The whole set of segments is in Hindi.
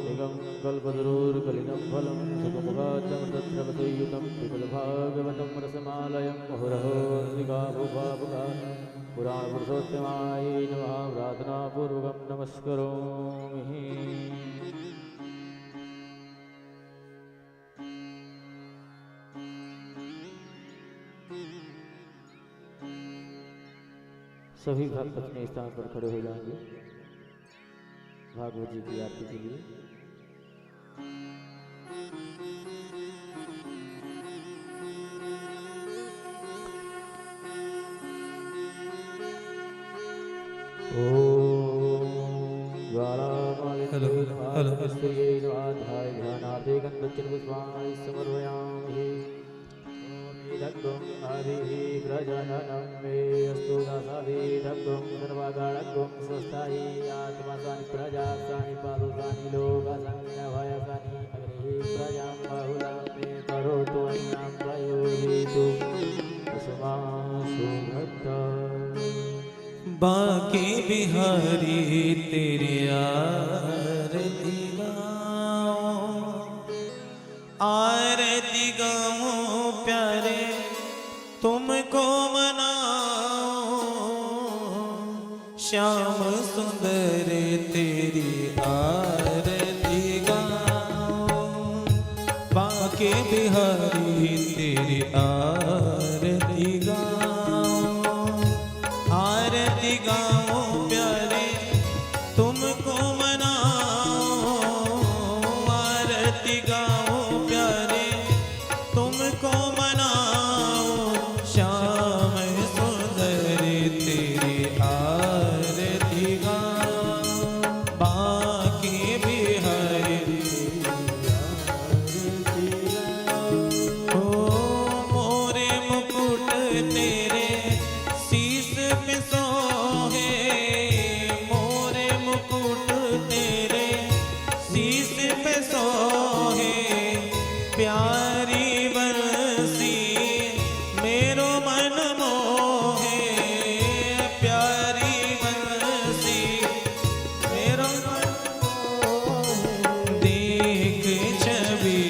निगम कल्पतरुर्कलिनं फलं सुखमुखाद्यमृतद्रवतयुतं पिबलभागवतं रसमालयं मुहुरहो श्रीकाभुभाभुगा पुराणपुरुषोत्तमाय नमः प्रार्थनापूर्वकं नमस्करोमि। सभी भक्त अपने स्थान पर खड़े हो जाएंगे भागवत जी की आरती के लिए। ध्यानार्थे गन्धोच्चन पुष्पाणि समर्पयामि। प्रजननं मे अस्तु दासाभिधग्गुं सर्वगणगुं स्वस्तायि आत्मसानि प्रजासानि पादुसानि लोकसंज्ञभयसानि अग्निः प्रजां बहुलां मे करोतु अन्यां प्रयोगेतु अस्मासु भक्ता। बांके बिहारी तेरी आरती गाऊं, आरती गाऊं प्यारे तुमको मनाऊं, श्याम सुंदर तेरी आरती गाऊं, बांके बिहारी तेरी आरती गाऊं, आरती गाऊं प्यारे तुमको मनाऊं, आरती गाऊं प्यारे तुमको मनाऊं, श्याम सुंदर तेरी आरती गाऊं, बांके बिहारी हो मोरे मुकुट तेरे शीस पे सोहे, मोरे मुकुट तेरे शीस पे सोहे, प्यारी बंसी मेरो मन मोहे, प्यारी बंसी मेरो मन मोहे, देख छवि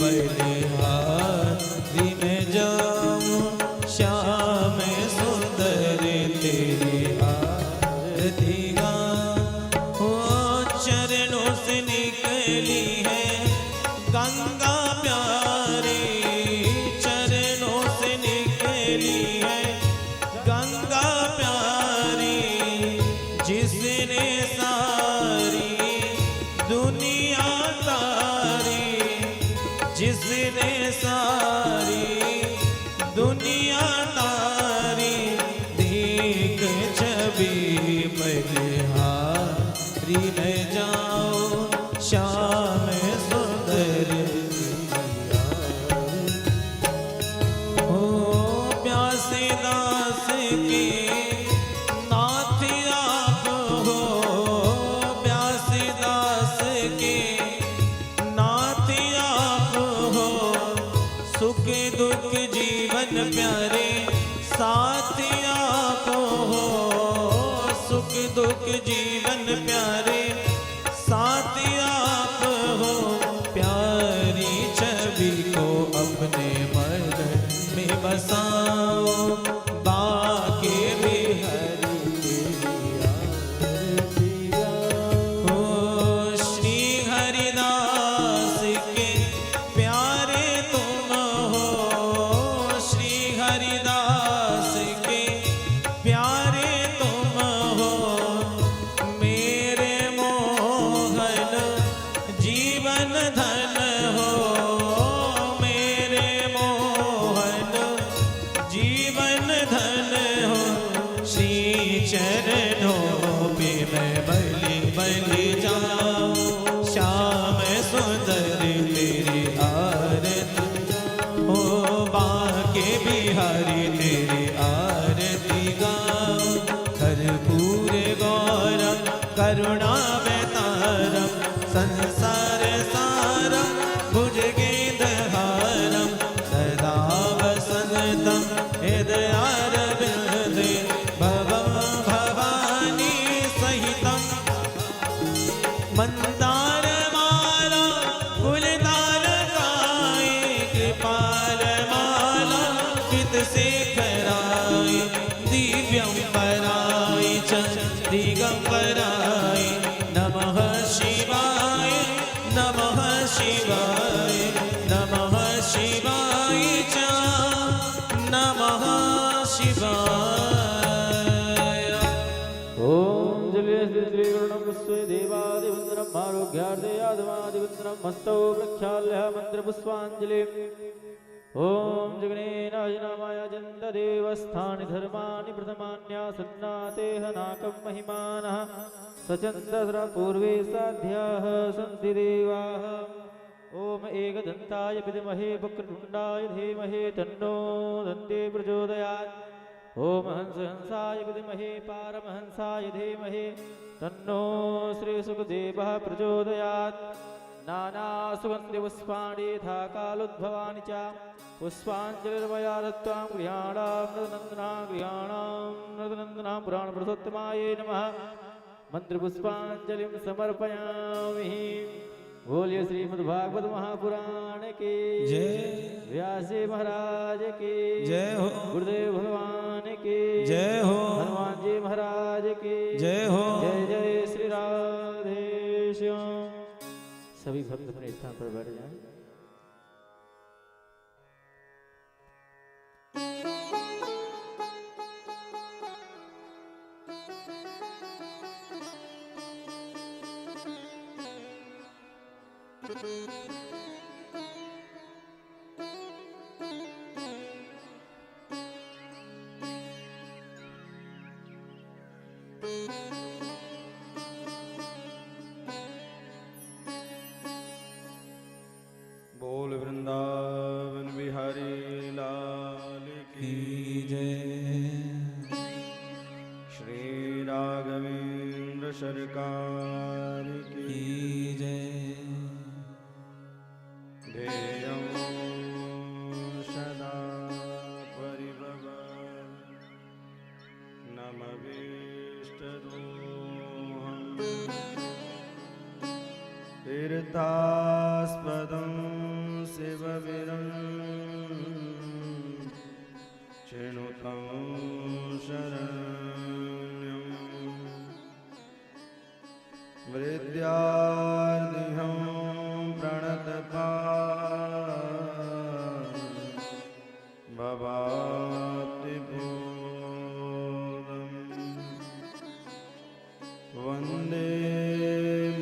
बलिहारी में जाऊं, श्याम सुंदर तेरी आरती गाऊं, चरणों से निकली है गंगा प्यारी, चरणों से निकली है गंगा प्यारी, जिसने सारी दुनिया तारी, जिसने सारी दुनिया तारी, देख छवि बलिहारी में जाओ, श्याम सुंदर हो, प्यासे दास के नाथ आप हो, प्यासे दास के नाथ आप हो, सुख दुख जीवन प्यारे साथ आप हो, सुख दुख जीवन प्यारे साथ आप हो, प्यारी छवि को अपने मन में बसाओ, बांके बिहारी तेरी आरती गाऊं, श्री हरिदास के प्यारे तुम हो, श्री हरिदास के प्यारे तुम हो, मेरे मोहन जीवन धन हो, मेरे मोहन जीवन धन हो, श्री चरणों पे मैं बलि बलि जाऊं, श्याम सुंदर तेरी आरती हो, बांके बिहारी तेरी आरती गाऊं, कर्पूर गौरम करुणावतारम संसार सारम भुजगेन्द्रहारम सदा वसन्तं हृदयारविन्दे भवं भवानी सहितं परिपालमाला कृतशेखराय दिव्यंबराय च दिगंबराय नमः शिवाय नमः शिवाय नमः शिवाय च नमः शिवाय। ओम जलिय श्रीगुणं पुष्पे देवादिवंदनं आरोग्यार्थे यादवादिवंदनं मस्तौ प्रक्षाल्य मंत्रपुष्पाञ्जलिं। ओम जगनेनायनामाय जन्तदेवस्थानि धर्माणि प्रथमान्यासन्नातेह नाकं महिमानः सचन्दस्र पूर्वे साध्याः सन्ति देवाः। ओम एकदन्ताय विद्महे वक्रतुण्डाय धीमहि तन्नो दन्ते प्रचोदयात्। ओम हंस हंसाय विद्महे पारमहंसाय धीमहि तन्नो श्रीसुखदेवः प्रचोदयात्। नाना सुगन्धिपुष्पाणि यथा कालोद्भवानि च पुष्पाञ्जलिर्मया दत्त्वां गृहाणां पुराणपुरुषोत्तमाय नमः मंत्रपुष्पाञ्जलिं समर्पयामि। बोलिए श्रीमद्भागवत महापुराण की जय। व्यास जी महाराज की जय हो। गुरुदेव भगवान की जय हो। हनुमान जी महाराज की जय हो। जय जय श्री राधे श्याम। सभी भक्त अपने स्थान पर बैठ जाएं। बोल वृंदावन बिहारी लाल की जय। श्री राघवेंद्र सरकार की जय। ध्येयं सदा परिभवं नमभीष्टदोहम् तीर्थास्पदं शिववीरं चिनुतं शरण्यं विद्यार्थिहं प्रणतपाल भवाप्तिबोधं वन्दे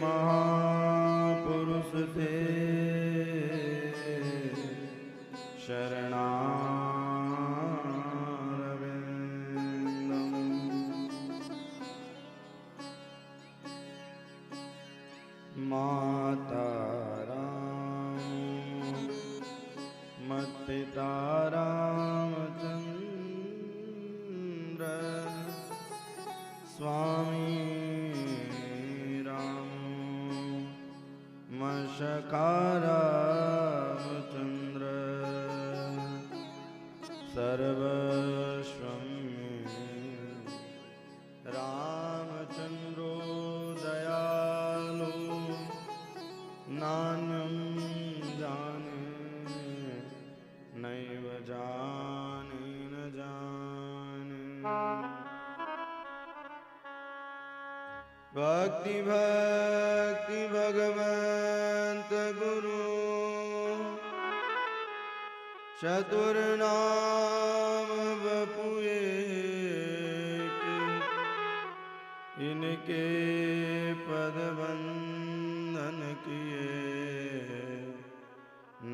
महापुरुष ते शरणारविन्दम्। माता राम मत्पिता रामचन्द्र स्वामी राम मशकारामचन्द्र सर्वस्वं रामचन्द्रो दयालु नान्यं जाने नैव जाने न जाने। भक्ति भक्ति भगवंत गुरु चतुर्नाम बपुए इनके पद बंधन किए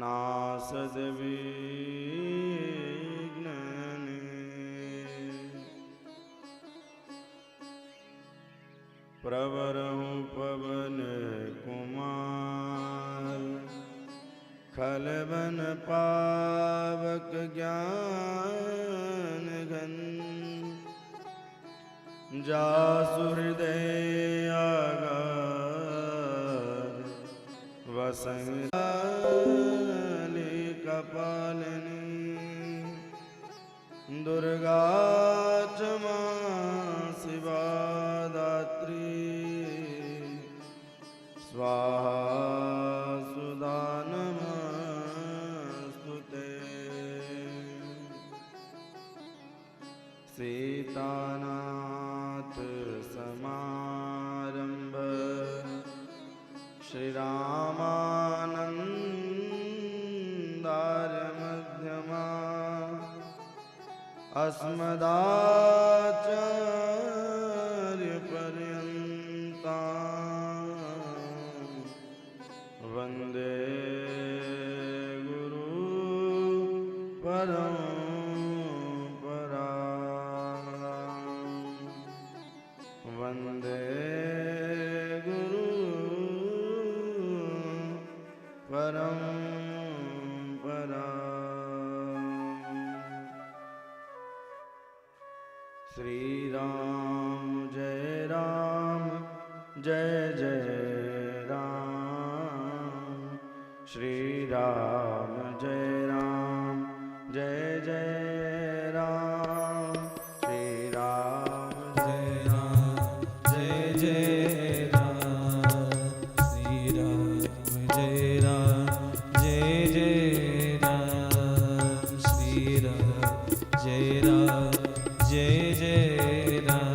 नासद विघ्न प्रवरहु पवन कुमार खलबन पावक ज्ञान घन जासु हृदय आगार वसंगाले कपालिनी दुर्गा क्षमा शिवा दात्री स्वाहा सुधा नमस्तुते। सीतानाथ समारंभ श्री रामानंदार्य मध्यमा अस्मदाचार्य पर्यन्ता वंदे गुरु परंपरा वंदे गुरु परंपरा। श्री राम जय जय राम, श्री राम जय जय राम, श्री राम जय राम जय जय राम, श्री राम जय जय राम, श्री राम जय जय राम, श्री राम जय जय राम, श्री राम जय जय राम,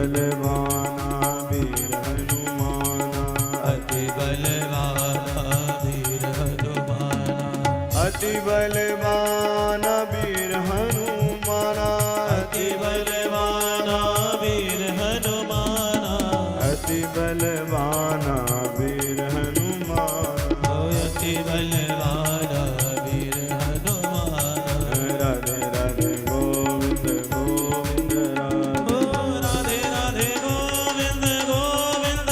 बलवाना वीर हनुमाना अति बलवाना वीर हनुमाना अति बलवाना वीर हनुमाना अति बलवाना वीर हनुमाना अति बलवाना वीर हनुमाना अति बलवाना वीर हनुमाना राधे राधे गोविंद गोविंद राधे राधे राधे गोविंद गोविंद राधे गोविंद गोविंद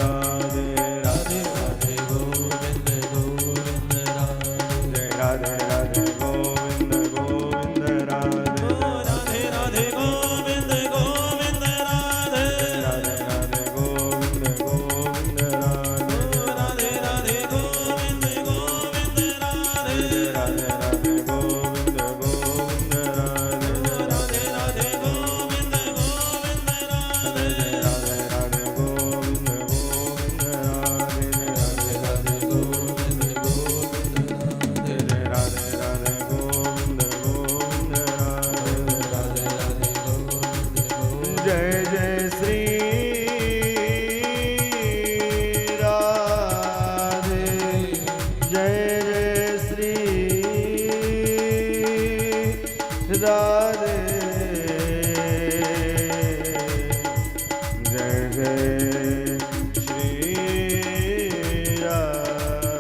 राधे राधे राधे गोविंद गोविंद राधे जय राधे राधे गोविंद गोविंद राधे राधे राधे गोविंद गोविंद राधे राधे राधे गोविंद गोविंद राधे राधे राधे गोविंद गोविंद राधे राधे राधे गोविंद गोविंद राधे राधे राधे गोविंद गोविंद राधे राधे राधे गोविंद गोविंद राधे राधे राधे गोविंद गोविंद राधे राधे राधे गोविंद गोविंद राधे राधे राधे गोविंद गोविंद जय जय श्री राधे जय जय श्री राधे जय जय श्री राधे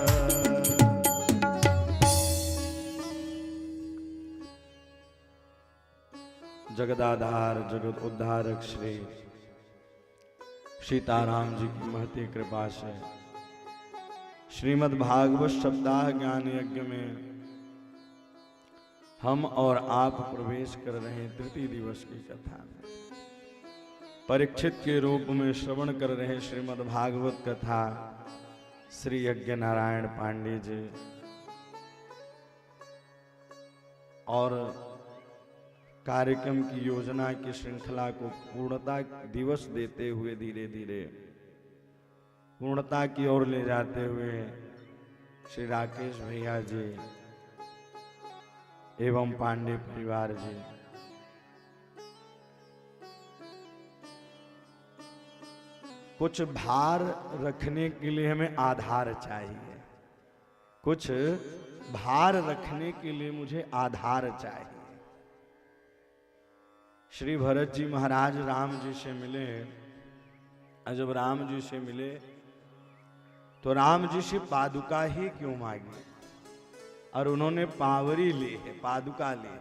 जगदाधार जगत उद्धारक श्री सीताराम जी की महती कृपा से श्रीमद् भागवत सप्ताह ज्ञान यज्ञ में हम और आप प्रवेश कर रहे हैं तृतीय दिवस की कथा में। परीक्षित के रूप में श्रवण कर रहे श्रीमद् भागवत कथा श्री यज्ञ नारायण पांडे जी और कार्यक्रम की योजना की श्रृंखला को पूर्णता दिवस देते हुए धीरे धीरे पूर्णता की ओर ले जाते हुए श्री राकेश भैया जी एवं पांडे परिवार जी कुछ भार रखने के लिए हमें आधार चाहिए। कुछ भार रखने के लिए मुझे आधार चाहिए। श्री भरत जी महाराज राम जी से मिले और जब राम जी से मिले तो राम जी से पादुका ही क्यों मांगी और उन्होंने पावरी ली है, पादुका ली है।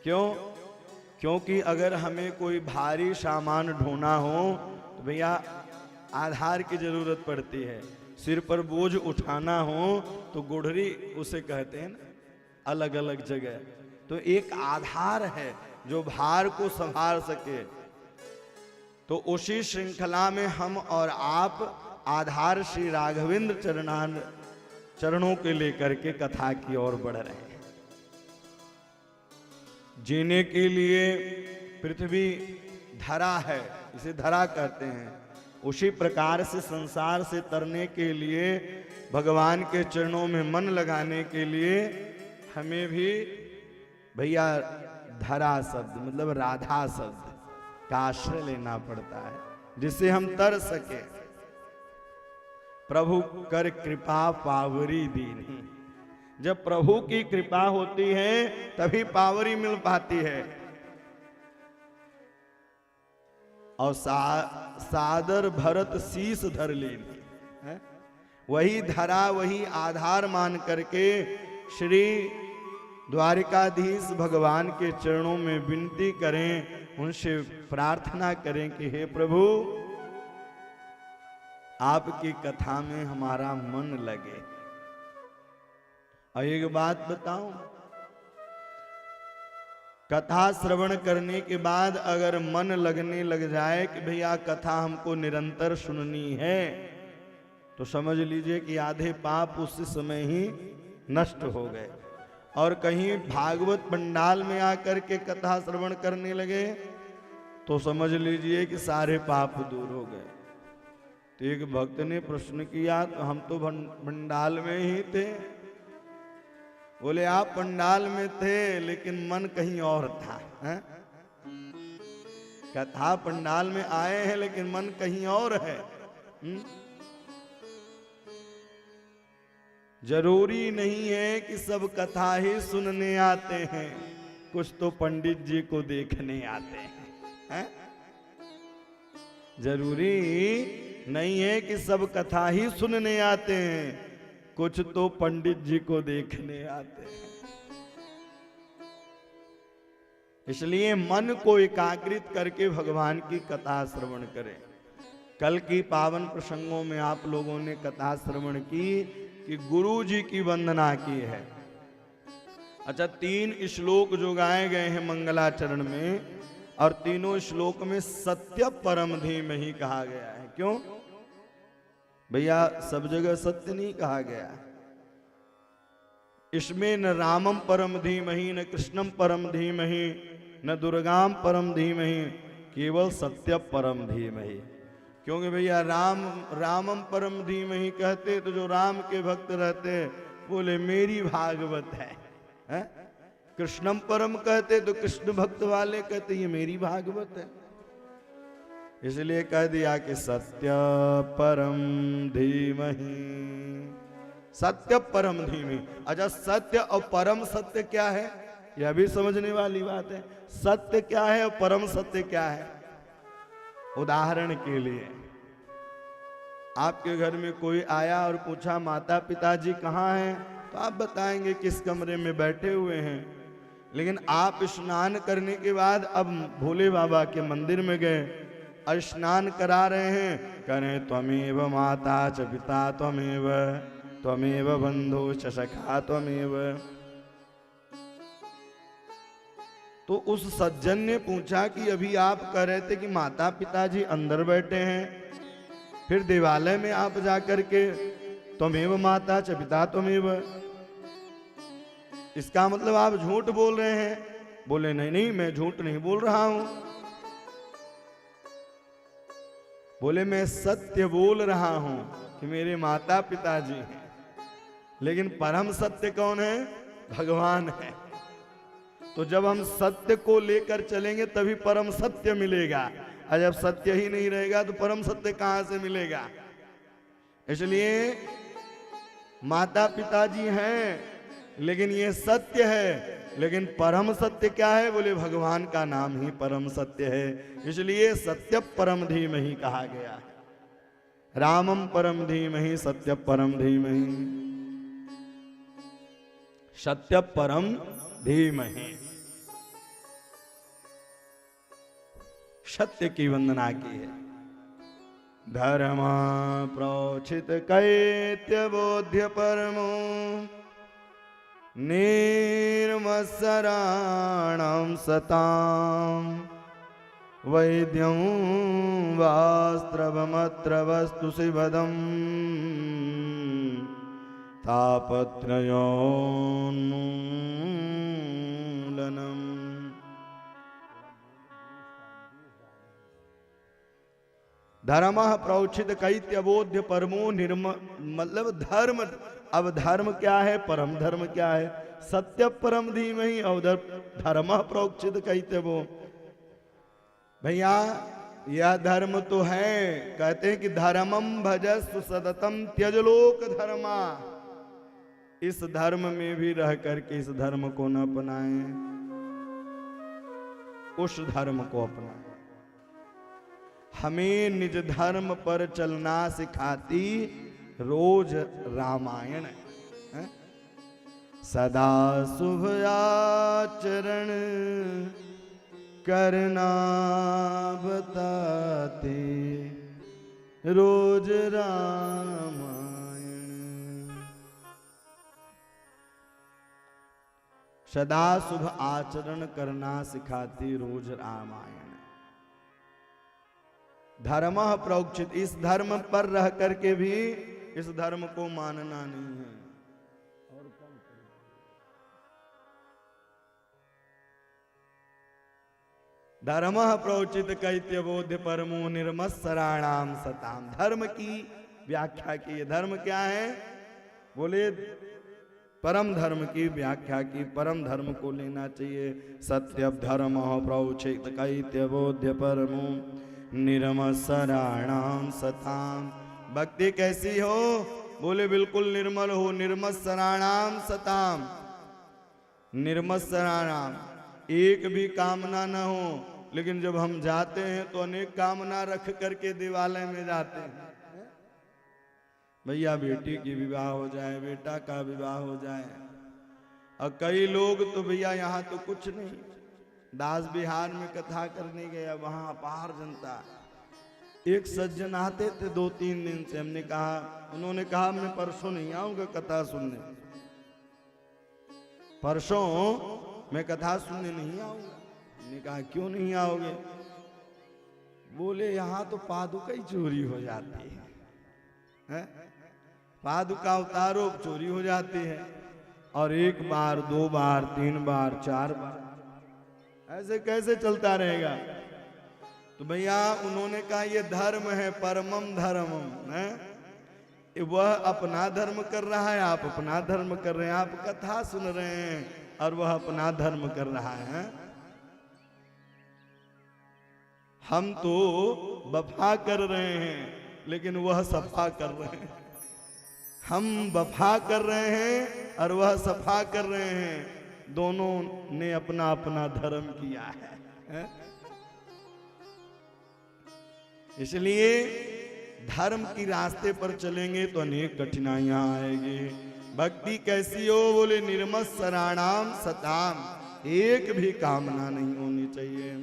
क्यों? क्योंकि अगर हमें कोई भारी सामान ढोना हो तो भैया आधार की जरूरत पड़ती है। सिर पर बोझ उठाना हो तो गुढ़री उसे कहते हैं ना, अलग अलग जगह। तो एक आधार है जो भार को संभाल सके। तो उसी श्रृंखला में हम और आप आधार श्री राघवेंद्र चरणों के लेकर के कथा की ओर बढ़ रहे हैं। जीने के लिए पृथ्वी धरा है, इसे धरा कहते हैं। उसी प्रकार से संसार से तरने के लिए भगवान के चरणों में मन लगाने के लिए हमें भी भैया धरा शब्द मतलब राधा शब्द का आश्रय लेना पड़ता है, जिससे हम तर सके। प्रभु कर कृपा पावरी दीनी। जब प्रभु की कृपा होती है तभी पावरी मिल पाती है। और सादर भरत शीस धर लीनी, वही धरा वही आधार मान करके श्री द्वारिकाधीश भगवान के चरणों में विनती करें, उनसे प्रार्थना करें कि हे प्रभु आपकी कथा में हमारा मन लगे। और एक बात बताऊं, कथा श्रवण करने के बाद अगर मन लगने लग जाए कि भैया कथा हमको निरंतर सुननी है, तो समझ लीजिए कि आधे पाप उस समय ही नष्ट हो गए। और कहीं भागवत पंडाल में आकर के कथा श्रवण करने लगे तो समझ लीजिए कि सारे पाप दूर हो गए। तो एक भक्त ने प्रश्न किया, तो हम तो पंडाल में ही थे, बोले आप पंडाल में थे लेकिन मन कहीं और था, हैं? कथा पंडाल में आए हैं लेकिन मन कहीं और है। जरूरी नहीं है कि सब कथा ही सुनने आते हैं, कुछ तो पंडित जी को देखने आते हैं? जरूरी नहीं है कि सब कथा ही सुनने आते हैं, कुछ तो पंडित जी को देखने आते हैं। इसलिए मन को एकाग्रित करके भगवान की कथा श्रवण करें। कल की पावन प्रसंगों में आप लोगों ने कथा श्रवण की कि गुरु जी की वंदना की है। अच्छा, 3 श्लोक जो गाए गए हैं मंगलाचरण में, और तीनों श्लोक में सत्य परम धीमहि कहा गया है। क्यों भैया? सब जगह सत्य नहीं कहा गया। इसमें न रामम परम धीमहि, न कृष्णम परम धीमहि, न दुर्गाम परम धीमहि, केवल सत्य परम धीमहि। क्योंकि भैया रामम परम धीमहि कहते तो जो राम के भक्त रहते बोले मेरी भागवत है। कृष्णम परम कहते तो कृष्ण भक्त वाले कहते ये मेरी भागवत है। इसलिए कह दिया कि सत्य परम धीमहि, सत्य परम धीमहि। अच्छा, सत्य और परम सत्य क्या है, यह भी समझने वाली बात है। सत्य क्या है और परम सत्य क्या है? उदाहरण के लिए, आपके घर में कोई आया और पूछा माता पिताजी कहाँ हैं, तो आप बताएंगे किस कमरे में बैठे हुए हैं। लेकिन आप स्नान करने के बाद अब भोले बाबा के मंदिर में गए और स्नान करा रहे हैं, कह रहे त्वमेव माता च पिता त्वमेव बंधु च सखा त्वमेव। तो उस सज्जन ने पूछा कि अभी आप कह रहे थे कि माता पिताजी अंदर बैठे हैं, फिर देवालय में आप जाकर के त्वमेव माता च पिता त्वमेव, इसका मतलब आप झूठ बोल रहे हैं। बोले नहीं नहीं, मैं झूठ नहीं बोल रहा हूं। बोले मैं सत्य बोल रहा हूं कि मेरे माता पिताजी हैं, लेकिन परम सत्य कौन है? भगवान है। तो जब हम सत्य को लेकर चलेंगे तभी परम सत्य मिलेगा, और जब सत्य ही नहीं रहेगा तो परम सत्य कहां से मिलेगा? इसलिए माता पिताजी हैं लेकिन ये सत्य है, लेकिन परम सत्य क्या है? बोले भगवान का नाम ही परम सत्य है। इसलिए सत्य परम धीमहि कहा गया है। रामम परम धीमहि, सत्य परम धीमहि, सत्य परम धीमहि। सत्य की वंदना की है। धर्म प्रोचित कैत्य बोध्य परमो निर्मत्सराणां सतां वैद्यं वास्त्रवमत्र वस्तु शिवदं तापत्रयोन्मूलनम्। धर्म प्रोचित कैत्य बोध्य परमो निर्म, मतलब धर्म। अब धर्म क्या है, परम धर्म क्या है? सत्य परम धीमहि और धर्म प्रोचित कैत्य वो। भैया यह धर्म तो है, कहते हैं कि धर्मम भजस्व सततम त्यजलोक धर्मा। इस धर्म में भी रह करके इस धर्म को न अपनाएं, उस धर्म को अपनाएं। हमें निज धर्म पर चलना सिखाती रोज रामायण है। सदा शुभ आचरण करना बताते रोज रामायण। सदा शुभ आचरण करना सिखाती रोज रामायण। धर्म प्रोक्षित, इस धर्म पर रह करके भी इस धर्म को मानना नहीं है। धर्म प्रोचित कैत्य बोध्य परमो निर्मत्सराणाम सताम। धर्म की व्याख्या की, धर्म क्या है? बोले परम धर्म की व्याख्या की, परम धर्म को लेना चाहिए। सत्य धर्म प्रोचित कैत्यबोध्य परमो निर्मत्सराणाम सताम। भक्ति कैसी हो? बोले बिल्कुल निर्मल हो। निर्मत्सराणाम सताम, निर्मत्सराणाम, एक भी कामना न हो। लेकिन जब हम जाते हैं तो अनेक कामना रख करके देवालय में जाते हैं। भैया बेटी की विवाह हो जाए, बेटा का विवाह हो जाए। और कई लोग तो भैया यहाँ तो कुछ नहीं, दास बिहार में कथा करने गया, वहां अपार जनता। एक सज्जन आते थे 2-3 दिन से, हमने कहा, उन्होंने कहा मैं परसों नहीं आऊंगा कथा सुनने, परसों मैं कथा सुनने नहीं आऊंगा। हमने कहा क्यों नहीं आओगे? बोले यहाँ तो पादुका ही चोरी हो जाती है, पादुका उतारो चोरी हो जाती है। और 1 बार 2 बार 3 बार 4 बार ऐसे कैसे चलता रहेगा? तो भैया उन्होंने कहा ये धर्म है, परमम धर्मम है। वह अपना धर्म कर रहा है, आप अपना धर्म कर रहे हैं। आप कथा सुन रहे हैं और वह अपना धर्म कर रहा है। हम तो वफा कर रहे हैं लेकिन वह सफा कर रहे हैं। हम वफा कर रहे हैं और वह सफा कर रहे हैं। दोनों ने अपना अपना धर्म किया है। इसलिए धर्म की रास्ते पर चलेंगे तो अनेक कठिनाइयां आएगी। भक्ति कैसी हो? बोले निर्मत्सराणाम सताम, एक भी कामना नहीं होनी चाहिए।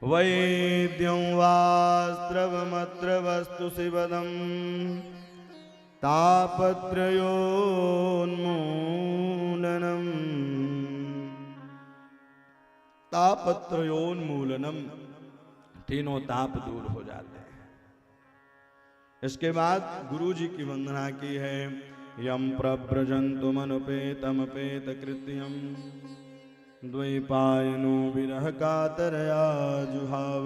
वैद्यं वास्त्रवमत्र वस्तु शिवदम तापत्रयोन्मूलनम, तापत्रयोन्मूलनम, तीनों ताप दूर हो जाते हैं। इसके बाद गुरु जी की वंदना की है। यम प्रव्रजन्तुमनुपेतमपेत कृत्यम द्वैपायनो विरह कातरया जुहाव।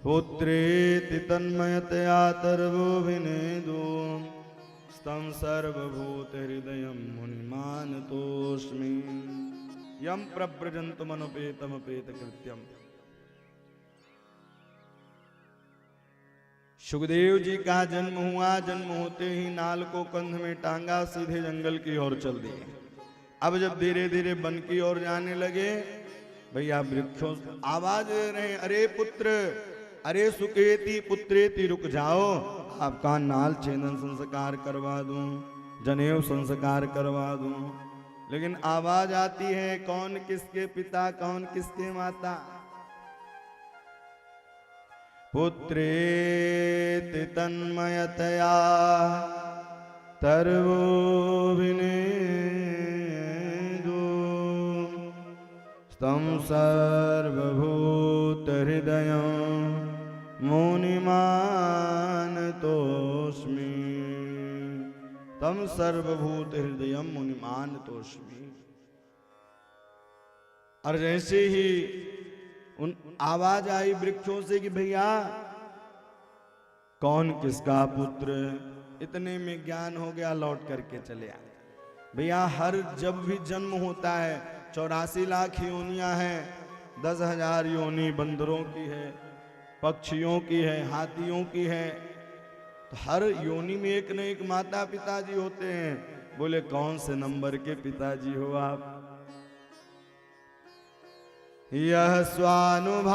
पुत्रेति तन्मयतया तर्वो विनेदो स्तं सर्वभूत हृदयं मुनिमानतोऽस्मि। यम प्रव्रजन्तुमनुपेतमपेत कृत्यम। सुखदेव जी का जन्म हुआ, जन्म होते ही नाल को कंध में टांगा, सीधे जंगल की ओर चल दिए। अब जब धीरे धीरे वन की ओर जाने लगे, भैया वृक्षों आवाज दे रहे हैं, अरे पुत्र, अरे सुकेती पुत्रेती, रुक जाओ, आपका नाल छेदन संस्कार करवा दूं, जनेऊ संस्कार करवा दूं। लेकिन आवाज आती है, कौन किसके पिता, कौन किसके माता? पुत्रेति तन्मयतया तर्वो विनेदो स्तं सर्वभूत हृदयं मुनिमानतोऽस्मि। तम सर्वभूत हृदयं मुनिमानतोऽस्मि। और जैसे ही उन आवाज आई वृक्षों से कि भैया कौन किसका पुत्र, इतने में ज्ञान हो गया, लौट करके चले आए। भैया हर जब भी जन्म होता है 84 लाख योनियां हैं, 10,000 योनि बंदरों की है, पक्षियों की है, हाथियों की है। तो हर योनि में एक न एक माता पिताजी होते हैं। बोले कौन से नंबर के पिताजी हो आप? यह स्वानुभावमखिल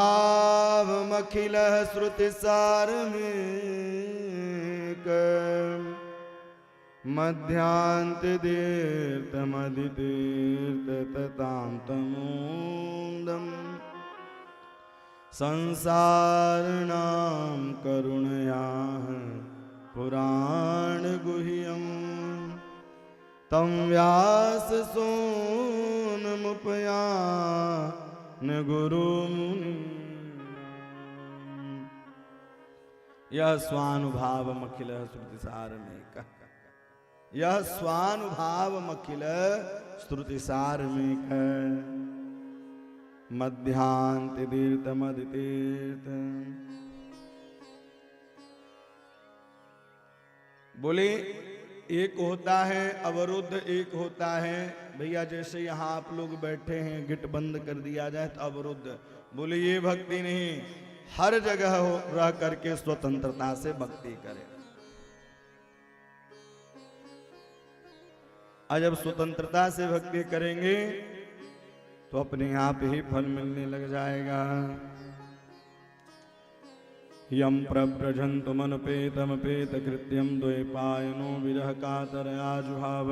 श्रुतिसारमेक मध्यान्तितीर्थमदितीर्थततान्तमूलम् संसारणां करुणयाः पुराणगुह्यम् तं व्याससूनुमुपया न गुरु मुनि। यह स्वानुभावमखिल श्रुतिसारमेक, यह स्वानुभावमखिल श्रुतिसारमेक मध्यान्तितीर्थमदितीर्थ। बोले एक होता है अवरुद्ध, एक होता है भैया जैसे यहाँ आप लोग बैठे हैं गिट बंद कर दिया जाए तो अवरुद्ध। बोले ये भक्ति नहीं, हर जगह रह करके स्वतंत्रता से भक्ति करें। और जब स्वतंत्रता से भक्ति करेंगे तो अपने आप ही फल मिलने लग जाएगा। यम प्रव्रजन्तमनुपेतमपेत कृत्यम द्वैपायनो विरह कातरया जुहाव।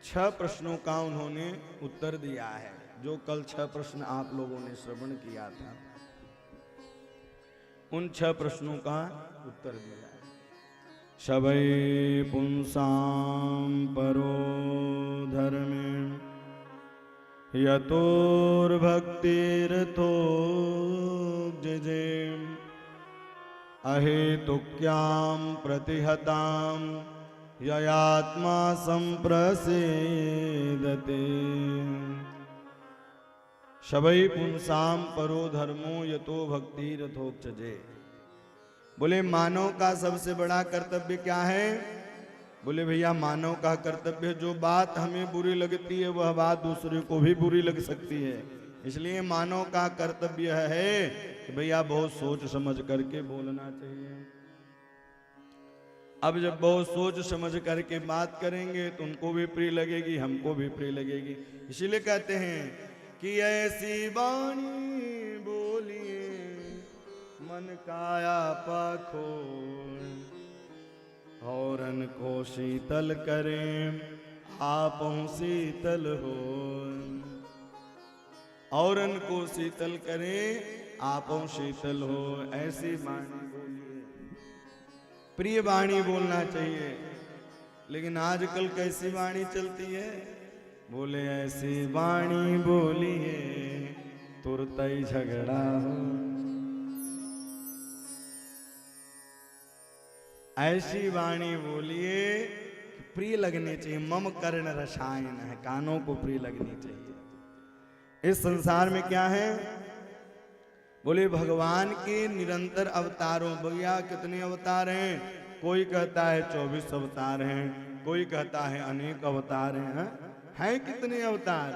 6 प्रश्नों का उन्होंने उत्तर दिया है, जो कल 6 प्रश्न आप लोगों ने श्रवण किया था, उन 6 प्रश्नों का उत्तर दिया है। शबै पुंसां परो धर्मे यतोर्भक्तिरतो जजे अहेतुक्यां प्रतिहतां ययात्मा संप्रसेदते। शबै पुंसां परो धर्मो यतो भक्तिरथोक्षजे। बोले मानव का सबसे बड़ा कर्तव्य क्या है? बोले भैया मानव का कर्तव्य, जो बात हमें बुरी लगती है वह बात दूसरे को भी बुरी लग सकती है, इसलिए मानव का कर्तव्य है कि भैया बहुत सोच समझ करके बोलना चाहिए। अब जब बहुत सोच समझ करके बात करेंगे तो उनको भी प्रिय लगेगी, हमको भी प्रिय लगेगी। इसीलिए कहते हैं कि ऐसी वाणी बोलिए मन काया पाखो, औरन को शीतल करें आपों शीतल हो। औरन को शीतल करें आपों शीतल हो, ऐसी वाणी बोलिए। प्रिय वाणी बोलना चाहिए। लेकिन आजकल कैसी वाणी चलती है? बोले ऐसी वाणी बोलिए तुरंत ही झगड़ा हो। ऐसी वाणी बोलिए कि प्रिय लगनी चाहिए। मम कर्ण रसायन है, कानों को प्रिय लगनी चाहिए। इस संसार में क्या है? बोले भगवान के निरंतर अवतारों। भैया कितने अवतार हैं? कोई कहता है 24 अवतार हैं, कोई कहता है अनेक अवतार हैं। हैं कितने अवतार?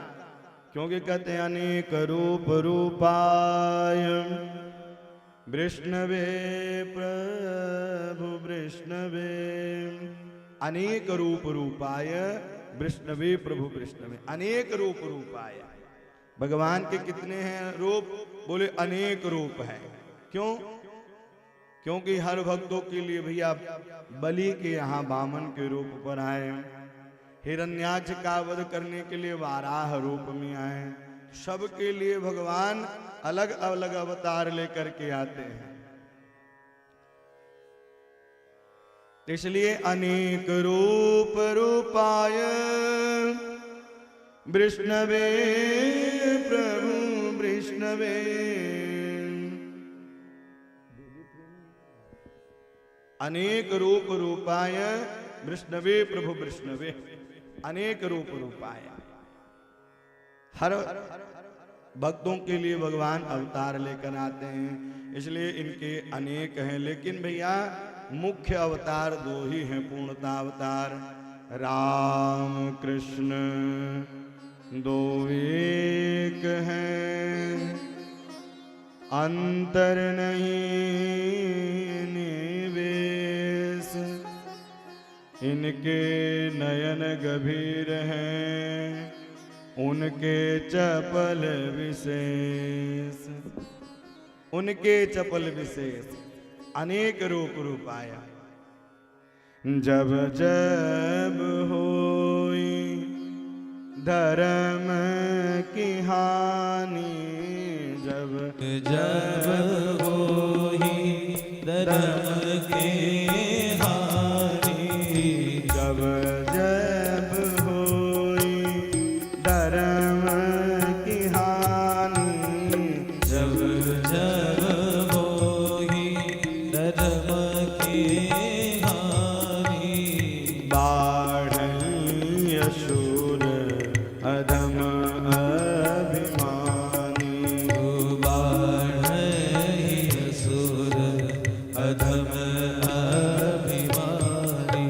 क्योंकि कहते हैं अनेक रूप रूपाय विष्णवे प्रभु विष्णवे। अनेक रूप रूपाय विष्णवे प्रभु विष्णवे। अनेक रूप रूपाय। भगवान के कितने हैं रूप? बोले अनेक रूप है। क्यों? क्योंकि हर भक्तों के लिए भैया बलि के यहाँ वामन के रूप पर आए, हिरण्याक्ष का वध करने के लिए वाराह रूप में आए। सबके लिए भगवान अलग अलग अवतार लेकर के आते हैं। इसलिए अनेक रूप रूपाय विष्णवे प्रभु विष्णवे। अनेक रूप रूपाय विष्णवे प्रभु विष्णवे। अनेक रूप रूपाय। हर भक्तों के लिए भगवान अवतार लेकर आते हैं, इसलिए इनके अनेक हैं। लेकिन भैया मुख्य अवतार 2 ही हैं, पूर्णता अवतार। राम कृष्ण 2 एक हैं, अंतर नहीं निवेश। इनके नयन गंभीर हैं, उनके चपल विशेष। उनके चपल विशेष। अनेक रूप रूपाया। जब जब होई धर्म की हानि, जब जब होई धर्म की हानि, जब जब होई धर्म की हानि, जब जब होई धर्म की हानि, बाढ़ई असुर अधम अभिमानी, बाढ़ई असुर अधम अभिमानी।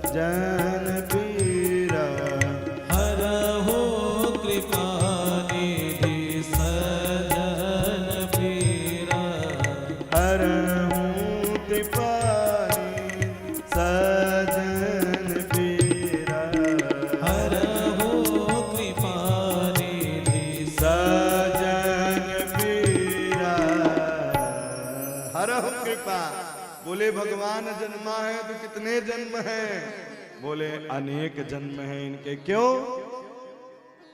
जन पीरा हरहु कृपा निधि सजन पीरा हरहु कृपानि सजन पीरा हरहु कृपा निधि सजन पीरा हरहु कृपा। बोले भगवान जन्मा है तो कितने जन्म हैं? बोले अनेक जन्म हैं इनके। क्यों?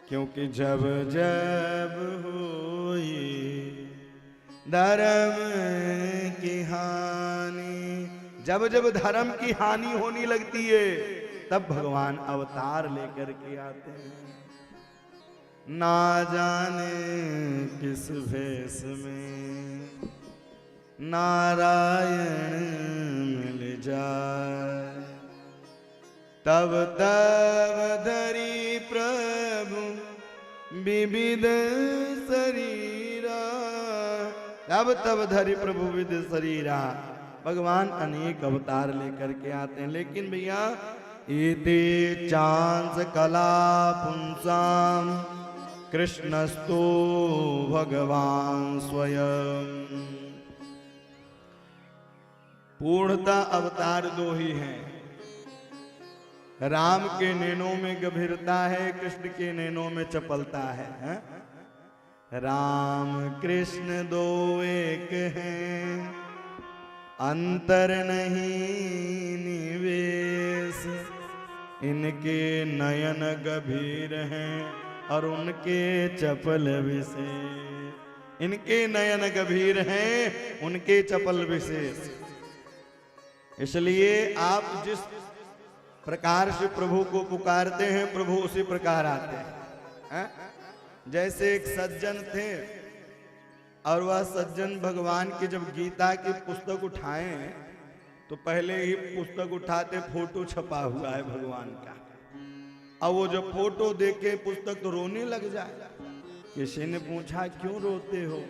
क्योंकि जब जब हुई धर्म की हानि, जब जब धर्म की हानि होने लगती है तब भगवान अवतार लेकर के आते हैं। ना जाने किस भेष में नारायण मिल जाए, तब तब धरी प्रभु विविध शरीरा, तब तब धरी प्रभु विविध शरीरा। भगवान अनेक अवतार लेकर के आते हैं। लेकिन भैया इति चांस कला पुंसाम कृष्णस्तु भगवान स्वयं। पूर्णता अवतार दो ही हैं। राम के नैनों में गंभीरता है, कृष्ण के नैनों में चपलता है। राम कृष्ण दो एक हैं, अंतर नहीं निवेश। इनके नयन गंभीर हैं और उनके चपल विशेष। इनके नयन गंभीर हैं, उनके चपल विशेष। इसलिए आप जिस प्रकार से प्रभु को पुकारते हैं प्रभु उसी प्रकार आते हैं। जैसे एक सज्जन थे और वह सज्जन भगवान की जब गीता की पुस्तक उठाए तो पहले ही पुस्तक उठाते फोटो छपा हुआ है भगवान का। अब वो जब फोटो देख के पुस्तक तो रोने लग जाए। किसी ने पूछा क्यों रोते हो?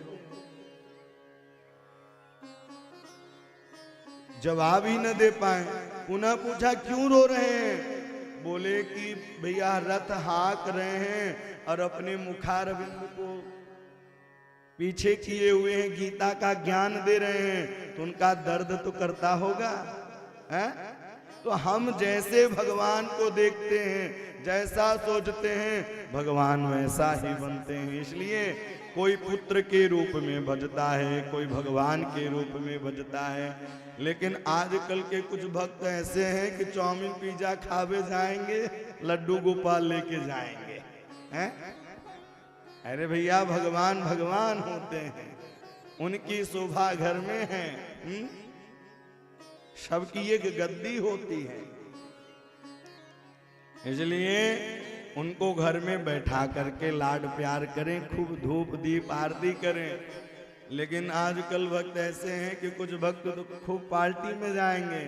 जवाब ही न दे पाए। पुनः पूछा क्यों रो रहे हैं? बोले कि भैया रथ हाँक रहे हैं और अपने मुखारविंद को पीछे किए हुए हैं, गीता का ज्ञान दे रहे हैं, तो उनका दर्द तो करता होगा है? तो हम जैसे भगवान को देखते हैं, जैसा सोचते हैं, भगवान वैसा ही बनते हैं। इसलिए कोई पुत्र के रूप में भजता है, कोई भगवान के रूप में भजता है। लेकिन आजकल के कुछ भक्त ऐसे हैं कि चाउमीन पिज्जा खावे जाएंगे, लड्डू गोपाल लेके जाएंगे हैं? अरे भैया भगवान भगवान होते हैं, उनकी शोभा घर में है। सबकी एक गद्दी होती है। इसलिए उनको घर में बैठा करके लाड प्यार करें, खूब धूप दीप आरती करें। लेकिन आजकल भक्त ऐसे हैं कि कुछ भक्त तो खूब पार्टी में जाएंगे।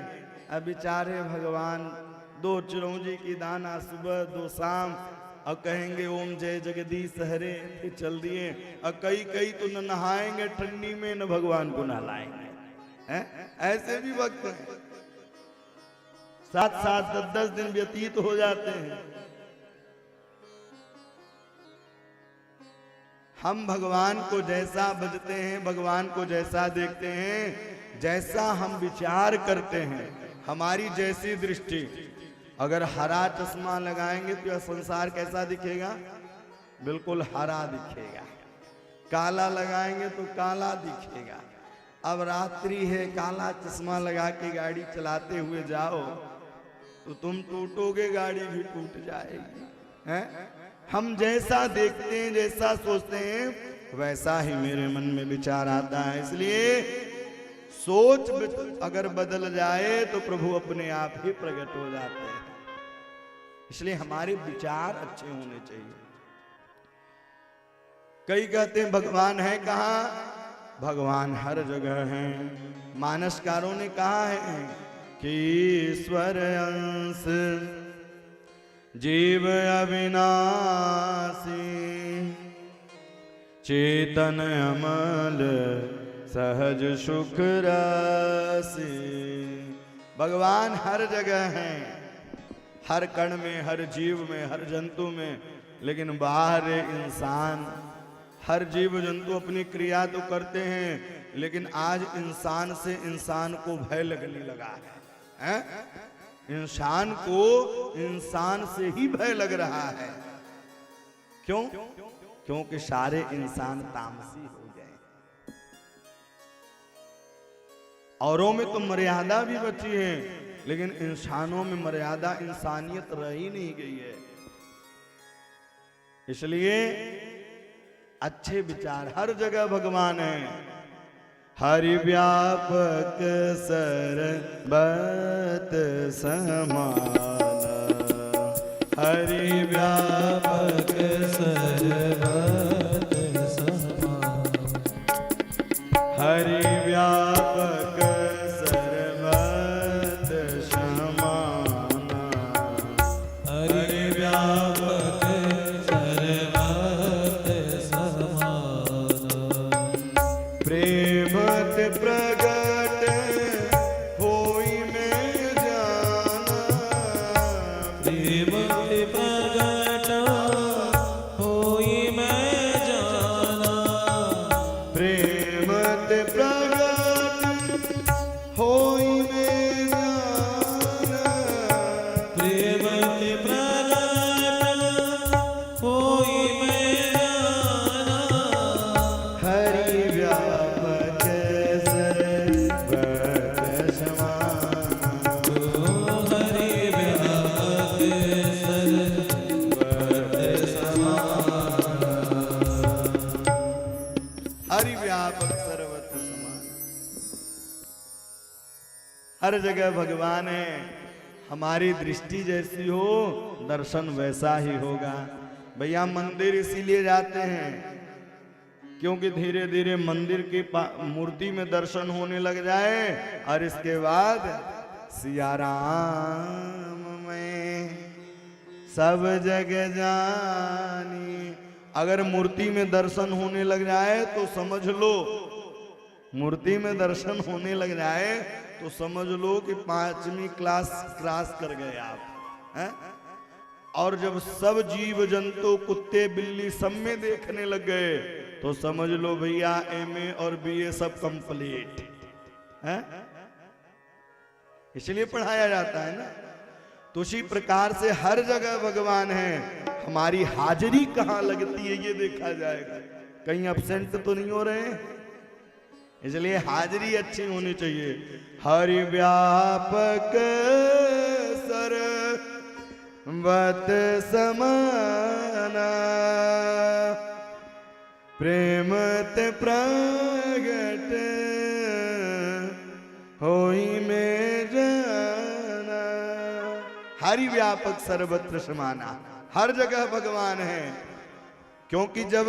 अब बेचारे भगवान 2 चिरौंजी की दाना सुबह 2 शाम और कहेंगे ओम जय जगदीश हरे, फिर चल दिए। और कई तो न नहाएंगे ठंडी में, न भगवान को नहलाएंगे। ऐसे भी भक्त हैं। 7-7 10-10 दिन व्यतीत हो जाते हैं। हम भगवान को जैसा भजते हैं, भगवान को जैसा देखते हैं, जैसा हम विचार करते हैं, हमारी जैसी दृष्टि। अगर हरा चश्मा लगाएंगे तो यह संसार कैसा दिखेगा? बिल्कुल हरा दिखेगा। काला लगाएंगे तो काला दिखेगा। अब रात्रि है, काला चश्मा लगा के गाड़ी चलाते हुए जाओ तो तुम टूटोगे, गाड़ी भी टूट जाएगी। हैं? हम जैसा देखते हैं, जैसा सोचते हैं, वैसा ही मेरे मन में विचार आता है। इसलिए सोच अगर बदल जाए तो प्रभु अपने आप ही प्रकट हो जाते हैं। इसलिए हमारे विचार अच्छे होने चाहिए। कई कहते हैं भगवान है कहाँ? भगवान हर जगह हैं। मानसकारों ने कहा है कि ईश्वर अंश जीव अविनाशी, चेतन अमल सहज सुख राशि। भगवान हर जगह हैं। हर कण में, हर जीव में, हर जंतु में, लेकिन बाहर इंसान। हर जीव जंतु अपनी क्रिया तो करते हैं, लेकिन आज इंसान से इंसान को भय लगने लगा है, इंसान को इंसान से ही भय लग रहा है। क्यों? क्योंकि सारे इंसान तामसी हो गए। औरों में तो मर्यादा भी बची है, लेकिन इंसानों में मर्यादा, इंसानियत रह ही नहीं गई है। इसलिए अच्छे विचार, हर जगह भगवान है। हरि व्यापक सर्वत समाना, हरि व्यापक सर्वत समाना, हरि व्यापक सर्वत समाना, हरि व्यापक सर्वत समाना, प्रेमत प्रगट होई में जाना, प्रेम प्रगट होई मैं जाना, प्रेमत प्रगट होई में जाना, प्रेम प्रगट होई मैं जाना, हरि व्यापक सर्वत समाना, हरि व्यापक सर्वत समाना, हरि व्यापक सर्वत समान। हर जगह भगवान है। हमारी दृष्टि जैसी हो, दर्शन वैसा ही होगा। भैया मंदिर इसीलिए जाते हैं क्योंकि धीरे धीरे मंदिर की मूर्ति में दर्शन होने लग जाए, और इसके बाद सिया राम में सब जगह जानी। अगर मूर्ति में दर्शन होने लग जाए तो समझ लो, मूर्ति में दर्शन होने लग जाए तो समझ लो कि 5वीं क्लास क्रॉस कर गए आप, हैं? और जब सब जीव जंतु, कुत्ते बिल्ली सब में देखने लग गए तो समझ लो भैया एमए और बीए सब कंप्लीट है। इसलिए पढ़ाया जाता है ना। तो उसी प्रकार से हर जगह भगवान है। हमारी हाजिरी कहाँ लगती है ये देखा जाएगा, कहीं अपसेंट तो नहीं हो रहे हैं। इसलिए हाजिरी अच्छी होनी चाहिए। हरि व्यापक सर्वत समाना, प्रेमत प्रगट होई में जाना। हरि व्यापक सर्वत्र समाना, हर जगह भगवान है। क्योंकि जब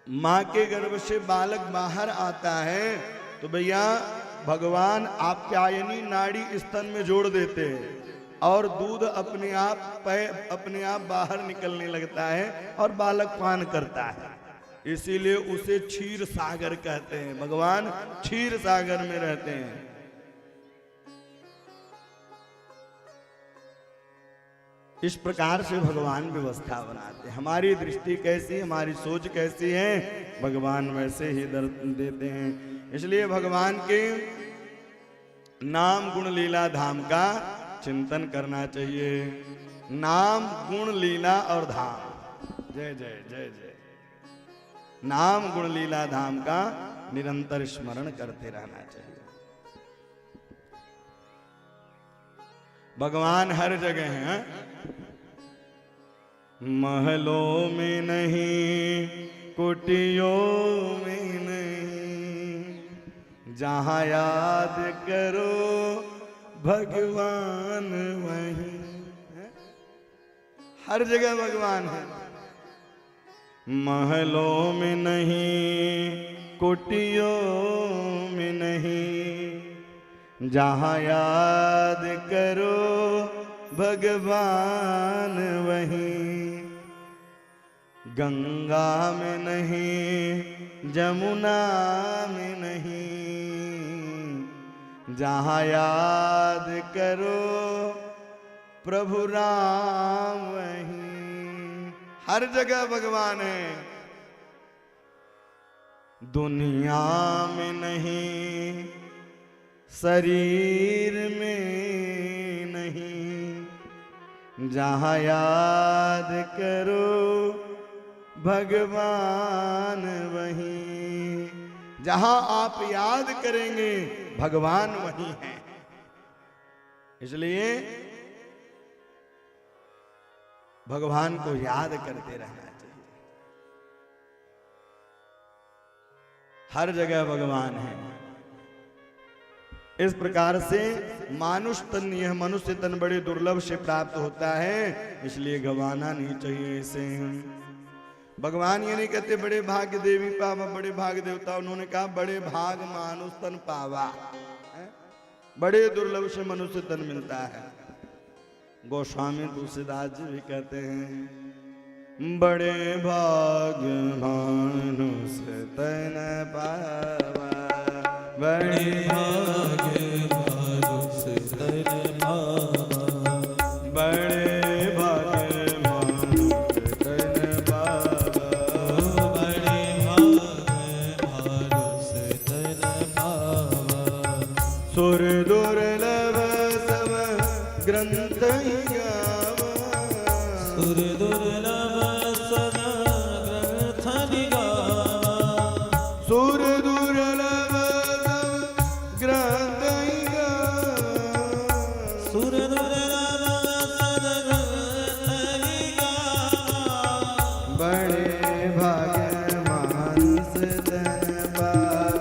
माँ के गर्भ से बालक बाहर आता है तो भैया भगवान आप्यायनी नाड़ी स्तन में जोड़ देते हैं और दूध अपने आप बाहर निकलने लगता है और बालक पान करता है। इसीलिए उसे क्षीर सागर कहते हैं। भगवान क्षीर सागर में रहते हैं। इस प्रकार से भगवान व्यवस्था बनाते हैं। हमारी दृष्टि कैसी, हमारी सोच कैसी है, भगवान वैसे ही दर्शन देते हैं। इसलिए भगवान के नाम गुण लीला धाम का चिंतन करना चाहिए। नाम गुण लीला और धाम, जय जय जय जय। नाम गुण लीला धाम का निरंतर स्मरण करते रहना चाहिए। भगवान हर जगह हैं। महलों में नहीं, कुटियों में नहीं, जहां याद करो भगवान वहीं। हर जगह भगवान है। महलों में नहीं, कुटियों में नहीं, जहां याद करो भगवान वहीं। गंगा में नहीं, जमुना में नहीं, जहां याद करो प्रभु राम वहीं। हर जगह भगवान है, दुनिया में नहीं, शरीर में नहीं, जहाँ याद करो भगवान वहीं। जहाँ आप याद करेंगे भगवान वहीं है। इसलिए भगवान को याद करते रहना चाहिए। हर जगह भगवान है। इस प्रकार से मानुष तन, यह मनुष्य तन बड़े दुर्लभ से प्राप्त होता है, इसलिए गंवाना नहीं चाहिए इसे। भगवान ये नहीं कहते बड़े भाग्य देवी पावा, बड़े भाग्य देवता, उन्होंने कहा बड़े भाग मानुष तन पावा। बड़े दुर्लभ से मनुष्य तन मिलता है। गोस्वामी तुलसीदास जी भी कहते हैं बड़े भाग मानुष तन पावा, बड़े भाग मानुष तन पावा, बड़े भाग मानुष तन पावा, बड़े भाग मानुष तन पावा। सुर दुर्लभ सब ग्रंथ ही गावा, सुर दुर्लभ सब ग्रंथ ही गावा, सुर दुर्लभ सब ग्रंथ ही गावा, सुर दुर्लभ सब ग्रंथ ही गावा। बड़े भाग्य मानुष तन पावा,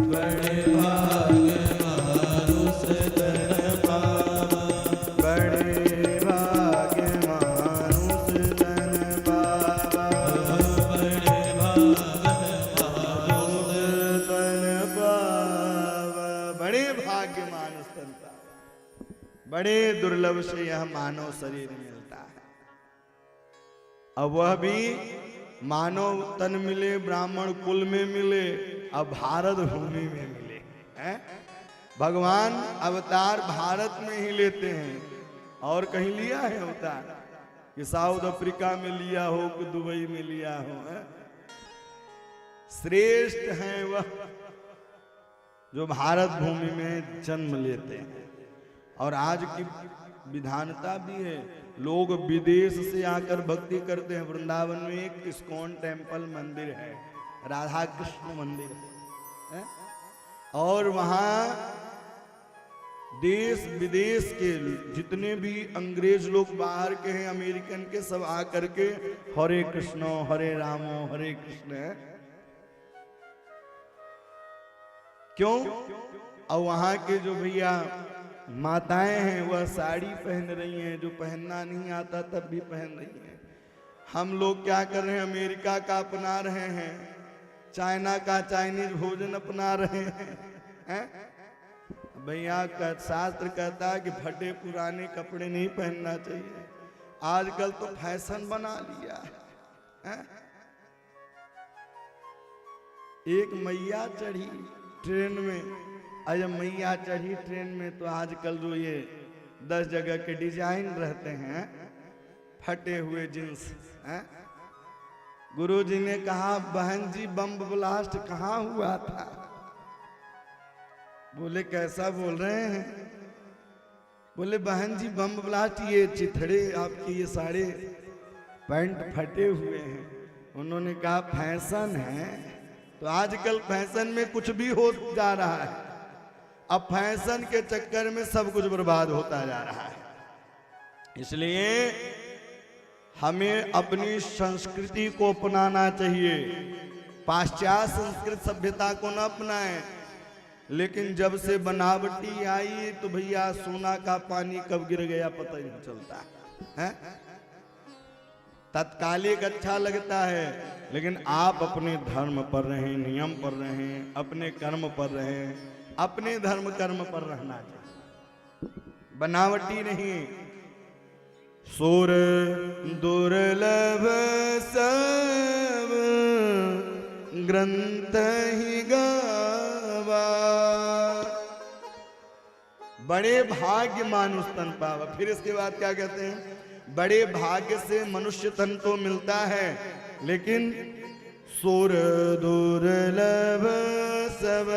बड़े भाग मानुष तन पावा, बड़े भाग्य मानुष तन पावा, बड़े भाग मानुष तन पावा, बड़े भाग्य मानुष तन पावा। बड़े दुर्लभ से यह मानव शरीर मिलता है। अब वह भी मानव तन मिले, ब्राह्मण कुल में मिले, अब भारत भूमि में मिले हैं। भगवान अवतार भारत में ही लेते हैं, और कहीं लिया है अवतार कि साउथ अफ्रीका में लिया हो कि दुबई में लिया हो है? श्रेष्ठ हैं वह जो भारत भूमि में जन्म लेते हैं। और आज की विधानता भी है, लोग विदेश से आकर भक्ति करते हैं। वृंदावन में एक इस्कॉन टेम्पल मंदिर है, राधा कृष्ण मंदिर है? और वहाँ देश विदेश के जितने भी अंग्रेज लोग बाहर के हैं, अमेरिकन के, सब आकर के हरे कृष्णो हरे रामो हरे कृष्ण। क्यों? और वहाँ के जो भैया माताएं हैं वह साड़ी पहन रही हैं, जो पहनना नहीं आता तब भी पहन रही हैं। हम लोग क्या कर रहे हैं? अमेरिका का अपना रहे हैं, चाइना का चाइनीज भोजन अपना रहे हैं। भैया का शास्त्र कहता है कि फटे पुराने कपड़े नहीं पहनना चाहिए। आजकल तो फैशन बना लिया है। एक मैया चढ़ी ट्रेन में, अजय मैया चढ़ी ट्रेन में तो आजकल जो ये 10 जगह के डिजाइन रहते हैं, फटे हुए जींस हैं। गुरु जी ने कहा बहन जी बम ब्लास्ट कहाँ हुआ था? बोले कैसा बोल रहे हैं? बोले बहन जी बम ब्लास्ट, ये चिथड़े आपके ये सारे पैंट फटे हुए हैं। उन्होंने कहा फैशन है। तो आजकल फैशन में कुछ भी हो जा रहा है। अब फैशन के चक्कर में सब कुछ बर्बाद होता जा रहा है। इसलिए हमें अपनी संस्कृति को अपनाना चाहिए। पाश्चात्य संस्कृत सभ्यता को न अपनाएं। लेकिन जब से बनावटी आई तो भैया सोना का पानी कब गिर गया पता ही नहीं चलता है। तत्कालिक अच्छा लगता है, लेकिन आप अपने धर्म पर रहें, नियम पर रहें, अपने कर्म पर रहें। अपने धर्म कर्म पर रहना चाहिए, बनावटी नहीं। सुर दुर्लभ सब ग्रंथ ही गावा, बड़े भाग्य मानुष तन पावा। फिर इसके बाद क्या कहते हैं? बड़े भाग्य से मनुष्य तन तो मिलता है, लेकिन सुर दुर्लभ सब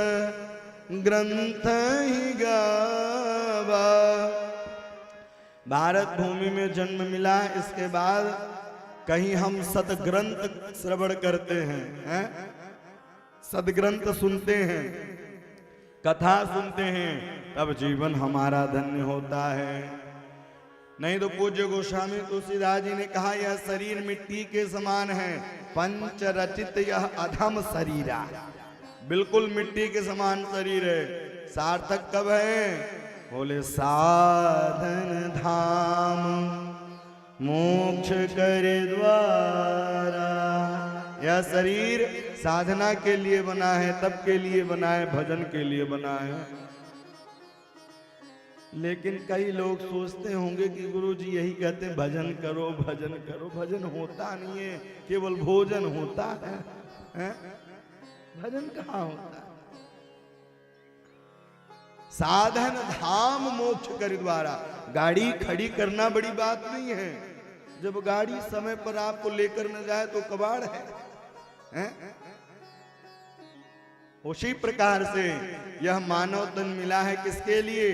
ग्रंथ ही गावा। भारत भूमि में जन्म मिला, इसके बाद कहीं हम सदग्रंथ श्रवण करते हैं, सदग्रंथ सुनते हैं, कथा सुनते हैं, तब जीवन हमारा धन्य होता है। नहीं तो पूज्य गोस्वामी तुलसीदास जी ने कहा, यह शरीर मिट्टी के समान है, पंच रचित यह अधम शरीरा। बिल्कुल मिट्टी के समान शरीर है। सार्थक कब है? बोले साधन धाम मोक्ष कर द्वारा। यह शरीर साधना के लिए बना है, तप के लिए बना है, भजन के लिए बना है। लेकिन कई लोग सोचते होंगे कि गुरु जी यही कहते हैं भजन करो भजन करो। भजन होता नहीं है, केवल भोजन होता है, भजन कहाँ होता है? साधन धाम मोक्ष कर द्वारा। गाड़ी खड़ी करना बड़ी बात नहीं है। जब गाड़ी समय पर आपको लेकर न जाए तो कबाड़ है? उसी प्रकार से यह मानव तन मिला है किसके लिए?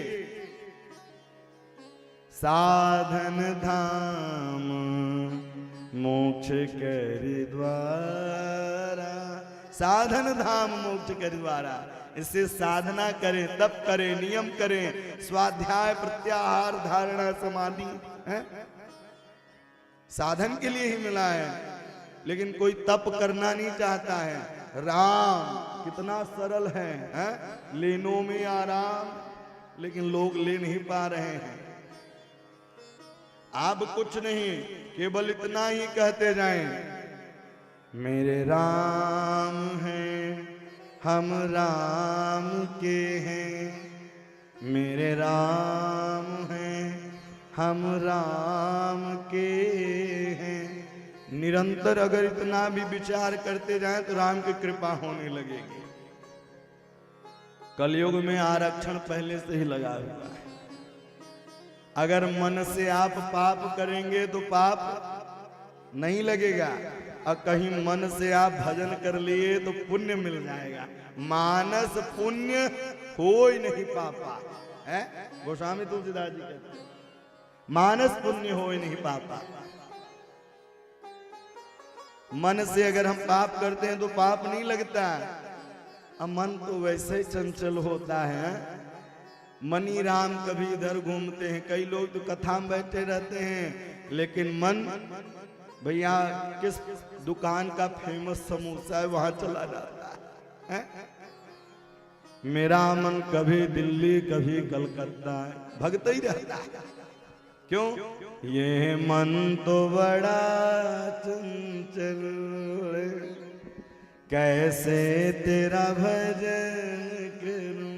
साधन धाम मोक्ष कर द्वारा। साधन धाम मोक्ष कर द्वारा। इससे साधना करें, तप करें, नियम करें, स्वाध्याय प्रत्याहार धारणा समाधि है, साधन के लिए ही मिला है। लेकिन कोई तप करना नहीं चाहता है। राम कितना सरल है, लेनों में आराम, लेकिन लोग ले नहीं पा रहे हैं। अब कुछ नहीं, केवल इतना ही कहते जाएं, मेरे राम हैं, हम राम के हैं, मेरे राम हैं, हम राम के हैं। निरंतर अगर इतना भी विचार करते जाएं तो राम की कृपा होने लगेगी। कलयुग में आरक्षण पहले से ही लगा हुआ है। अगर मन से आप पाप करेंगे तो पाप नहीं लगेगा, और कहीं मन से आप भजन कर लिए तो पुण्य मिल जाएगा। मानस पुण्य कोई नहीं पापा है, गोस्वामी तुलसीदास जी कहते हैं, मानस पुण्य हो नहीं पापा। मन से अगर हम पाप करते हैं तो पाप नहीं लगता। अब मन तो वैसे ही चंचल होता है। मनी राम कभी इधर घूमते हैं, कई लोग तो कथा में बैठे रहते हैं, लेकिन मन भैया किस दुकान का फेमस समोसा है वहां चला जाता है। मेरा मन कभी दिल्ली कभी कलकत्ता है, भगता ही रहता है। क्यों? ये मन तो बड़ा चंचल, कैसे तेरा भजन करूं,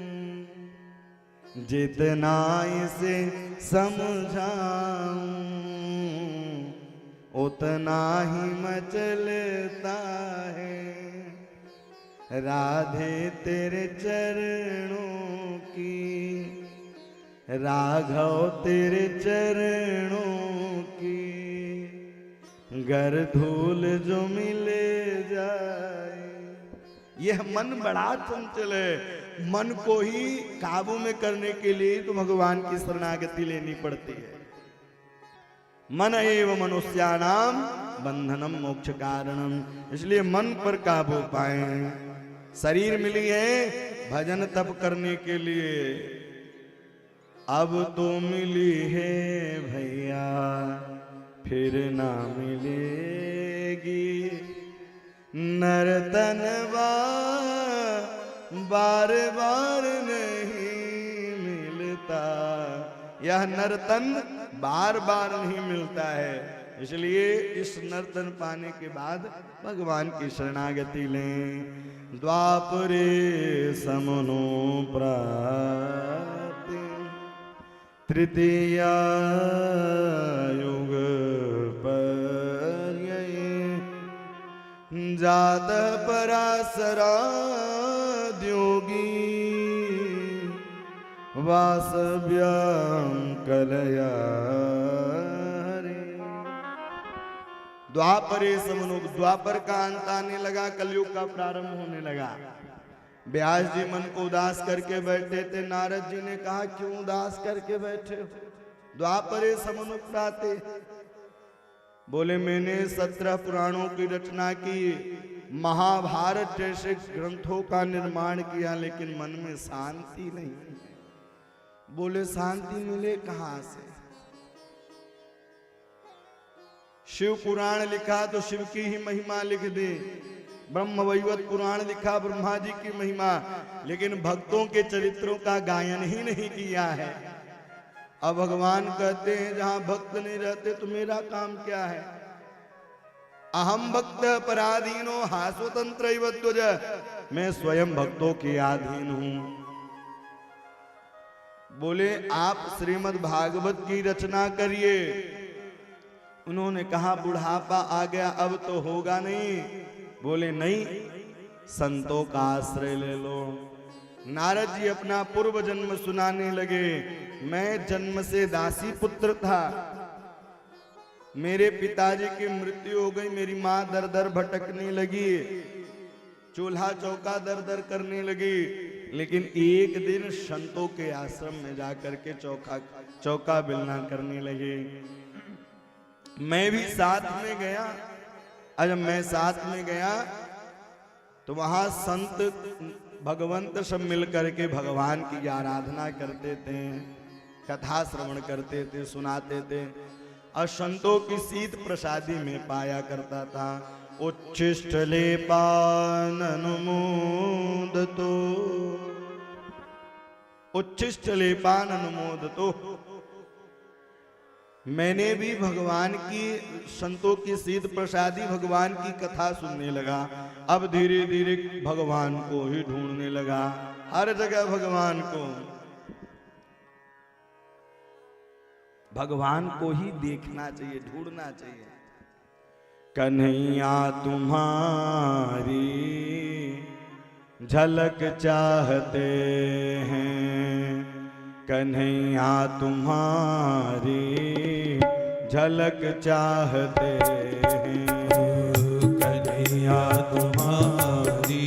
जितना इसे समझाऊं उतना ही मचलता है। राधे तेरे चरणों की, राघव तेरे चरणों की, गर धूल जो मिले जाए। यह मन बड़ा चंचल है। मन को ही काबू में करने के लिए तो भगवान की शरणागति लेनी पड़ती है। मन एव मनुष्याणाम बंधनम मोक्ष कारणम। इसलिए मन पर काबू पाए। शरीर मिली है भजन तप करने के लिए, अब तो मिली है भैया फिर ना मिलेगी। नर्तनवा बार बार नहीं मिलता। यह नर्तन बार बार नहीं मिलता है। इसलिए इस नर्तन पाने के बाद भगवान की शरणागति लें। द्वापरे समनो प्राप्ति तृतीया युग पर्यये जात पराशराद्योगी वासव्यं कलया हरे। द्वापरे समनुग, द्वापर का अंत आने लगा, कलयुग का प्रारंभ होने लगा। व्यास जी मन को उदास करके बैठे थे। नारद जी ने कहा क्यों उदास करके बैठे हो? द्वापरे समनुप्राते, बोले मैंने 17 पुराणों की रचना की, महाभारत जैसे ग्रंथों का निर्माण किया, लेकिन मन में शांति नहीं। बोले शांति मिले कहां से? शिव पुराण लिखा तो शिव की ही महिमा लिख दे, ब्रह्म वैवर्त पुराण लिखा ब्रह्मा जी की महिमा, लेकिन भक्तों के चरित्रों का गायन ही नहीं किया है। अब भगवान कहते हैं जहां भक्त नहीं रहते तो मेरा काम क्या है? अहम भक्त पराधीनो हा स्वतंत्र ध्वज, मैं स्वयं भक्तों के अधीन हूं। बोले आप श्रीमद् भागवत की रचना करिए। उन्होंने कहा बुढ़ापा आ गया अब तो होगा नहीं। बोले नहीं, संतों का आश्रय ले लो। नारद जी अपना पूर्व जन्म सुनाने लगे। मैं जन्म से दासी पुत्र था, मेरे पिताजी की मृत्यु हो गई, मेरी माँ दर दर भटकने लगी, चूल्हा चौका दर दर करने लगी, लेकिन एक दिन संतों के आश्रम में जाकर के चौका बिलना करने लगे। मैं भी साथ में गया। जब मैं साथ में गया तो वहां संत भगवंत सब मिलकर के भगवान की आराधना करते थे, कथा श्रवण करते थे, सुनाते थे, और संतों की शीत प्रसादी में पाया करता था। उच्छिष्ट लेपान अनुमोदतो, उच्छिष्ट लेपान अनुमोदतो। मैंने भी भगवान की, संतों की शीत प्रसादी, भगवान की कथा सुनने लगा। अब धीरे धीरे भगवान को ही ढूंढने लगा, हर जगह भगवान को, भगवान को ही देखना चाहिए, ढूंढना चाहिए। कन्हैया तुम्हारी झलक चाहते हैं, कन्हैया तुम्हारी झलक चाहते हैं, कन्हैया तुम्हारी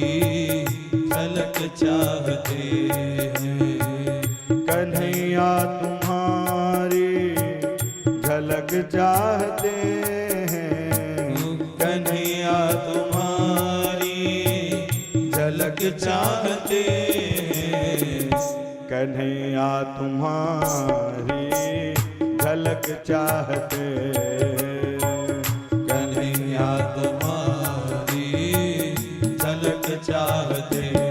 झलक चाहते हैं, कन्हैया तुम्हारी झलक चाहते हैं, कन्हैया तुम्हारी झलक चाहते हैं, कन्हैया तुम्हारी झलक चाहते, कन्हैया तुम्हारी झलक चाहते हैं।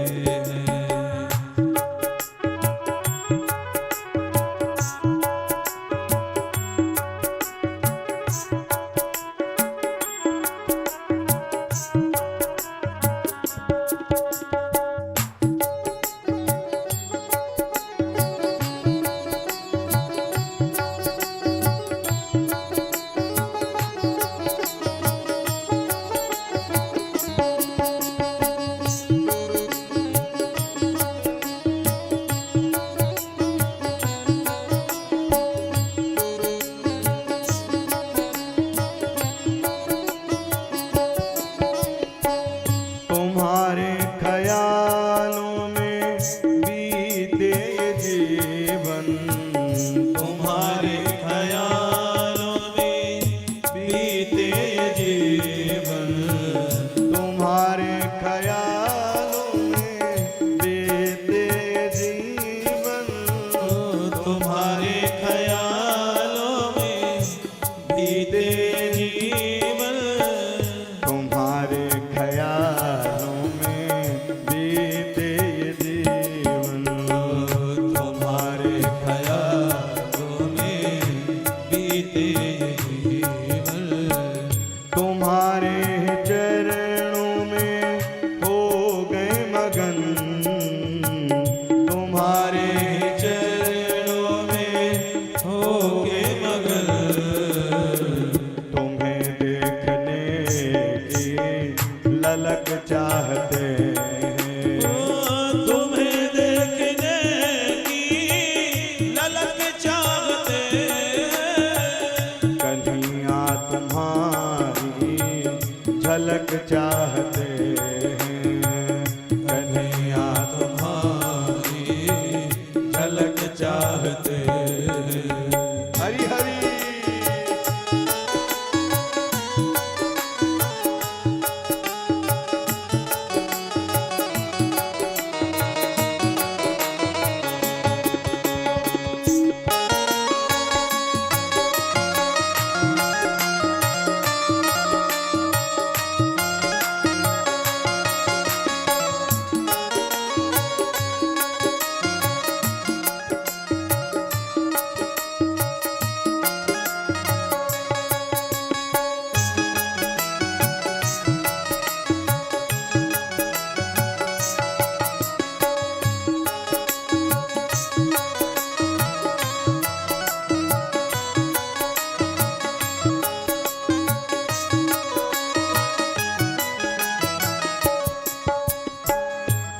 झलक चाहते हैं। कन्हैया तुम्हारी झलक चाहते हैं। हरि हरि।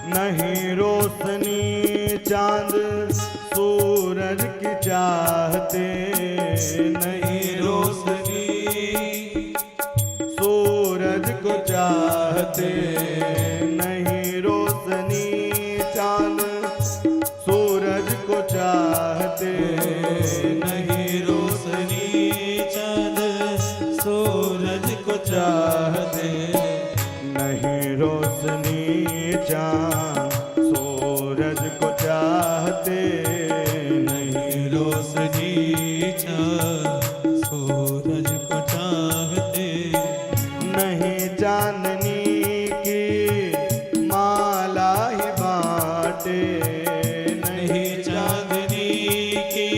नहीं रोशनी चांद सूरज की चाहते, नहीं रोशनी सूरज को चाहते, नहीं रोशनी चांद सूरज को चाहते, नहीं रोशनी चांद सूरज को चाहते, नहीं रोशनी चांद सूरज को चाहते, नहीं रोशनी चांद सूरज को चाहते, नहीं चांदनी की माला ही बाटे, नहीं चांदनी की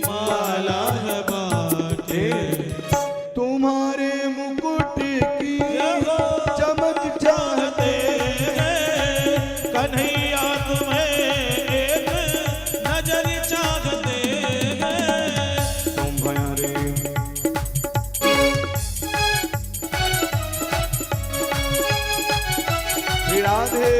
माला है बाटे, तुम्हारे मुकुट की चमक चाहते हैं। कन्हैया तुम्हें एक नजर चाहते हैं। तुम्हारे श्री राधे।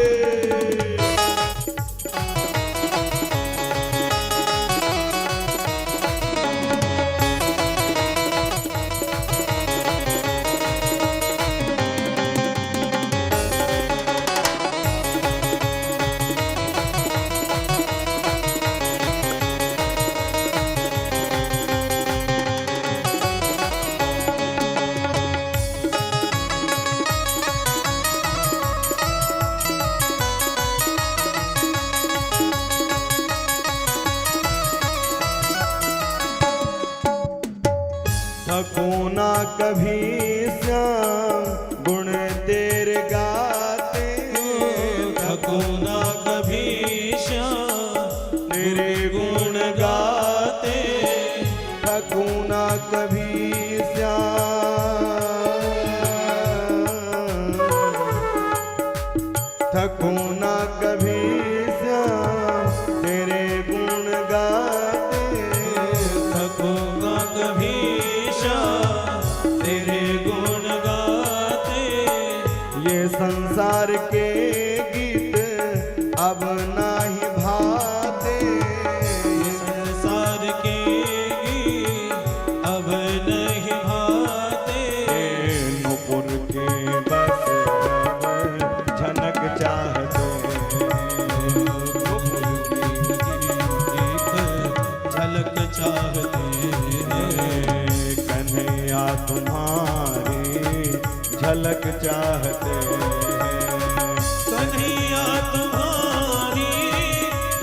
थको ना कभी श्याम गुण तेरे गाते, थको ना कभी श्याम तेरे गुण गाते, थको ना कभी श्याम, थको ना कभी श्याम तेरे गुण गाते, थको ना कभी श्याम तेरे गुण गाते, ये संसार के गीत अब नाही भाते, ये संसार के गीत अब नहीं भाते, नुपुर के बस अब झनक चाहते, नुपुर की झलक चाहते हैं। कन्हैया तुम्हारी झलक चाहते हैं। कन्हैया तुम्हारी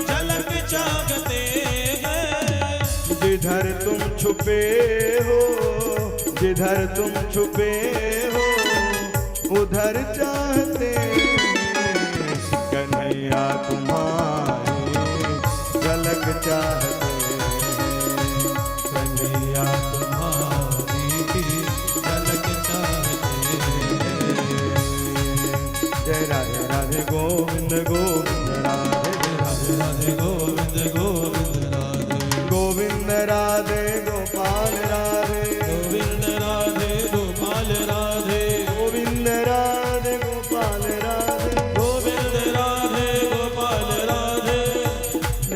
झलक चाहते हैं। जिधर तुम छुपे हो, जिधर तुम छुपे हो उधर चाहते, कन्हैया तुम्हारी झलक चाहते, कन्हैया तुम्हारी झलक चाहते हैं। जय राधे राधे गोविंद गोविंद राधे राधे राधे गोविंद गोविंद राधे, गोविंद राधे गोपाल राधे, गोविंद राधे गोपाल राधे, गोविंद राधे गोपाल राधे, गोविंद राधे गोपाल राधे,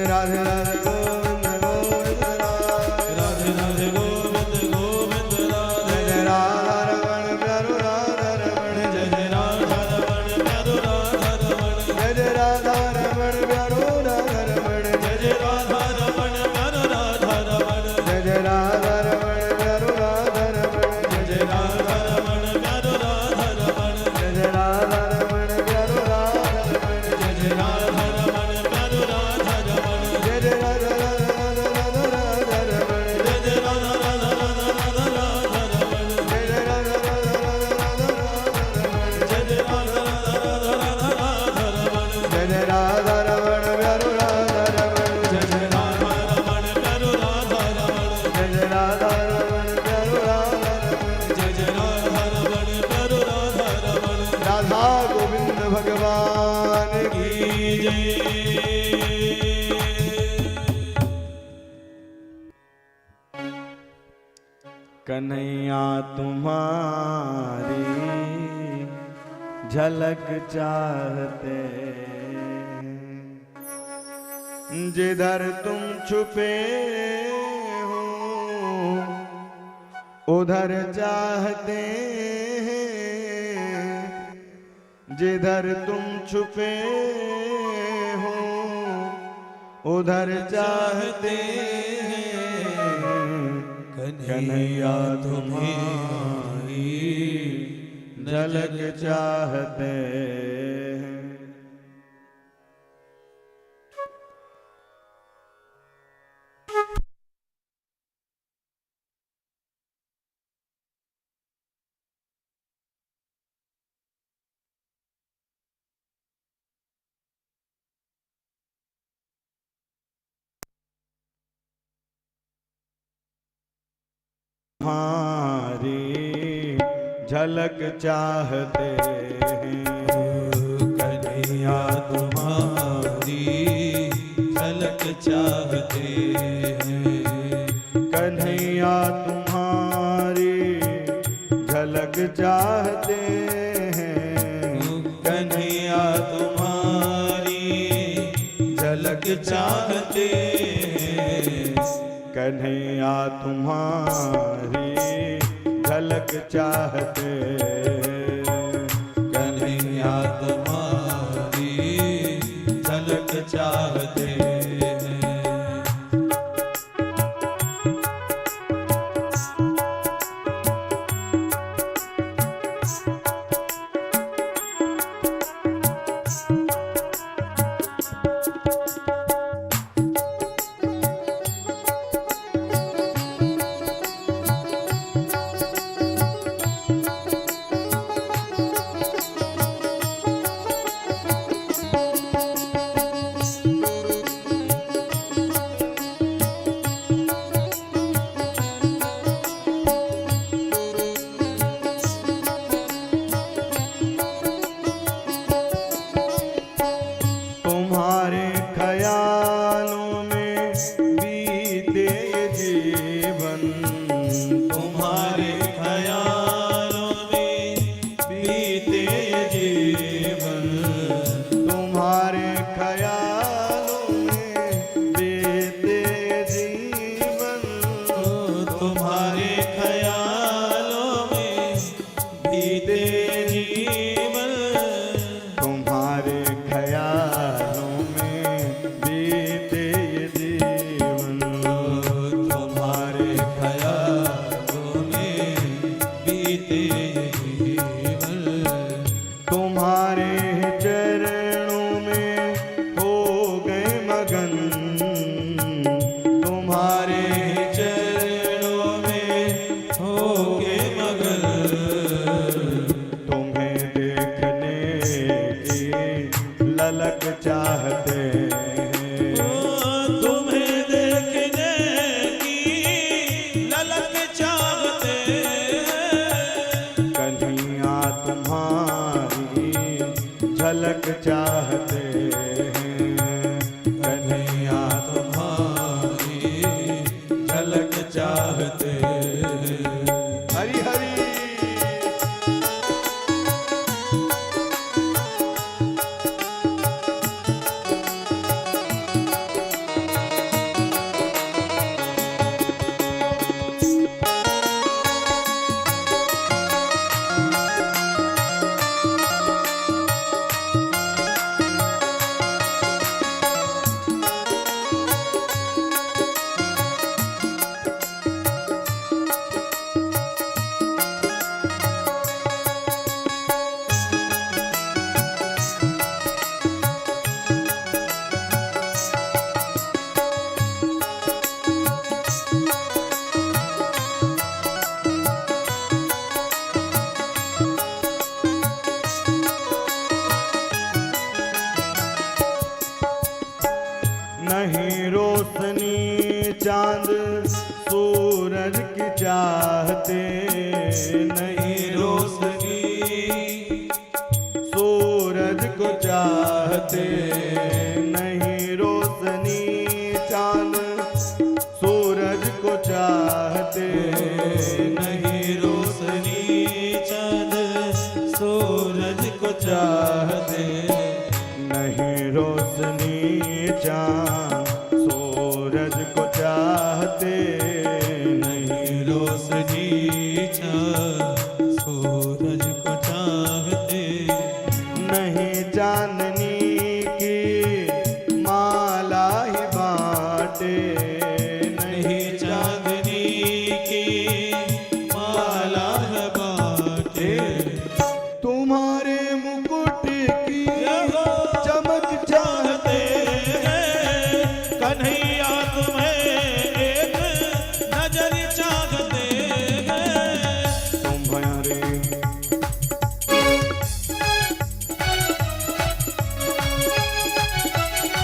राधे राधे गोविंद राधा रमण प्यारो राधा रमण जय जय राधा रमण प्यारो राधा रमण राधा गोविंद भगवान की जय। कन्हैया तुम्हारी झलक चाहते जिधर तुम छुपे हो उधर चाहते हैं जिधर तुम छुपे हो उधर चाहते हैं कन्हैया तुम्हारी झलक चाहते हैं। तुम्हारी झलक चाहते हैं कन्हैया तुम्हारी झलक चाहते हैं कन्हैया तुम्हारी झलक चाहते हैं कन्हैया तुम्हारी झलक चाहते हैं कन्हैया तुम्हारी झलक चाहते कन्हैया तुम्हारी झलक चाहते हैं। तुम्हारे ख्यालों में बीते ये जीवन तुम्हारे ख्यालों में बीते ये जीवन तुम्हारे ख्यालों में बीते ये जीवन तुम्हारे ख्यालों में बीते जीवन तुम्हारे ख्यालों में बीते ये जीवन तुम्हारे ख्यालों में बीते जीवन तुम्हारे चरणों में हो गए मगन तुम्हारे चरणों में हो गए मगन तुम्हें देखने की ललक चाहते हैं तुम्हें देखने की ललक चाहते हैं कन्हैया तुम्हारी झलक चाहते हैं कन्हैया तुम्हारी झलक चाहते हैं। हरि हरि की चाहते नहीं रोशनी, सूरज को चाहते नहीं रोशनी, चांद सूरज को चाहते नहीं रोशनी, चांद सूरज को चाहते नहीं रोशनी, चांद सूरज को चाहते नहीं रोशनी, चांद सूरज को चाहते नहीं चांदनी की माला ही बाटे, नहीं चांदनी की माला बाटे, तुम्हारे मुकुट की चमक चाहते कन्हैया तुम्हें एक नजर चाहते तुम्हारे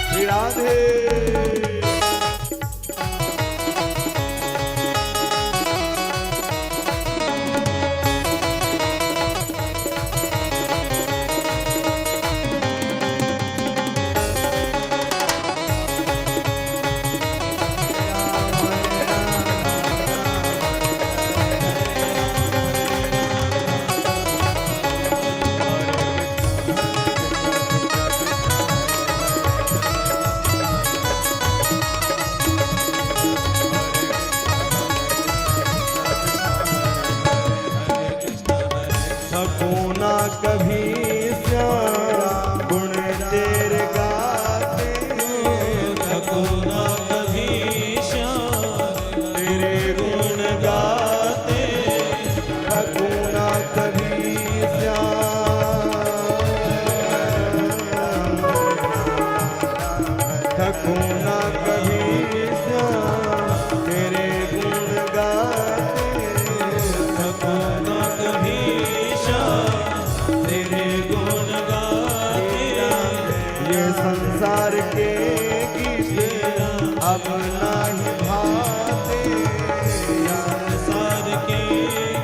श्री राधे थकोना कभी श्याम गुण तेरे गाते, थकोना कभी श्याम तेरे गुण गाते, थकोना कभी श्याम, थकोना कभी श्याम तेरे गुण गाते, थकोना कभी श्याम तेरे गुण गाते ये संसार के गीत अब नहीं भाते, संसार के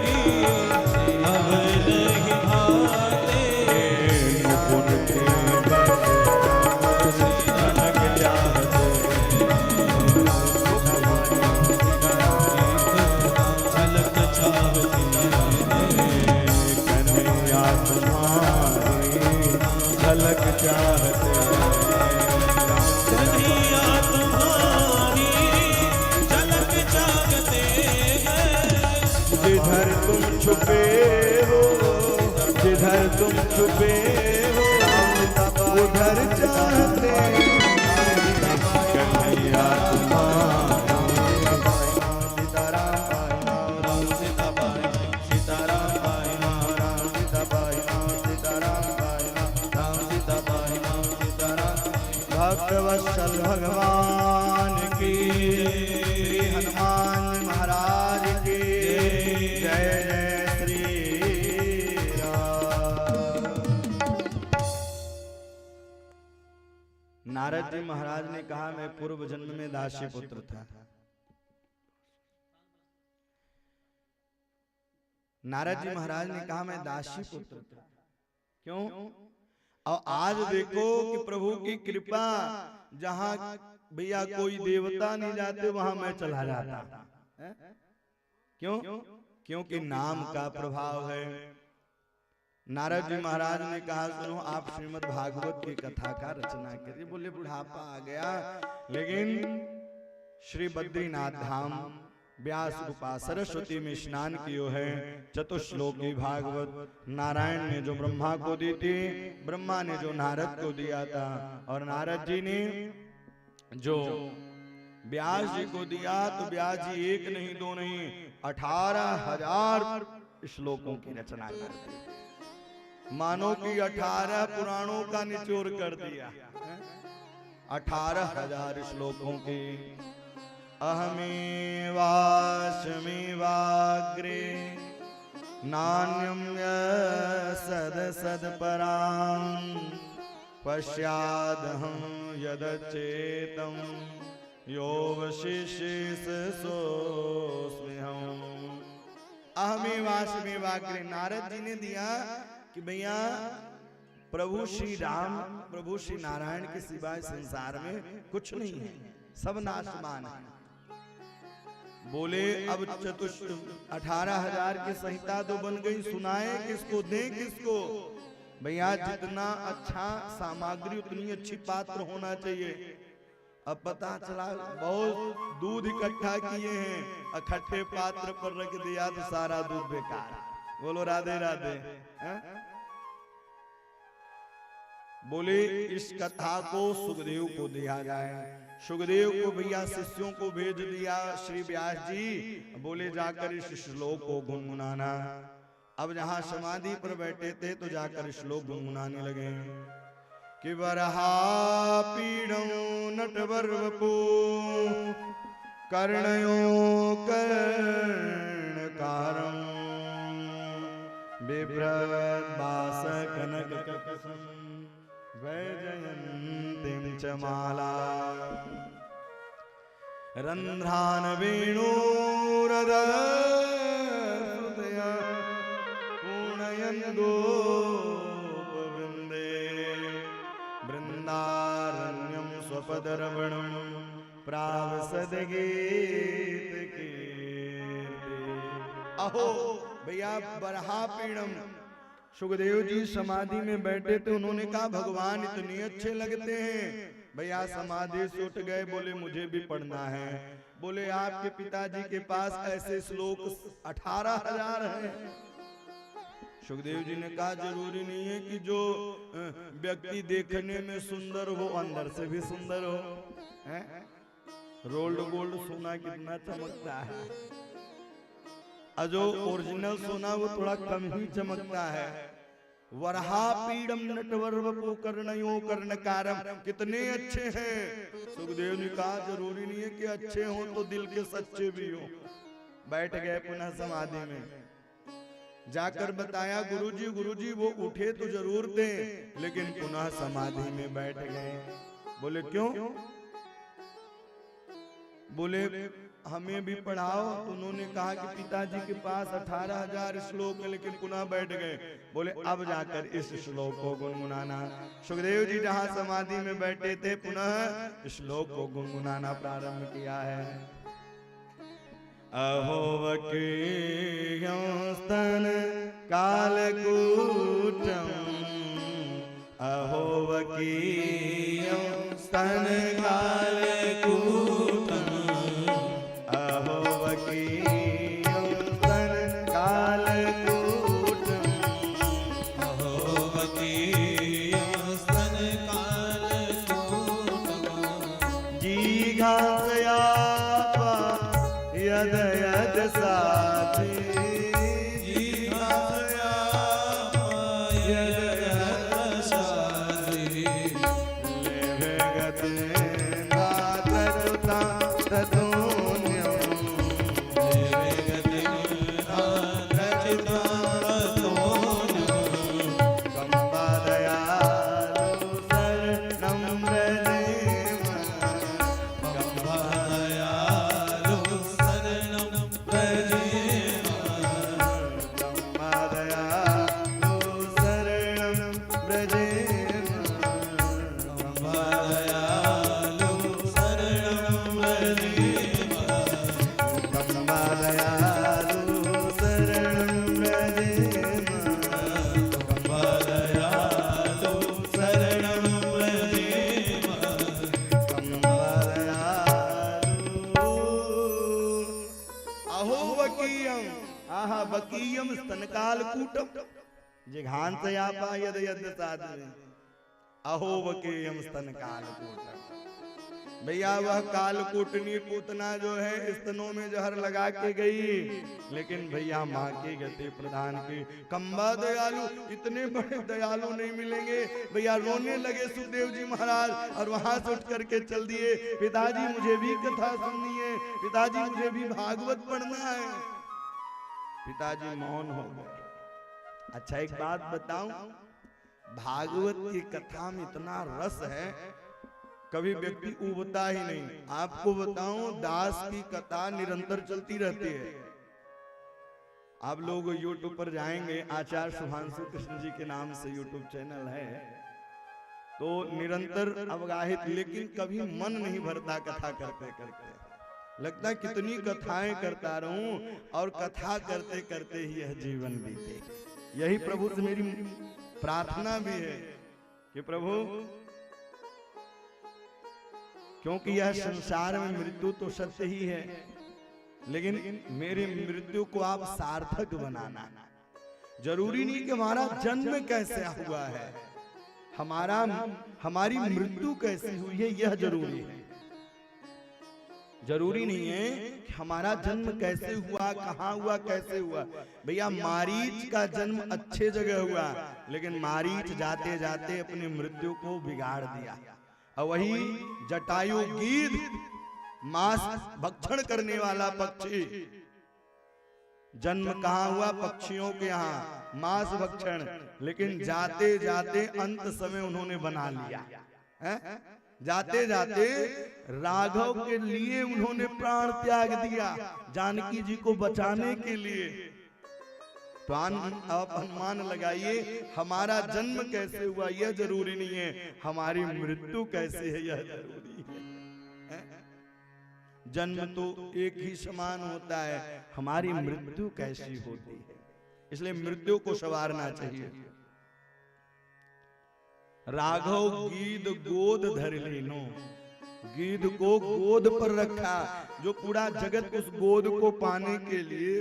गीत अब नहीं भाते मुकुट के बस झलक चाहते झलक चाहते कन्हैया तुम्हारी झलक चाहते कन्हैया तुम्हारी झलक चाहते जिधर तुम छुपे हो, जिधर तुम छुपे हो उधर चाहते कन्हैया भक्तवत्सल भगवान की, श्री हनुमान महाराज की जय जय श्री राम। नारद जी महाराज ने कहा मैं पूर्व जन्म में दासी पुत्र था। नारद जी महाराज ने कहा मैं दासी पुत्र था। क्यों? और आज देखो कि प्रभु की कृपा जहां भैया कोई देवता नहीं जाते वहां मैं चला जाता। क्यों? क्योंकि नाम का प्रभाव है। नारद जी महाराज ने कहा सुनो आप श्रीमद् भागवत की कथा का रचना करिए। बोले बुढ़ापा आ गया, लेकिन श्री बद्रीनाथ धाम व्यास गुफा सरस्वती में स्नान कियो है। चतुश्लोकी भागवत नारायण ने जो ब्रह्मा को दी थी, ब्रह्मा ने जो नारद को दिया था, और नारद जी ने जो व्यास जी को दिया, तो व्यास जी एक नहीं दो नहीं 18,000 श्लोकों की रचना कर दी। मानो कि 18 पुराणों का निचोड़ कर दिया। 18,000 श्लोकों की। अहमेवास्मि वाग्रे नान्यं सदसदपरां पश्यादहं यदचेतं यो वशिष्ठ सोस्म्यहम् अहमेवास्मिवाग्रे। नारद जी ने दिया कि भैया प्रभु श्री राम प्रभु श्री नारायण के सिवाय संसार में कुछ नहीं है, सब नाशमान है। बोले अब 18,000 की संहिता तो बन गई, सुनाए किसको, दें किसको? भैया जितना अच्छा सामग्री उतनी अच्छी पात्र होना चाहिए। अब पता चला बहुत दूध इकट्ठा किए हैं, इकट्ठे पात्र पर रख दिया तो सारा दूध बेकार। बोलो राधे राधे। बोले इस कथा को सुखदेव को दिया जाए। सुखदेव को भैया शिष्यों को भेज दिया श्री व्यास जी। बोले जाकर इस श्लोक को गुनगुनाना। अब जहां समाधि पर बैठे थे तो जाकर श्लोक गुनगुनाने लगे कि वरहा पीड़ो नटवर्वपो कर्णयो कर्णकारं बिभ्रद्भास कनककसं वैजयन्तीं च माला रन्ध्रान् वेणुरदया पूर्णयन् गोपवृन्दे वृन्दारण्यं स्वपदरवणं प्रावसद्गीत कीर्ति। अहो भैया बरहा पीड़म। सुखदेव जी समाधि में बैठे थे, उन्होंने कहा भगवान इतने अच्छे लगते हैं। भैया समाधि से उठ गए, बोले मुझे भी पढ़ना है। बोले आपके पिताजी के पास ऐसे श्लोक 18,000 हैं। सुखदेव जी ने कहा जरूरी नहीं है कि जो व्यक्ति देखने में सुंदर हो अंदर से भी सुंदर हो। रोल्ड गोल्ड सोना कितना चमकता है, और जो ओरिजिनल सोना वो थोड़ा कम ही चमकता है। वरहा पीड़म नटवर्वपो कर्णयो कर्णकारम। कितने अच्छे हैं। सुखदेव ने कहा जरूरी नहीं है कि अच्छे हो तो दिल के सच्चे भी हो। बैठ गए पुनः समाधि में। जाकर बताया गुरुजी वो उठे तो जरूर थे, लेकिन पुनः समाधि में बैठ गए। बोले क्यों? बोले हमें भी पढ़ाओ। तो उन्होंने कहा कि पिताजी के पास 18,000 श्लोक है, लेकिन पुनः बैठ गए। बोले अब जाकर इस श्लोक को गुनगुनाना। सुखदेव जी जहां समाधि में बैठे थे पुनः श्लोक को गुनगुनाना प्रारंभ किया है। अहोवकीयं स्तन कालकूटं अहोवकीयं स्तन कालकूटं अहोवकीयं स्तन कालकूटं अहोवकीयं स्तन कालकूटं जिघांसया यद यद साथी जिघांसया यद यद साथी लेवे गते नात्रता ततोन्यं लेवे गते नात्रता ततोन्यं कंबादयालु शरणं व्रजेम कंबादयालु शरणं व्रजेम कंबादयालु शरणं व्रजेम कंबादयालु शरणं व्रजेम कंबादयालु शरणं व्रजेम कंबादयालु शरणं व्रजेम अहो वकीयम आहा वकीयम स्तनकाल कूटम जिघांसयापा यद यद साधु अहो वकीयम स्तनकाल कूटम। भैया वह कालकूटनी पूतना जो है स्तनों में जहर लगा के गई, लेकिन भैया माँ की गति प्रधान की। कंबा दयालु, इतने बड़े दयालु नहीं मिलेंगे। भैया रोने लगे सुखदेव जी महाराज और वहां से उठ करके चल दिए। पिताजी मुझे भी कथा सुननी है, पिताजी मुझे भी भागवत पढ़ना है। पिताजी मौन हो गए। अच्छा एक बात बताऊं, भागवत की कथा में इतना रस है कभी व्यक्ति उबता ही नहीं। आपको बताऊं, दास की कथा निरंतर चलती रहती है। आप लोग YouTube पर जाएंगे, आचार्य शुभांशु कृष्ण जी के नाम से YouTube चैनल है, तो निरंतर अवगाहित, लेकिन कभी मन नहीं भरता कथा करते करते। लगता है कितनी कथाएं करता रहूं और कथा करते करते ही यह जीवन बीते। यही प्रभु से मेरी प्रार्थना भी है कि प्रभु, क्योंकि यह संसार में मृत्यु तो सत्य ही है, लेकिन मेरी मृत्यु को आप सार्थक बनाना। जरूरी नहीं कि हमारा जन्म कैसे हुआ है, हमारी मृत्यु कैसे हुई है यह जरूरी है। जरूरी नहीं है कि हमारा जन्म कैसे हुआ, कहाँ हुआ, कैसे हुआ। भैया मारीच का जन्म अच्छे जगह हुआ, लेकिन मारीच जाते जाते अपनी मृत्यु को बिगाड़ दिया। और वही जटायु गीध, मांस भक्षण करने वाला पक्षी, जन्म कहाँ हुआ? पक्षियों के यहाँ, मांस भक्षण। लेकिन जाते जाते अंत समय उन्होंने बना लिया है? जाते जाते राघव के लिए उन्होंने प्राण त्याग दिया, जानकी जी को बचाने के लिए। तो आप अनुमान लगाइए, हमारा जन्म कैसे हुआ यह जरूरी नहीं है, हमारी मृत्यु कैसे है यह जरूरी है। जन्म तो एक ही समान होता है, हमारी मृत्यु कैसी होती है, इसलिए मृत्यु को संवारना चाहिए। राघव गीध गोद धर लीनो, गीध को गोद पर रखा, जो पूरा जगत उस गोद को पाने के लिए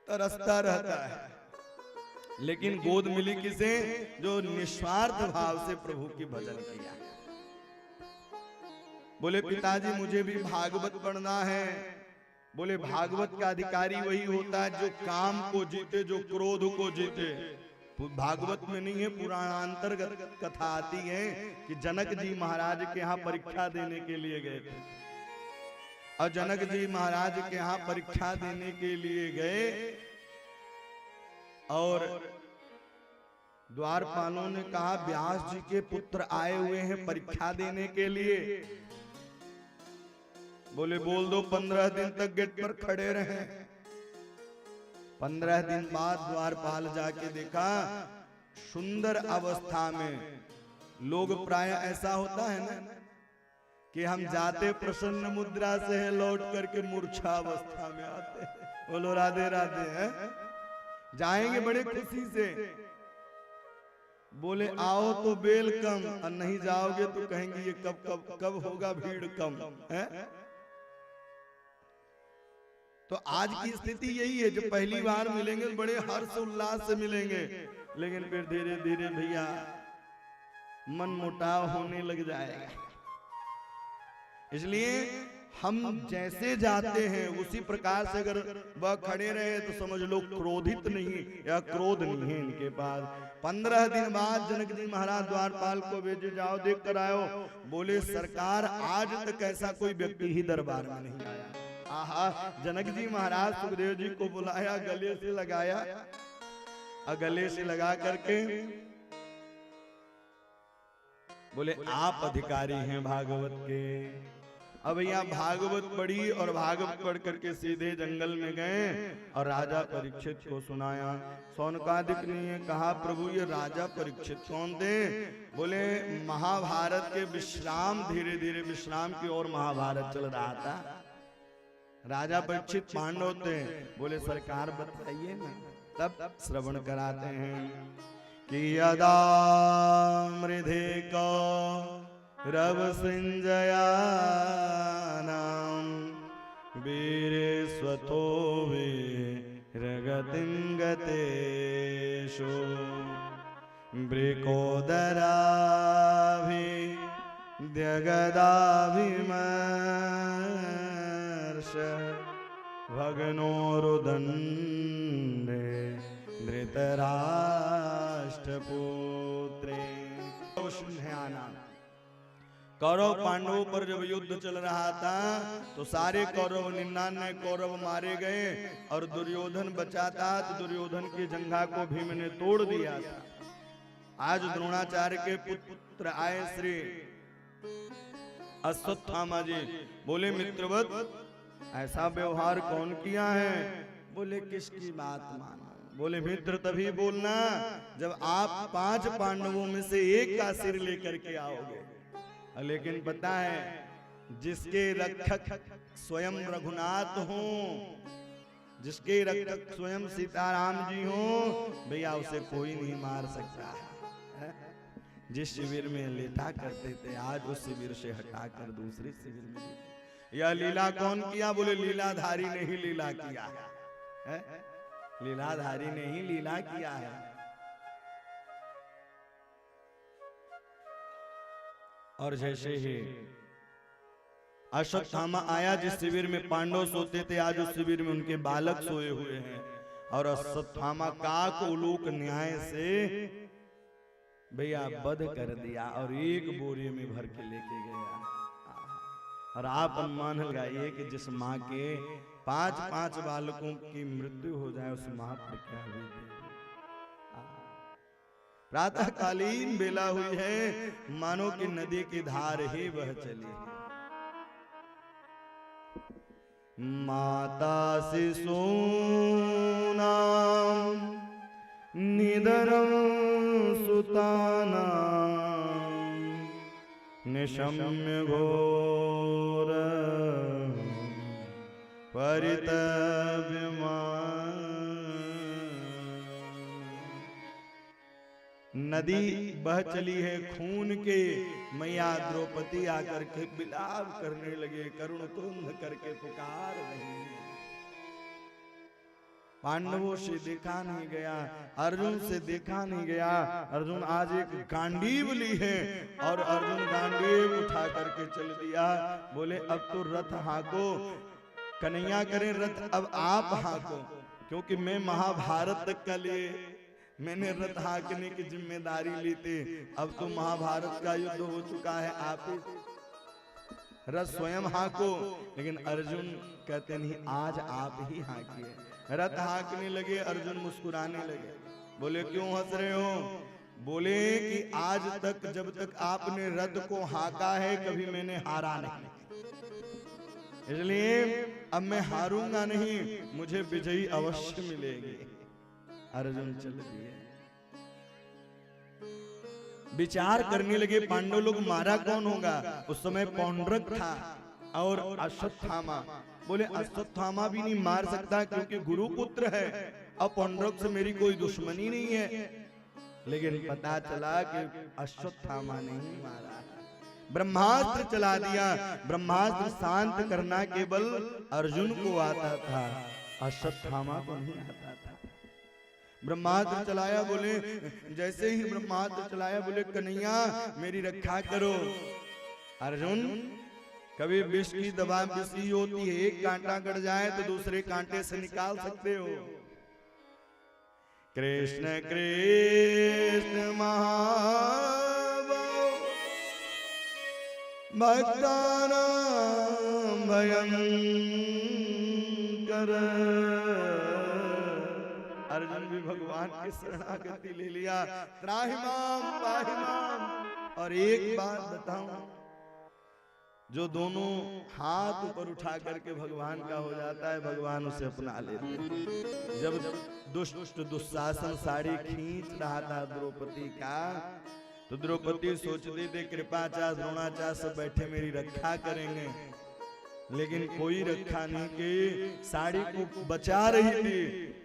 तरसता रहता है। लेकिन गोद मिली किसे? जो निस्वार्थ भाव से प्रभु की भजन किया। बोले पिताजी मुझे भी भागवत पढ़ना है। बोले भागवत का अधिकारी वही होता है जो काम को जीते, जो क्रोध को जीते। भागवत में नहीं है, पुराणांतर्गत कथा आती है कि जनक जी महाराज के यहाँ परीक्षा देने के लिए गए थे, और जनक जी महाराज के यहाँ परीक्षा देने के लिए गए, और द्वारपालों ने कहा व्यास जी के पुत्र आए हुए हैं परीक्षा देने के लिए। बोले बोल दो 15 दिन तक गेट पर खड़े रहे। 15 दिन बाद द्वारपाल जाके देखा, सुंदर अवस्था में, लोग प्राय ऐसा होता है ना कि हम जाते प्रसन्न मुद्रा से है, लौट करके मूर्छा अवस्था में आते हैं। बोलो राधे राधे है। जाएंगे बड़े खुशी से, बोले आओ तो वेलकम, और नहीं जाओगे तो कहेंगे ये कब कब कब होगा भीड़ कम है। तो आज की स्थिति यही है, जो पहली बार मिलेंगे बड़े हर्ष उल्लास से मिलेंगे, लेकिन फिर धीरे धीरे भैया मन मुटाव होने लग जाएगा। इसलिए हम जैसे जाते हैं उसी प्रकार से अगर वह खड़े रहे तो समझ लो क्रोधित नहीं या क्रोध नहीं है इनके पास। 15 दिन बाद जनक जी महाराज द्वारपाल को भेजे, जाओ देख कर आयो। बोले सरकार आज तक ऐसा कोई व्यक्ति ही दरबार में नहीं आया। आहा, जनक जी महाराज सुखदेव जी को बुलाया, गले से लगाया, और गले से लगा करके बोले आप अधिकारी हैं भागवत के। अब भैया भागवत पढ़ी, और भागवत पढ़ करके सीधे जंगल में गए और राजा परीक्षित को सुनाया। सौनकादिक ने कहा प्रभु ये राजा परीक्षित कौन थे? बोले महाभारत के विश्राम, धीरे धीरे विश्राम की ओर महाभारत चल रहा था। राजा परीक्षित पांडव थे। बोले सरकार बताइए ना, तब श्रवण कराते हैं कि यदा मृधे को रव सिंजया वीर स्वतो वीरगतिं गतेषु द्यगदाभिमर्श भग्नोरुदण्डे धृतराष्ट्रपुत्रे। कौरव पांडवों पर जब युद्ध चल रहा था तो सारे कौरव 99 कौरव मारे गए और दुर्योधन बचा था। तो दुर्योधन की जंघा को भीम ने तोड़ दिया था। आज द्रोणाचार्य के पुत्र आए श्री अश्वत्थामा जी बोले मित्रवत ऐसा व्यवहार कौन किया है? बोले किसकी बात मानो? बोले मित्र तभी बोलना जब आप 5 पांडवों में से एक का सिर लेकर के आओगे। लेकिन पता है जिसके रक्षक स्वयं रघुनाथ हो, जिसके रक्षक स्वयं सीताराम जी हो, भैया उसे कोई नहीं मार सकता है। जिस शिविर में लेटा करते थे आज उस शिविर से हटाकर दूसरे शिविर में। यह लीला कौन किया? बोले लीलाधारी ने ही लीला किया है, लीलाधारी ने ही लीला किया है। और जैसे ही अश्वत्थामा आया जिस शिविर में पांडव सोते थे, आज उस शिविर में उनके बालक सोए हुए हैं। और अश्वत्थामा काक उलूक न्याय से भैया वध कर दिया और एक बोरे में भर के लेके गया। और आप अनुमान लगाइए कि जिस माँ के 5-5 बालकों की मृत्यु हो जाए उस माँ पर क्या हुई। प्रातःकालीन बेला हुई है, मानो कि नदी की धार ही बह चली है। माता शिशूनां निदरं सुतानां निशम्य घोर परितव्यमान। नदी बह चली है खून के, मैया द्रौपदी आकर के विलाप करने लगे, करुण क्रुंध करके पुकार रही है। पांडवों से देखा नहीं गया, अर्जुन से देखा नहीं गया। अर्जुन आज एक गांडीव ली है और अर्जुन गांडीव उठा करके चल दिया। बोले अब तो रथ हाको, कन्हैया करें रथ अब आप हाको, क्योंकि मैं महाभारत तक का लिए मैंने रथ हाकने की जिम्मेदारी ली थी। अब तो महाभारत का युद्ध हो चुका है, आप ही रथ स्वयं हाको। लेकिन अर्जुन कहते नहीं, आज आप ही हाकिए। रथ हाकने लगे, अर्जुन मुस्कुराने लगे। बोले क्यों हंस रहे हो? बोले कि आज तक जब तक आपने रथ को हाका है कभी मैंने हारा नहीं, इसलिए अब मैं हारूंगा नहीं, मुझे विजयी अवश्य मिलेगी। अर्जुन चल दिए। विचार करने लगे पांडव लोग मारा कौन होगा। उस समय पौंड्रक था और अश्वत्थामा। बोले अश्वत्थामा भी नहीं मार सकता क्योंकि गुरुपुत्र है, अब पौंड्रक से मेरी कोई दुश्मनी नहीं है। लेकिन पता चला कि अश्वत्थामा ने ही मारा, ब्रह्मास्त्र चला दिया। ब्रह्मास्त्र शांत करना केवल अर्जुन को आता था, अश्वत्थामा को नहीं आता था। ब्रह्मास्त्र चलाया, बोले जैसे ही ब्रह्मास्त्र चलाया, बोले कन्हैया मेरी रक्षा करो। अर्जुन कभी विष की दवा विषी होती है, एक कांटा कट जाए तो दूसरे कांटे से निकाल सकते हो। कृष्ण कृष्ण महाबाहो भक्तानां भयंकर। अर्जुन भी भगवान की शरणागति ले लिया, त्राहि माम पाहि माम। और एक बात बताऊं, जो दोनों हाथ ऊपर उठा करके भगवान का हो जाता है, भगवान उसे अपना लेते हैं। जब दुष्ट दुशासन साड़ी खींच रहा था द्रौपदी का, तो द्रौपदी सोचती थी कृपाचार्य द्रोणाचार्य सब बैठे मेरी रक्षा करेंगे, लेकिन कोई रक्षा नहीं की, साड़ी को बचा रही थी।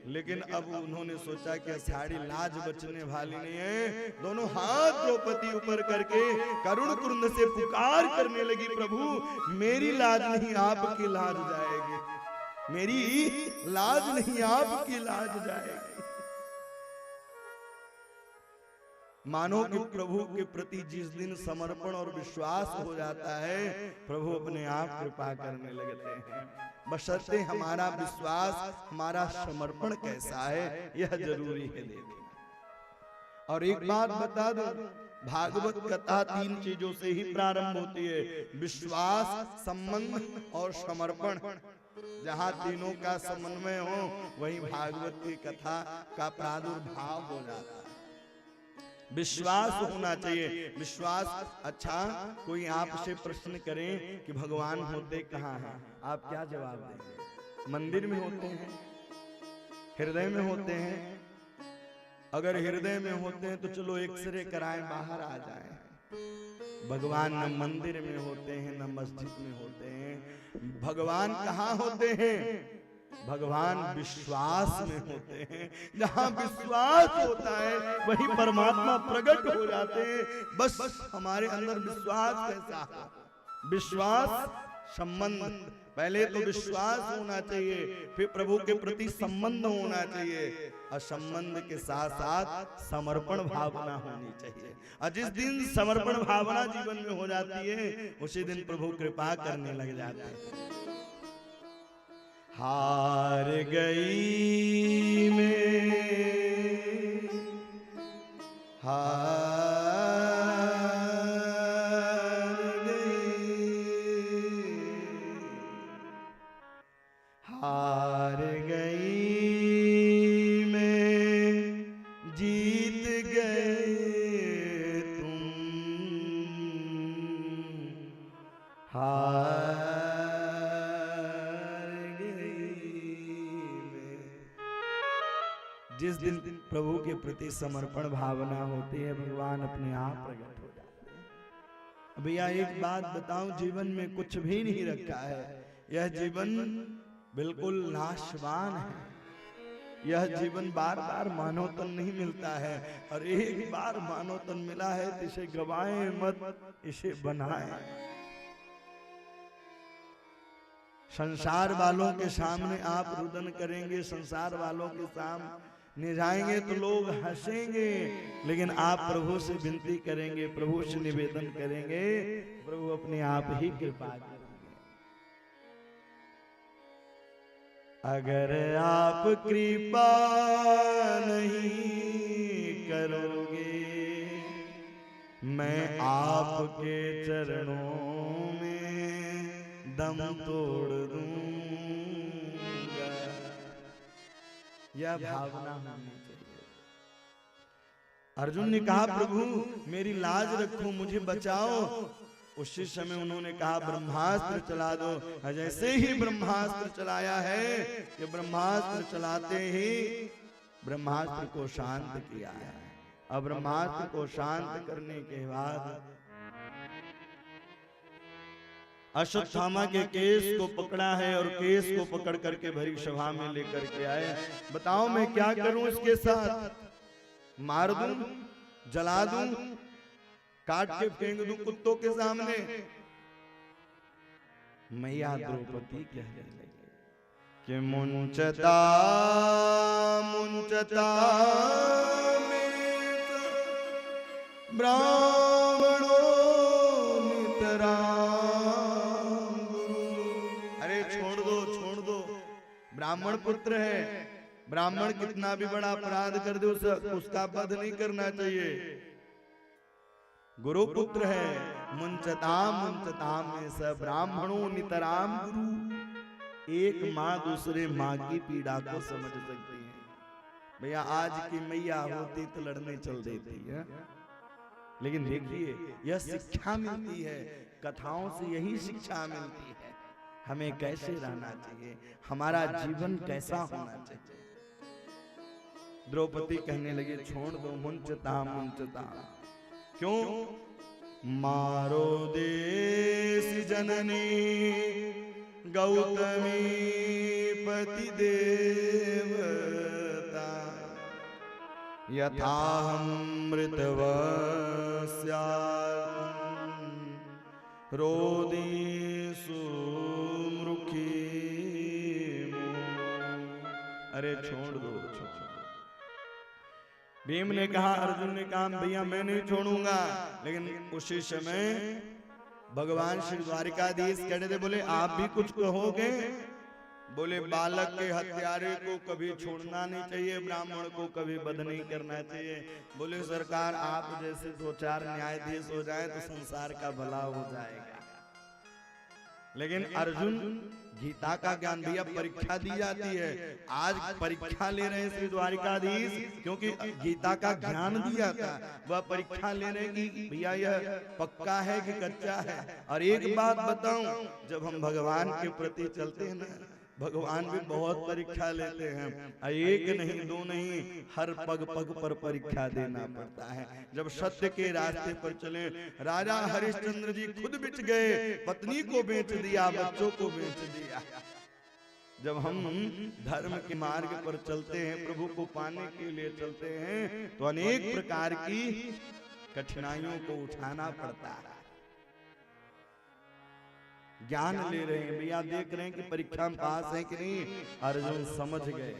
लेकिन अब उन्होंने सोचा कि साड़ी लाज बचने वाली नहीं है। दोनों हाथ द्रौपदी ऊपर करके करुण कुंद से पुकार करने लगी, प्रभु मेरी लाज नहीं आपकी लाज जाएगी, मेरी लाज नहीं आपकी लाज जाएगी। मानो कि प्रभु के प्रति जिस दिन समर्पण और विश्वास हो जाता है, प्रभु अपने आप कृपा करने लगते हैं। बशर्ते हमारा विश्वास, हमारा समर्पण कैसा है, यह जरूरी है देखना। और एक बात बता दो, भागवत कथा 3 चीजों से ही प्रारंभ होती है, विश्वास, संबंध और समर्पण। जहाँ तीनों का समन्वय हो वहीं भागवत की कथा का प्रादुर्भाव हो जाता है। विश्वास होना चाहिए। विश्वास। अच्छा, कोई आपसे प्रश्न करे कि भगवान होते कहाँ हैं, आप क्या जवाब देंगे? मंदिर में होते हैं, हृदय में होते हैं। अगर हृदय में होते हैं तो चलो एक्सरे कराएं, बाहर आ जाएं। भगवान न मंदिर में होते हैं न मस्जिद में होते हैं। भगवान कहाँ होते हैं? भगवान विश्वास में होते हैं। जहां विश्वास होता है वही परमात्मा प्रकट हो जाते हैं। बस हमारे अंदर विश्वास कैसा है? विश्वास संबंध। पहले तो विश्वास होना चाहिए, फिर प्रभु के प्रति संबंध होना चाहिए, और संबंध के साथ साथ समर्पण भावना होनी चाहिए। और जिस दिन समर्पण भावना जीवन में हो जाती है उसी दिन प्रभु कृपा करने लग जाते हैं। हार गई मैं, हार गई मैं, जीत गए तुम। हार जिस दिन प्रभु के प्रति समर्पण भावना होती है भगवान अपने आप प्रकट हो जाते हैं। भैया एक बात बताऊं, जीवन में कुछ भी नहीं रखा है। यह जीवन बिल्कुल नाशवान है। यह जीवन बार बार मानव तन नहीं मिलता है, और एक बार मानव तन मिला है तो इसे गवाएं मत, इसे बनाएं। संसार वालों के सामने आप रुदन करेंगे, संसार वालों के सामने जाएंगे तो लोग हंसेंगे, लेकिन आप प्रभु से विनती करेंगे, प्रभु से निवेदन करेंगे, प्रभु अपने आप ही कृपा करेंगे। अगर आप कृपा नहीं करोगे मैं आपके चरणों में दम तोड़ दूंगा। यह भावना होनी चाहिए। अर्जुन ने कहा प्रभु मेरी लाज रखो, मुझे बचाओ। उसी समय उन्होंने कहा ब्रह्मास्त्र चला दो। जैसे ही ब्रह्मास्त्र चलाया है कि ब्रह्मास्त्र चलाते ही ब्रह्मास्त्र को शांत किया है। अब ब्रह्मास्त्र को शांत करने के बाद अश्वत्थामा के केस को पकड़ा है और केस को पकड़ करके भरी सभा में लेकर के आए। बताओ मैं क्या करूं इसके साथ? मार दूं, जला दूं, काट के फेंक दूं कुत्तों के सामने? मैया द्रौपदी कहने लगी कि मुंचता मुंचता ब्राह्मणों नितरा। ब्राह्मण पुत्र है, ब्राह्मण कितना भी बड़ा अपराध कर दे उसका वध नहीं करना चाहिए। गुरु पुत्र है, मुंचताम मुंचताम में सब ब्राह्मणों नितराम गुरु। एक माँ दूसरे माँ की पीड़ा को समझ सकती है। भैया आज की मैया होती तो लड़ने चल देती है, लेकिन देखिए यह शिक्षा मिलती है, कथाओं से यही शिक्षा मिलती है हमें कैसे रहना चाहिए, हमारा जीवन कैसा होना चाहिए। द्रौपदी कहने लगी छोड़ दो मुंचता मुंचता। क्यों? मारो देश जननी गौतमी पति देवता यथा मृतवस्या रोदीसु मुखी। अरे छोड़ दो, भीम ने कहा, अर्जुन ने कहा भैया मैं नहीं छोड़ूंगा। लेकिन उसी समय भगवान श्री द्वारिकाधीश कहने थे, बोले आप भी कुछ कहोगे? बोले बालक के हत्यारे को कभी छोड़ना नहीं चाहिए, ब्राह्मण को कभी वध नहीं करना चाहिए। बोले सरकार आप जैसे 2-4 न्यायाधीश हो जाए तो संसार का भला हो जाएगा। लेकिन अर्जुन गीता का ज्ञान दिया, परीक्षा दी जाती है। आज परीक्षा ले रहे हैं श्री द्वारिकाधीश, क्योंकि गीता का ज्ञान दिया था। वह परीक्षा ले रहे हैं कि भैया यह पक्का है कि कच्चा है। और एक बात बताऊं, जब हम भगवान के प्रति चलते हैं ना, भगवान भी बहुत परीक्षा लेते हैं। एक नहीं, दो नहीं, हर पग पग पर परीक्षा देना पड़ता है। जब सत्य के रास्ते पर चले, राजा हरिश्चंद्र जी खुद बिच गए, पत्नी को बेच दिया, बच्चों को बेच दिया। जब हम धर्म के मार्ग पर चलते हैं, प्रभु को पाने के लिए चलते हैं, तो अनेक प्रकार की कठिनाइयों को उठाना पड़ता है। ज्ञान ले रहे हैं भैया, देख रहे हैं कि परीक्षा में पास है कि नहीं। अर्जुन समझ गए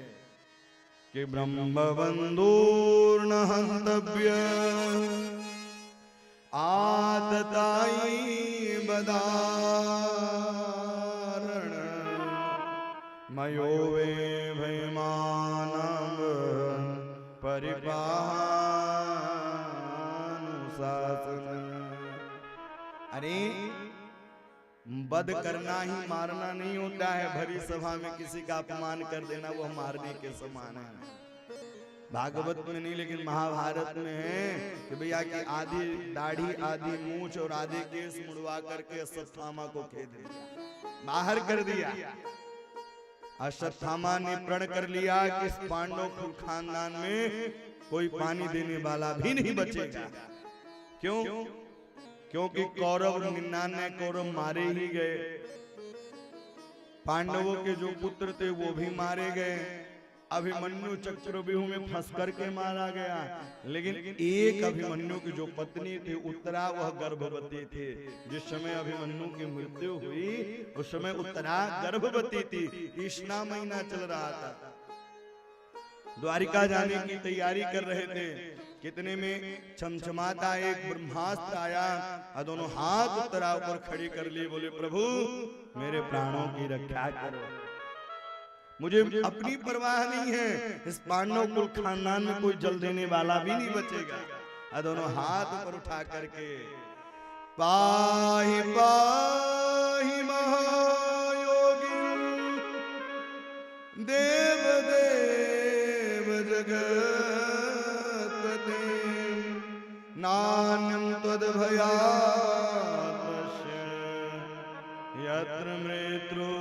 कि ब्रह्म बंधुर्न हन्तव्य आतताई बदारण मयो वे भयमानम परिपानुशासन। अरे वध करना ही मारना नहीं होता है। भरी सभा में किसी का अपमान कर देना वह मारने के समान है। भागवत में नहीं, लेकिन महाभारत में है कि भैया कि आधी दाढ़ी, आधी मूछ और आधे केस मुड़वा करके अश्वत्थामा को खेद दिया, बाहर कर दिया। अश्वत्थामा ने प्रण कर लिया कि इस पांडव कुल खानदान में कोई पानी देने वाला भी नहीं बचेगा। क्यों? क्योंकि कौरव 99 कौरव मारे ही गए, पांडवों के जो पुत्र थे वो भी मारे गए। अभिमन्यु चक्रव्यूह में फंस करके मारा गया, लेकिन एक अभिमन्यु की जो पत्नी थी उत्तरा, वह गर्भवती थी। जिस समय अभिमन्यु की मृत्यु हुई उस समय उत्तरा गर्भवती थी। कृष्णा महीना चल रहा था, द्वारिका जाने की तैयारी कर रहे थे। कितने में चमचमाता एक ब्रह्मास्त्र आया और दोनों हाथ उत्तरा ऊपर खड़ी कर लिए, बोले प्रभु मेरे प्राणों की रक्षा करो, मुझे अपनी परवाह नहीं है, इस पांडव कुल खानदान में कोई जल देने वाला भी नहीं बचेगा। और दोनों हाथ ऊपर उठा करके पाहि पाहि महायोगी देव देव जगत्पते नान्यं त्वद्भयात् पश्य यत्र मृत्यो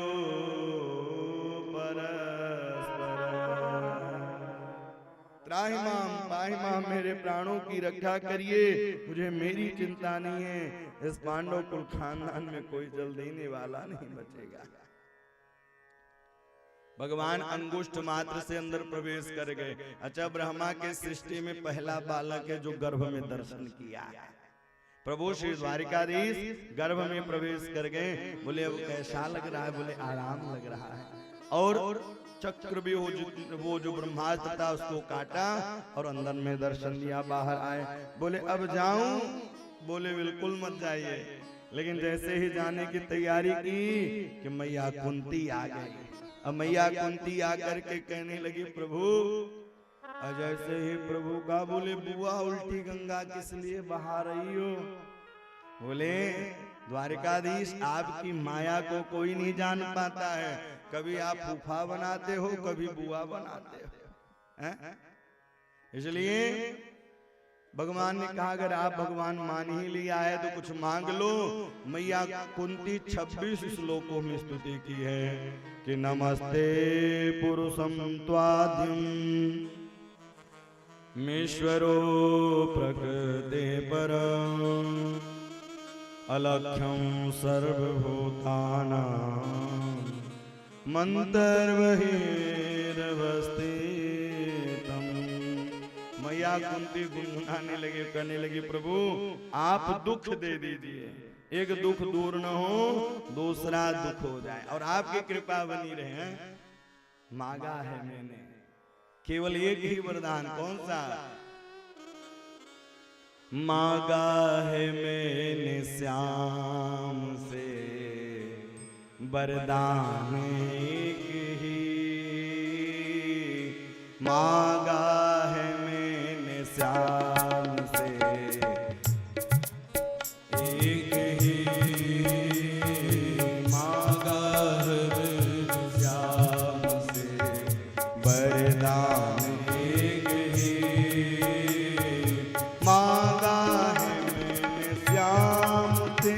त्राहि माम, मेरे प्राणों की रक्षा करिए, मुझे मेरी चिंता नहीं है, इस पांडव कुल खानदान में कोई जल देने वाला नहीं बचेगा। भगवान अंगुष्ठ मात्र से अंदर प्रवेश कर गए। अच्छा, ब्रह्मा के सृष्टि में पहला बालक है जो गर्भ में दर्शन किया। प्रभु श्री द्वारिकाधीश गर्भ में प्रवेश कर गए। बोले अब कैसा लग रहा है? बोले आराम लग रहा है। और चक्र भी वो जो ब्रह्मास्त्र था उसको काटा और अंदर में दर्शन दिया, बाहर आए। बोले अब जाऊं? बोले बिल्कुल मत जाइए। लेकिन जैसे ही जाने की तैयारी की कि मैया कुंती आ गई। अब मैया कुंती आकर के कहने लगी प्रभु, और जैसे ही प्रभु का बोले बुआ उल्टी गंगा किस लिए बहा रही हो? बोले द्वारिकाधीश आपकी माया को कोई नहीं जान पाता है, कभी आप फूफा बनाते हो, कभी बुआ बनाते हो। इसलिए भगवान ने कहा अगर आप भगवान मान ही लिया है तो कुछ मांग लो। मैया कुंती 26 श्लोकों में स्तुति की है कि नमस्ते पुरुषं त्वाद्यं मीश्वरो प्रकृते परं अलक्ष्यं सर्वभूतानां मंतर्बहिर्वस्थितम्। मैया कुंती गुनगुनाने लगे, कहने लगी प्रभु आप दुख दे दीजिए, एक दुख दूर न हो दूसरा दुख हो जाए और आपकी कृपा बनी रहे। मांगा है मैंने केवल एक ही वरदान, कौन सा? मांगा है मैंने श्याम से वरदान एक ही, मांगा है मैंने श्याम से एक ही, वरदान एक ही मांगा है मैंने श्याम से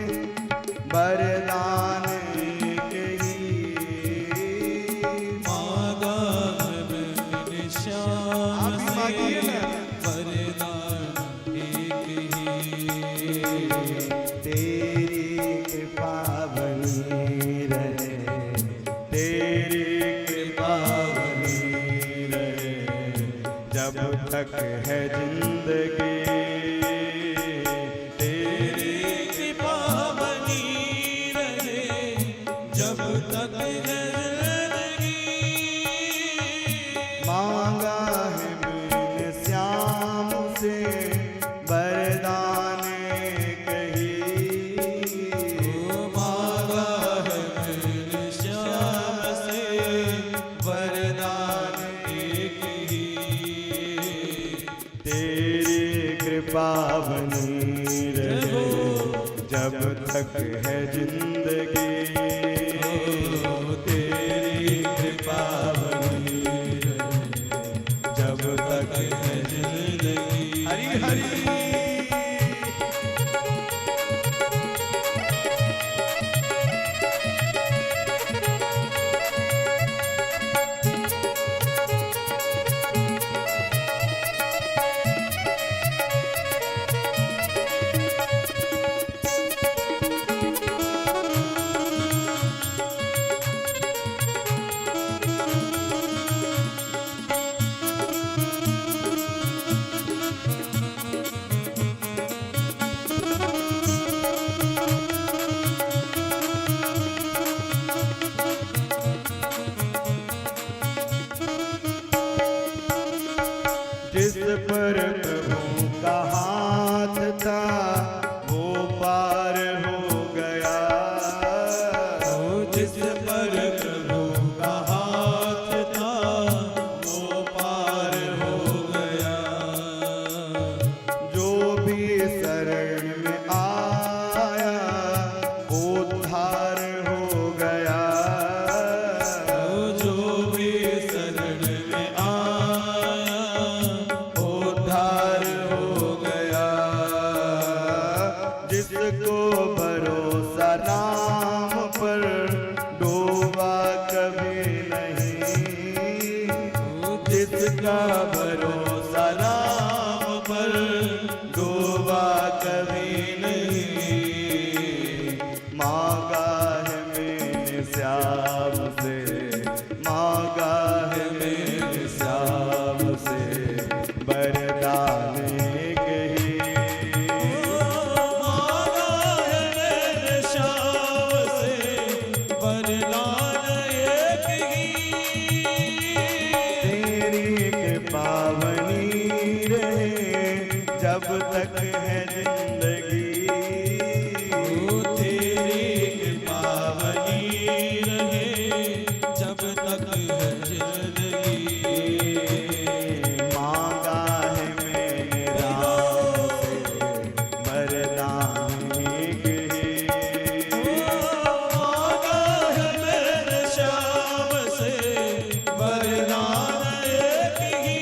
वरदान एक ही मांगा है मैंने श्याम आप भी मांगिए से ना। वरदान एक ही तेरी कृपा बनी रहे, तेरी कृपा बनी रहे, जब तक है जिंदगी तेरी कृपा बनी रहे जब तक है जिंदगी मांगा है मैंने श्याम से वरदान कही मांगा है मैंने श्याम से वरदान एक ही तेरी कृपा बनी रहे जब तक है जिंदगी तेरी कृपा बनी रहे जब तक है जिंदगी हरि हरि जिस पर प्रभु का हाथ था वो पार हो गया जिस पर प्रभु का हाथ था वो पार हो गया जो भी शरण में आया उद्धार हो गया जो भी शरण में आया उद्धार हो गया जिसको भरोसा नाम पर डूबा कभी नहीं जिसका भरोसा नाम पर डूबा कभी नहीं मांगा है मैंने श्याम से मांगा है मैंने श्याम से वरदान एक ही मांगा है मैंने श्याम से वरदान एक ही तेरी कृपा बनी रहे जब तक है जिंदगी तेरी कृपा बनी रहे जब तक है जिंदगी मांगा है मैंने राम से वरदान एक ही मांगा है मैंने श्याम से वरदान एक ही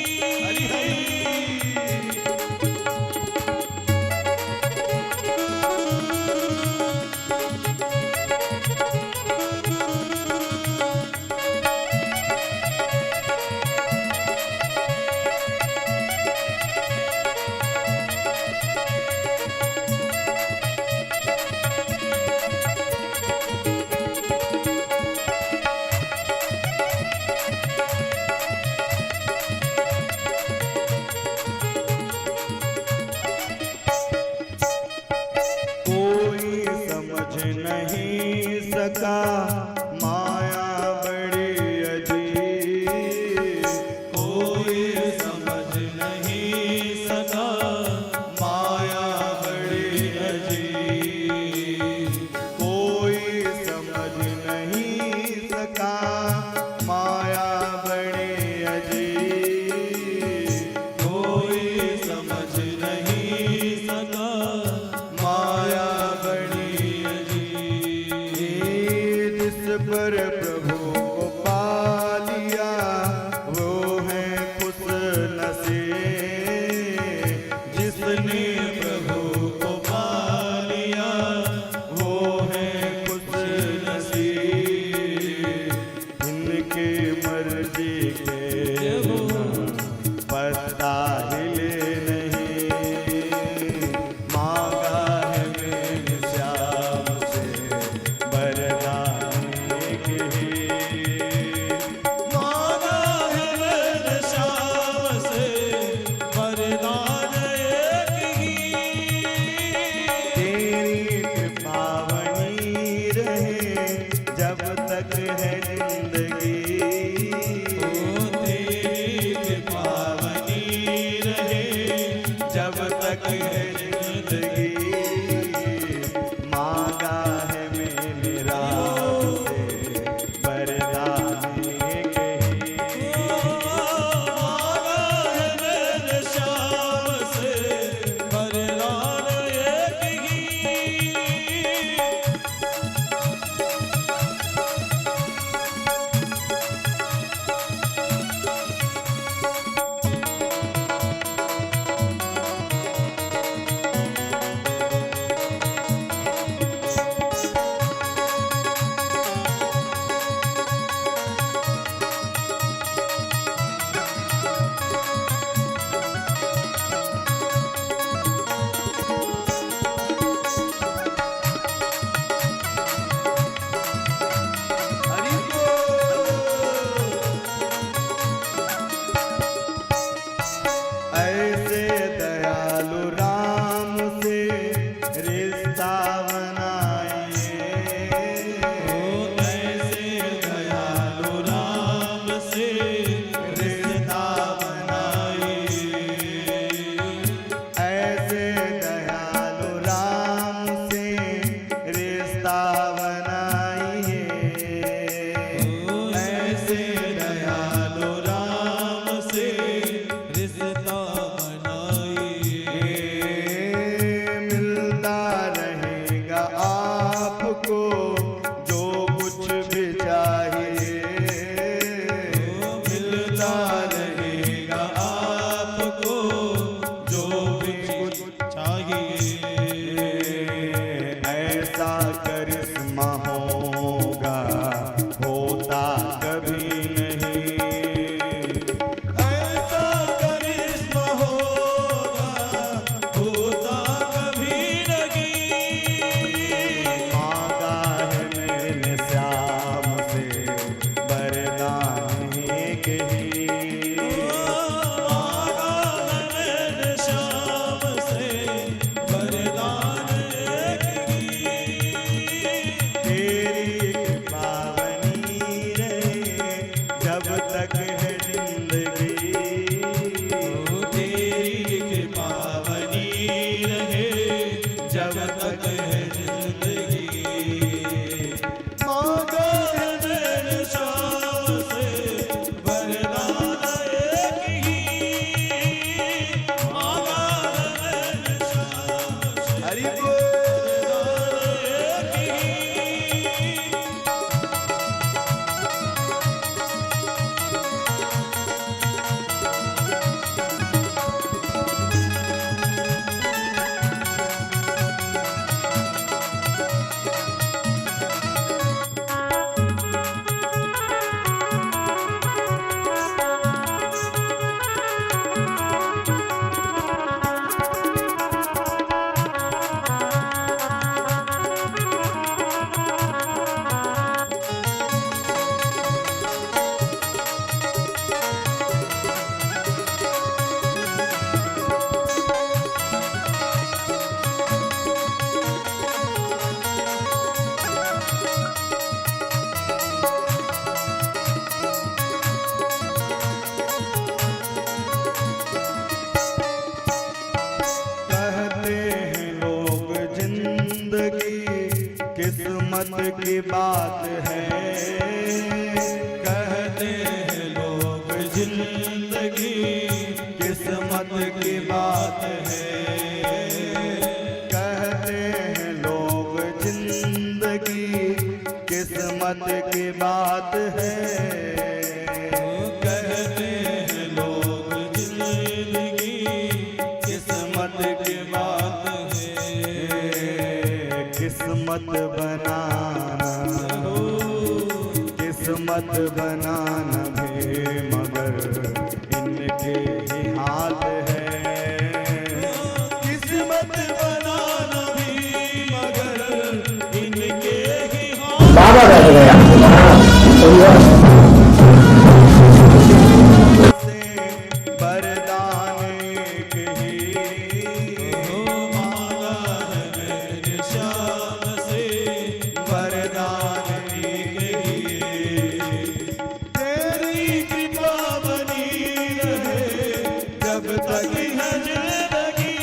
किस्मत की बात है। कहते हैं लोग जिंदगी किस्मत की बात है। कहते हैं लोग जिंदगी किस्मत की बात है। कहते हैं लोग जिंदगी किस्मत की बात है। किस्मत बनाना किस्मत बनाना भी मगर इनके ही हाथ है। किस्मत बनाना भी मगर इनके ही हाथ। बाबा बैठ गया से वरदान एक ही मांगा है मैंने श्याम से वरदान एक ही। तेरी कृपा बनी रहे जब तक है जिंदगी।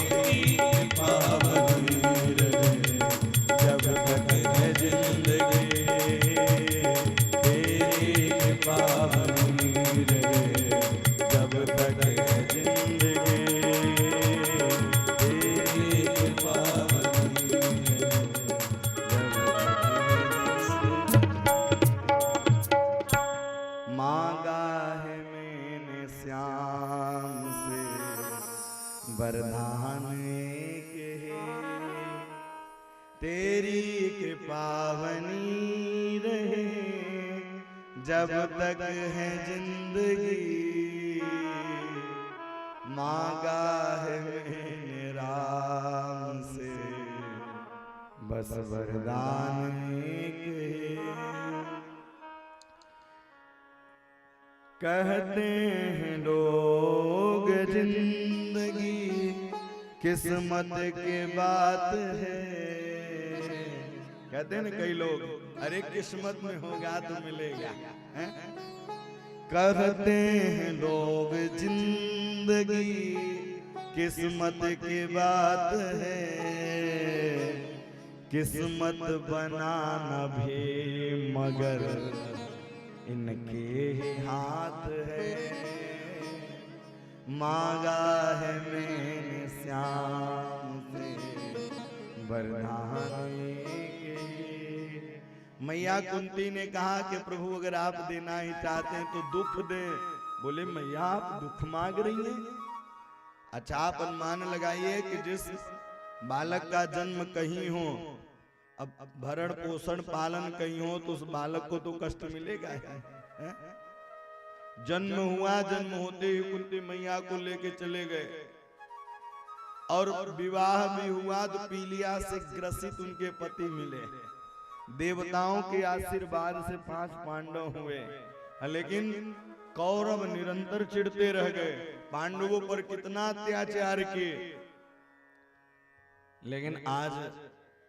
तेरी कृपा बनी रहे जब तक है जिंदगी। तेरी कृपा बनी रहे जब तक है जिंदगी। तेरी कृपा बनी रहे जब तक है। मांगा है मैंने श्याम से वरदान एक है। तेरी कृपा बनी रहे जब तक है जिंदगी। मांगा है मैंने राम से बस वरदान एक है। कहते हैं लोग जिंदगी किस्मत की बात है। कहते हैं ना कई लोग, अरे किस्मत में होगा तो मिलेगा, हैं? कहते हैं लोग जिंदगी किस्मत की बात है। किस्मत बनाना भी मगर इनके ही हाथ है। मांगा है मैंने श्याम से वरदान एक ही। मैया कुंती ने कहा कि प्रभु अगर आप देना ही चाहते हैं तो दुख दे। बोले मैया आप दुख मांग रही हैं। अच्छा आप अनुमान लगाइए कि जिस बालक का जन्म कहीं हो, अब भरण पोषण पालन कहीं हो, तो उस बालक को तो कष्ट मिलेगा ही, हैं? जन्म हुआ, जन्म होते ही कुंती मैया को लेके चले गए और विवाह भी हुआ तो पीलिया से ग्रसित उनके पति मिले। देवताओं के आशीर्वाद से 5 पांडव हुए, लेकिन कौरव निरंतर चिढ़ते रह गए। पांडवों पर कितना अत्याचार किए। लेकिन आज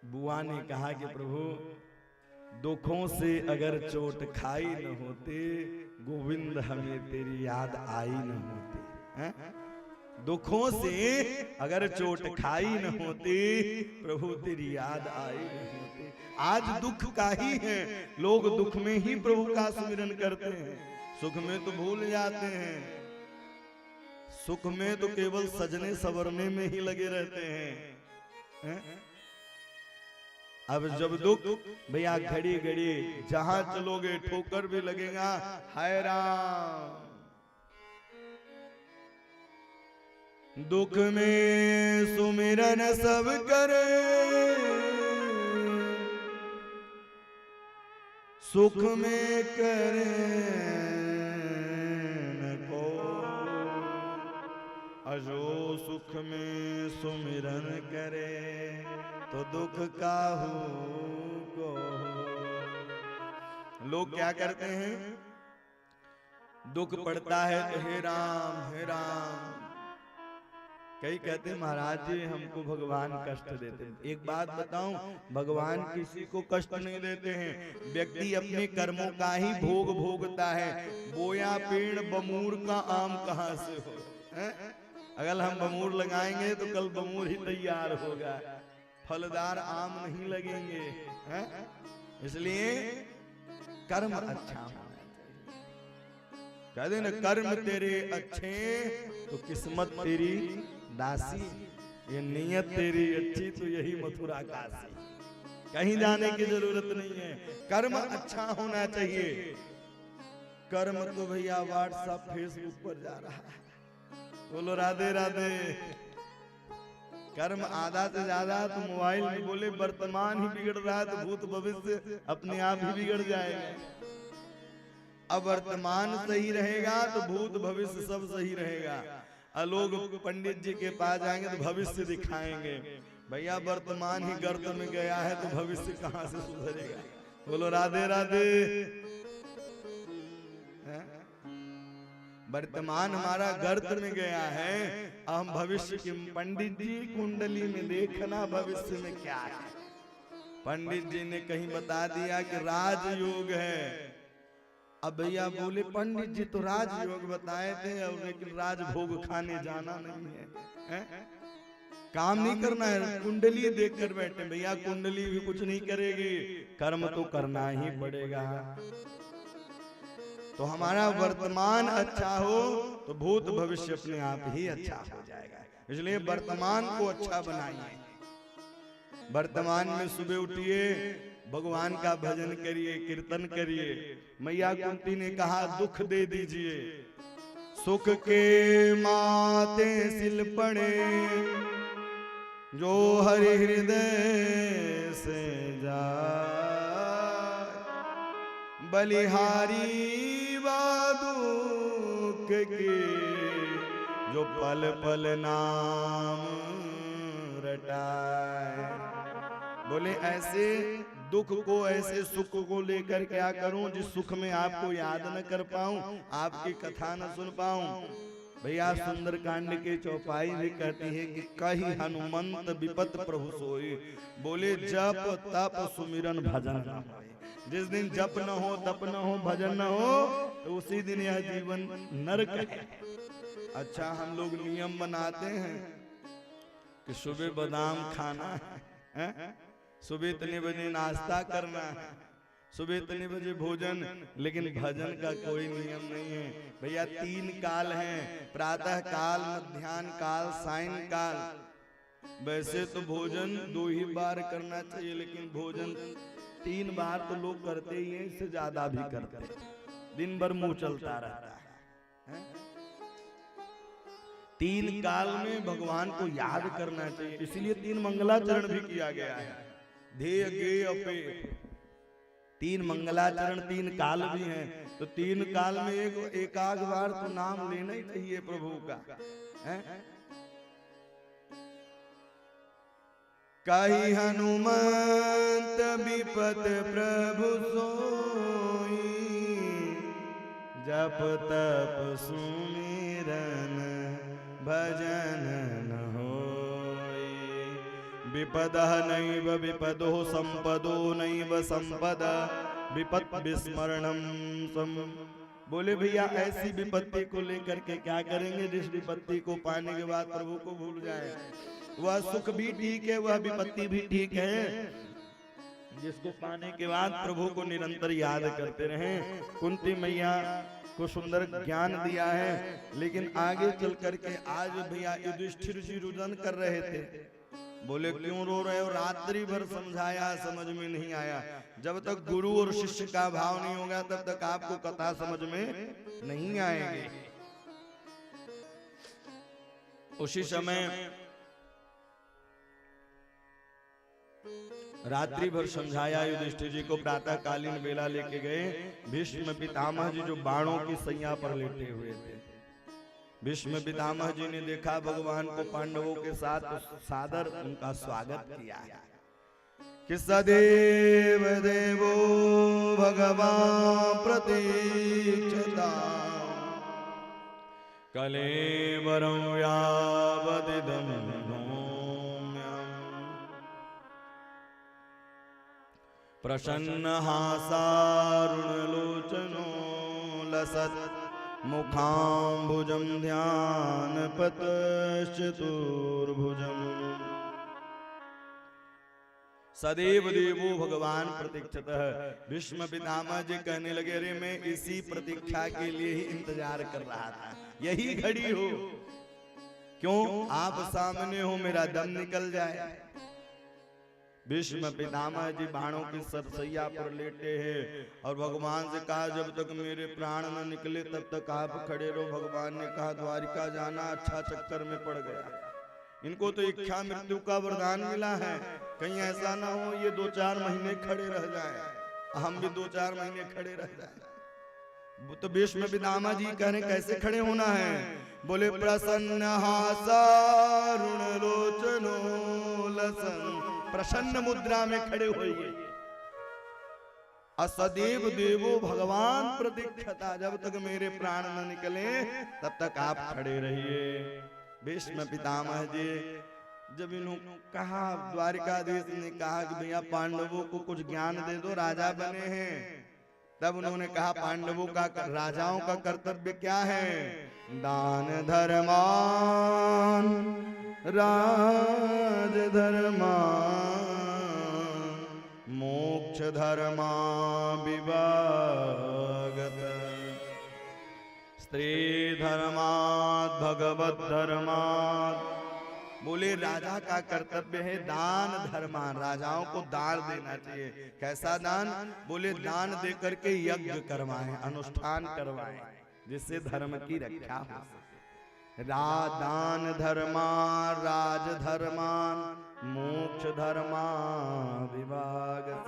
बुआ ने कहा कि प्रभु दुखों से अगर चोट खाई न होते, गोविंद हमें तेरी याद आई न होती, हैं? दुखों से अगर चोट खाई न होती, प्रभु तेरी याद आई न होती। आज दुख का ही है, लोग दुख में ही प्रभु का सुमिरन करते हैं। सुख में तो भूल जाते हैं, सुख में तो केवल सजने संवरने में ही लगे रहते हैं। अब जब दुख, भैया घड़ी घड़ी जहां चलोगे ठोकर भी लगेगा। हाय राम, दुख में सुमिरन सब करे, सुख में करे न को। अजो सुख में सुमिरन करे तो दुख काहू को। लोग क्या करते हैं, दुख पड़ता है तो हे राम हे राम। कई कहते हैं महाराज जी हमको भगवान कष्ट देते हैं। एक बात बताऊं, भगवान किसी को कष्ट नहीं देते हैं। व्यक्ति अपने कर्मों का ही भोग भोगता है। बोया पेड़ बमूर का आम कहां से हो, हैं? अगर हम बमूर लगाएंगे तो कल बमूर ही तैयार होगा। फलदार आम नहीं लगेंगे, हैं? इसलिए कर्म अच्छा होना चाहिए। कहते ना कर्म तेरे अच्छे तो किस्मत तेरी दासी, ये नीयत तेरी अच्छी तो यही मथुरा काशी। कहीं जाने की जरूरत नहीं है, कर्म अच्छा होना चाहिए। कर्म तो भैया व्हाट्सएप फेसबुक पर जा रहा है, बोलो राधे राधे। कर्म आधा से ज्यादा तो मोबाइल में बोले वर्तमान ही बिगड़ रहा है तो भूत भविष्य अपने आप ही बिगड़ जाएगा। अब वर्तमान सही रहेगा तो भूत भविष्य सब सही रहेगा। लोग पंडित जी के पास जाएंगे तो भविष्य दिखाएंगे, भैया वर्तमान ही गर्त में गया है तो भविष्य कहां से सुधरेगा। बोलो राधे राधे। वर्तमान हमारा गर्त में गया है, हम भविष्य की पंडित जी कुंडली में देखना भविष्य में क्या है। पंडित जी ने कहीं बता दिया कि राजयोग है। अब भैया बोले पंडित जी तो राजयोग बताए थे और लेकिन राजभोग खाने जाना नहीं है, काम नहीं करना है, कुंडली देख कर बैठे। भैया कुंडली भी कुछ नहीं करेगी, कर्म तो करना ही पड़ेगा। तो हमारा वर्तमान अच्छा हो तो भूत भविष्य अपने आप ही अच्छा हो जाएगा। इसलिए वर्तमान को अच्छा बनाइए। वर्तमान में सुबह उठिए, भगवान का भजन करिए, कीर्तन करिए। मैया कुंती ने कहा दुख दे दीजिए, सुख के माते सिल पड़े, जो हरि हृदय से जाए, बलिहारी दुख के, जो पल पल नाम रटाए। बोले ऐसे दुख को, ऐसे सुख को लेकर क्या करूं जिस सुख में आपको याद न कर पाऊं, आपकी कथा न सुन पाऊं। भैया सुंदरकांड के चौपाई में कहती है कि कही हनुमंत विपत प्रभु सोई। बोले जप तप सुमिरन भजन न होए। जिस दिन जप न हो, तप न हो, भजन न हो, तो उसी दिन यह जीवन नरक है। अच्छा हम लोग नियम बनाते हैं कि सुबह बादाम खाना है, सुबह इतने बजे नाश्ता करना है, सुबह इतने बजे भोजन, लेकिन भजन का कोई नियम नहीं है। भैया 3 काल हैं, प्रातः काल, मध्याह्न काल, सायं काल। वैसे तो भोजन 2 ही बार करना चाहिए, लेकिन भोजन 3 बार तो लोग करते ही हैं, इससे ज्यादा भी करते हैं। दिन भर मुंह चलता रहता है। 3 काल में भगवान को याद करना चाहिए, इसलिए 3 मंगलाचरण भी किया गया है। ध्येय गेय अपे 3 मंगलाचरण 3 काल भी हैं, तो 3 काल में एक आध बार तो नाम लेना ही चाहिए प्रभु का। कही हनुमंत विपत प्रभु सोई, जप तप सुमिरन भजन न होई। विपदः नैव विपदो संपदो नैव संपदा, विपत् विस्मरणम सम। बोले भैया ऐसी विपत्ति को लेकर के क्या करेंगे जिस विपत्ति को पाने के बाद प्रभु को भूल जाए। वह सुख भी ठीक है, वह विपत्ति भी ठीक है, जिसको पाने के बाद प्रभु को निरंतर याद करते रहें। कुंती मैया को सुंदर ज्ञान दिया है, लेकिन आगे चल करके आज भैया युधिष्ठिर जी रुदन कर रहे थे। बोले क्यों रो रहे हो? रात्रि भर समझाया, समझ में नहीं आया। जब तक गुरु और शिष्य का भाव नहीं होगा तब तक आपको कथा समझ में नहीं आएगी। उसी समय रात्रि भर समझाया युधिष्ठिर जी को। प्रातः कालीन बेला लेके गए। भीष्म पितामह जी जो बाणों की सैया पर लेटे हुए थे, भीष्म पितामह जी ने देखा भगवान को पांडवों के साथ, सादर उनका स्वागत किया कि सदैव देवो भगवान प्रतीक्षता, कलेवरं यावदिदं प्रसन्न हासारुणलोचनो लसत् मुखाम्बुजं ध्यानपतश्चतुर्भुजम्। सदैव देवो भगवान प्रतीक्षतः। भीष्म पितामह जी कहने लगे, अरे मैं इसी प्रतीक्षा के लिए ही इंतजार कर रहा था, यही घड़ी हो, क्यों आप सामने हो, मेरा दम निकल जाए। भीष्म पितामह जी बाणों की सरसैया पर लेटे हैं और भगवान से कहा, जब तक मेरे प्राण न निकले तब तक आप खड़े रहो। भगवान ने कहा, द्वारिका जाना अच्छा चक्कर में पड़ गया, इनको तो इच्छा मृत्यु का वरदान मिला है, कहीं ऐसा ना हो ये 2-4 महीने खड़े रह जाए, हम भी 2-4 महीने खड़े रह जाए। तो भीष्म पितामह जी कह रहे कैसे खड़े होना है? बोले, प्रसन्न हासारुण लोचनो लसन, प्रसन्न मुद्रा में खड़े होइए। असदेव देवो भगवान प्रतीक्षता, जब तक मेरे प्राण न निकले तब तक आप खड़े रहिए। भीष्म पितामह जी जब इन्होंने कहा, द्वारिकाधीश ने कहा कि भैया पांडवों को कुछ ज्ञान दे दो, राजा बने हैं, तब उन्होंने कहा पांडवों का, राजाओं का कर्तव्य क्या है? दान धर्मान राज धर्मान मोक्ष धर्मा विभागत, स्त्री धर्मात् भगवत धर्मात्। बोले राजा का कर्तव्य है दान धर्मान, राजाओं को दान देना चाहिए। कैसा दान? बोले दान दे करके यज्ञ करवाएं, अनुष्ठान करवाएं, जिससे धर्म की रक्षा हो सके। दान धर्मान राज धर्मान मोक्ष धर्मा विभागत,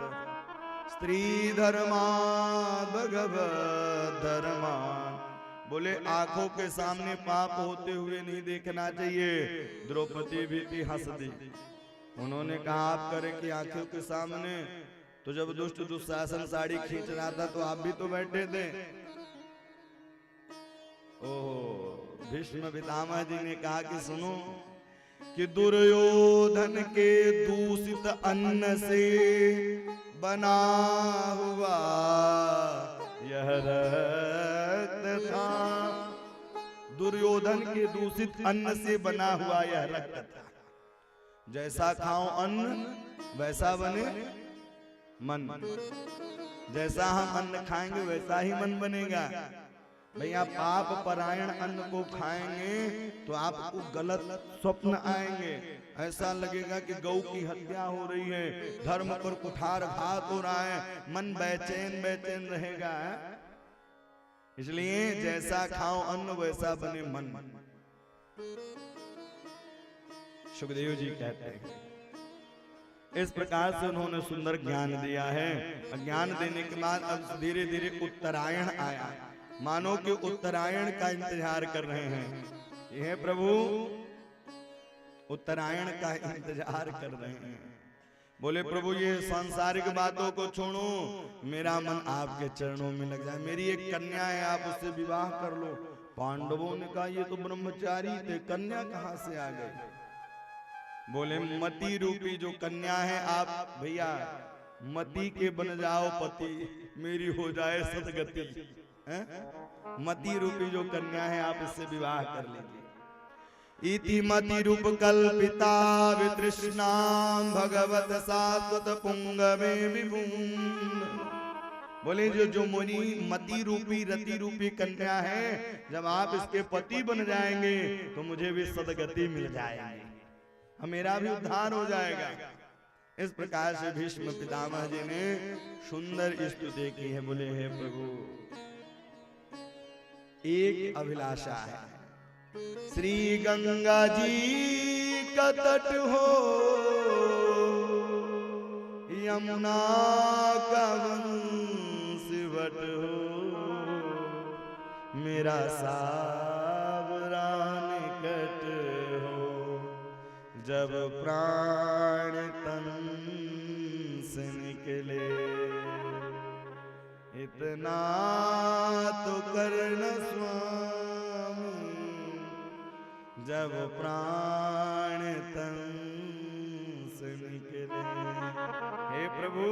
स्त्री धर्मा भगवत धर्मान। बोले आंखों के सामने पाप होते हुए नहीं देखना चाहिए। द्रौपदी भी थी, हंस दी। उन्होंने कहा आप करें कि आंखों के सामने, तो जब दुष्ट दुशासन साड़ी खींच रहा था तो आप भी तो बैठे थे। ओह, भीष्म पितामह जी ने कहा कि सुनो कि दुर्योधन के दूषित अन्न से बना हुआ यह रक्त था, दुर्योधन के दूषित अन्न से बना हुआ यह रक्त था। जैसा खाओ अन्न वैसा बने मन, जैसा हम अन्न खाएंगे वैसा ही मन बनेगा। भैया पाप परायण अन्न को खाएंगे तो आपको गलत स्वप्न आएंगे, ऐसा लगेगा कि गौ की हत्या हो रही है, धर्म पर कुठारघात हो रहा है, मन बेचैन बेचैन रहेगा। इसलिए जैसा खाओ अन्न वैसा बने मन। सुखदेव जी कहते हैं इस प्रकार से उन्होंने सुंदर ज्ञान दिया है। ज्ञान देने के बाद अब धीरे धीरे उत्तरायण आया, मानो कि उत्तरायण का इंतजार कर रहे हैं। ये प्रभु उत्तरायण का इंतजार कर रहे हैं। बोले प्रभु ये सांसारिक बातों को छोड़ो, मेरा मन आपके चरणों में लग जाए। मेरी एक कन्या है, आप उससे विवाह कर लो। पांडवों ने कहा ये तो ब्रह्मचारी थे, कन्या कहां से आ गई? बोले मति रूपी जो कन्या है, आप भैया मति के बन जाओ पति, मेरी हो जाए सदगति। मति रूपी जो कन्या है आप इससे विवाह कर लीजिए। इति मति रूप कल्पिता वितृष्णां भगवत शाश्वत पुंगवे विभुं। बोले जो मुनि मति रूपी रति रूपी कन्या है, जब आप इसके पति बन जाएंगे तो मुझे भी सदगति मिल जाएगी, मेरा भी उद्धार हो जाएगा। इस प्रकार से भीष्म पितामह जी ने सुंदर स्तुति की है। बोले हे प्रभु एक अभिलाषा है, श्री गंगा जी का तट हो, यमुना का वंशवट हो, मेरा सावरा निकट हो, जब प्राण तन से निकले, इतना तो करना स्वामी, जब प्राण तन से निकले। हे प्रभु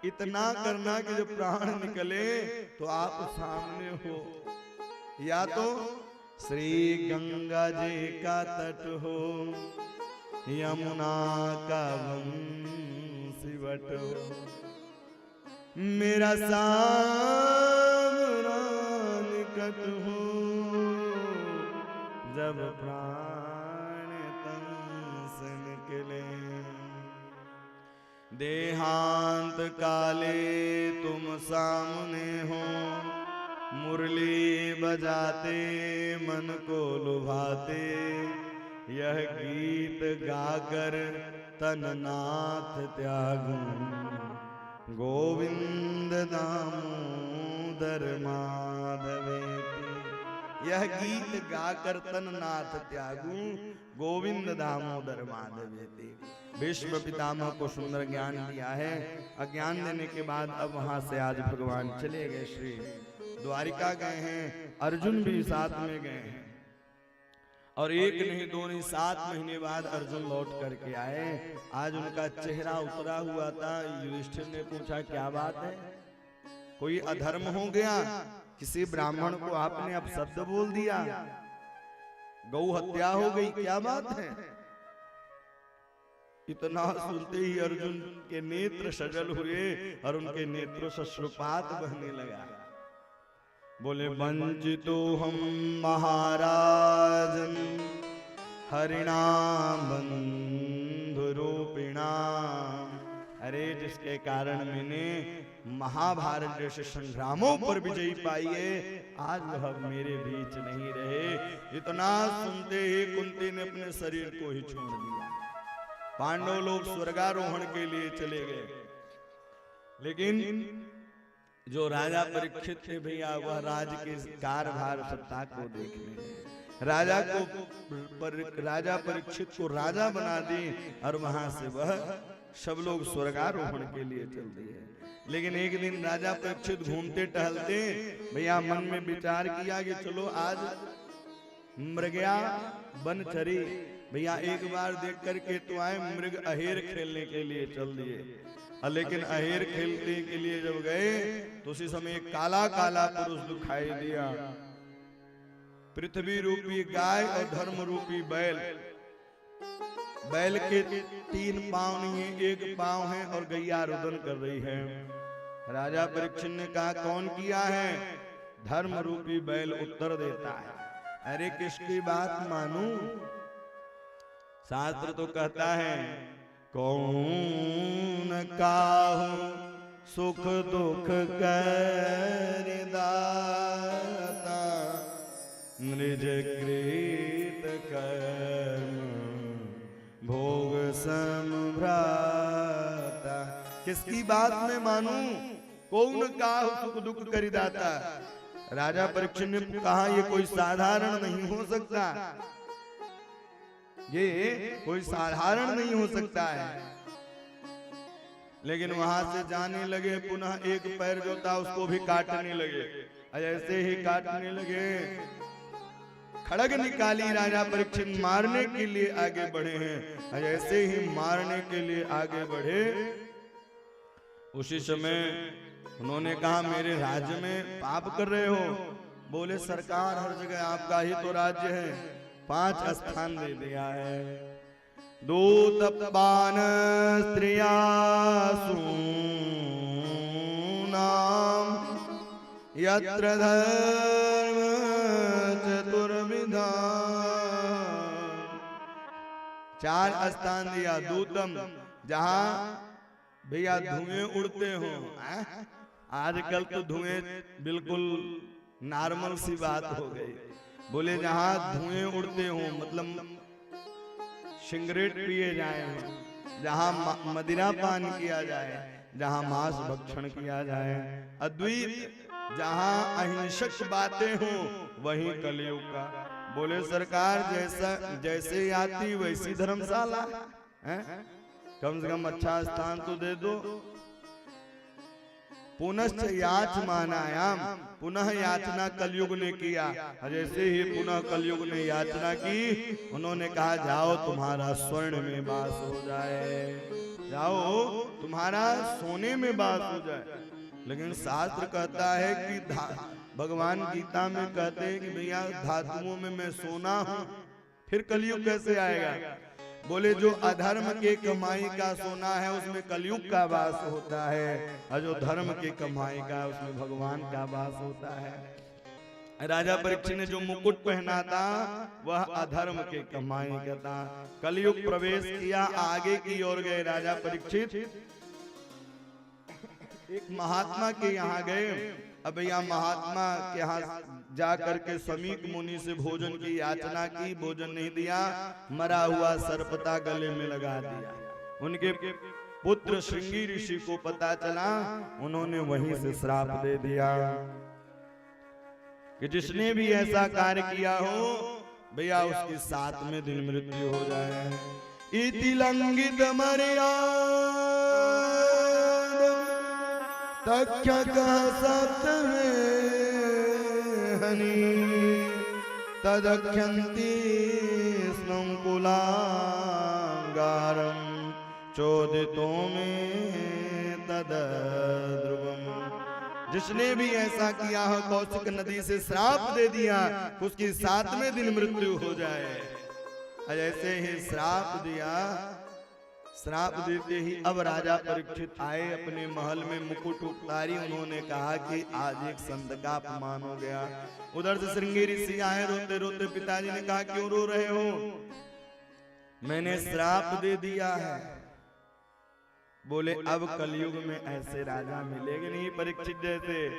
इतना करना कि जब प्राण निकले तो आप सामने हो, या तो श्री गंगा जी का तट हो, यमुना का वंशवट मुसीबत हो, मेरा सामरान निकट हो, जब प्राण तन से निकले। देहांत काले तुम सामने हो, मुरली बजाते मन को लुभाते, यह गीत गाकर तननाथ त्यागूं, गोविंद दामोदर माधवेति। यह गीत गाकर तननाथ त्यागूं, गोविंद दामोदर माधवेति। विश्व पितामह को सुंदर ज्ञान दिया है। अज्ञान देने के बाद अब वहां से आज भगवान चले गए, श्री द्वारिका गए हैं, अर्जुन भी साथ में गए हैं। और एक नहीं दो नहीं 7 महीने बाद अर्जुन लौट करके आए। आज उनका चेहरा उतरा हुआ था। युधिष्ठिर ने पूछा क्या बात है, कोई अधर्म हो गया, किसी ब्राह्मण को आपने अपशब्द बोल दिया, गौ हत्या हो गई, क्या बात है? इतना सुनते ही अर्जुन के नेत्र सजल हुए और उनके नेत्रों से अश्रुपात बहने लगा। बोले वंचितो हम महाराजन हरिणा बंधुरूपिणा। अरे जिसके कारण मैंने महाभारत जैसे संग्रामों पर विजयी पाई है, आज वह मेरे बीच नहीं रहे। इतना सुनते ही कुंती ने अपने शरीर को ही छोड़ दिया। पांडव लोग स्वर्गारोहण के लिए चले गए, लेकिन जो राजा परीक्षित थे भैया, वह राज के कारभार सत्ता को देखने राजा परीक्षित को राजा बना दी और वहां से वह सब लोग स्वर्गारोहण के लिए चल दिए। लेकिन एक दिन राजा परीक्षित घूमते टहलते भैया मन में विचार किया कि चलो आज मृगया बनचरी भैया एक बार देख करके तो आए। मृग अहेर खेलने के लिए चल दिए, लेकिन अहेर खेलने के लिए जब गए तो उसी समय एक काला काला पुरुष दिखाई दिया। पृथ्वी रूपी गाय और धर्म रूपी बैल। बैल के 3 पांव नहीं है, 1 पांव है और गैया रुदन कर रही है। राजा परीक्षित ने कहा कौन किया है? धर्म रूपी बैल उत्तर देता है, अरे किसकी बात मानूं? शास्त्र तो कहता है कौन काहू सुख दुख कर दाता, निज कृत कर्म भोग संभ्राता। किसकी बात में मानूं? कौन काहू सुख दुख कर दाता। राजा परीक्षित ने कहा ये कोई साधारण नहीं हो सकता, ये कोई साधारण नहीं हो सकता है। लेकिन वहां से जाने लगे, पुनः एक पैर जो था उसको भी काटने लगे। ऐसे ही काटने लगे, खड़ग निकाली, राजा परीक्षित मारने के लिए आगे बढ़े हैं। ऐसे ही मारने के लिए आगे बढ़े, उसी समय उन्होंने कहा मेरे राज्य में पाप कर रहे हो। बोले सरकार हर जगह आपका ही तो राज्य है, 5 स्थान दे दिया है। दूत पान स्त्रियासूनाम यत्र धर्म चतुर्विधा। 4 स्थान दिया। दूतम, जहां भैया धुएं उड़ते हो। आजकल तो धुएं बिल्कुल नॉर्मल सी बात हो गई। बोले जहां धुएं उड़ते हो मतलब सिगरेट पिए जाए, जहां मदिरा पान किया जाए, जहां मांस भक्षण किया जाए, अद्वैत जहां अहिंसक बातें हो, वहीं कलयुग का। बोले सरकार जैसे आती वैसी धर्मशाला है, कम से कम अच्छा स्थान तो दे दो। पुनश्च याचमानायाम, पुनः याचना कलयुग ने किया। जैसे ही पुनः कलयुग ने याचना की, उन्होंने कहा जाओ तुम्हारा स्वर्ण में वास हो जाए, जाओ तुम्हारा सोने में वास हो जाए। लेकिन शास्त्र कहता है कि भगवान गीता में कहते हैं कि भैया धातुओं में मैं सोना हूं, फिर कलयुग कैसे आएगा? बोले जो अधर्म के कमाई का सोना है उसमें कलयुग का वास होता है, और जो धर्म के कमाई का उसमें भगवान का वास होता है। राजा परीक्षित ने जो मुकुट पहना था वह अधर्म के कमाई का था। कलयुग प्रवेश किया, आगे की ओर गए राजा परीक्षित। एक महात्मा के यहाँ गए। अब भैया महात्मा के यहाँ जा करके समीक मुनि से भोजन की याचना की, भोजन नहीं दिया, मरा हुआ सर्पता गले में लगा दिया। उनके पुत्र श्रृंगी ऋषि को पता चला, उन्होंने वहीं से श्राप दे दिया कि जिसने भी ऐसा कार्य किया हो भैया उसकी 7वें दिन मृत्यु हो जाए। इति लंघित मर्याद तख्य सप्तमे हनि तदख्यन्ति स्नं कुलांगारं चोदितो में तद्ध्रुवम्। जिसने भी ऐसा किया हो कौशिक नदी से श्राप दे दिया उसकी 7वें दिन मृत्यु हो जाए। ऐसे ही श्राप दिया। श्राप देते ही अब राजा परीक्षित आए अपने महल में, मुकुट उतारी, उन्होंने कहा कि आज एक संत का अपमान हो गया। उधर से श्रृंगी ऋषि आए रोते रोते। पिताजी ने कहा क्यों रो रहे हो? मैंने श्राप दे दिया है। बोले अब कलयुग में ऐसे राजा मिलेंगे नहीं परीक्षित जैसे।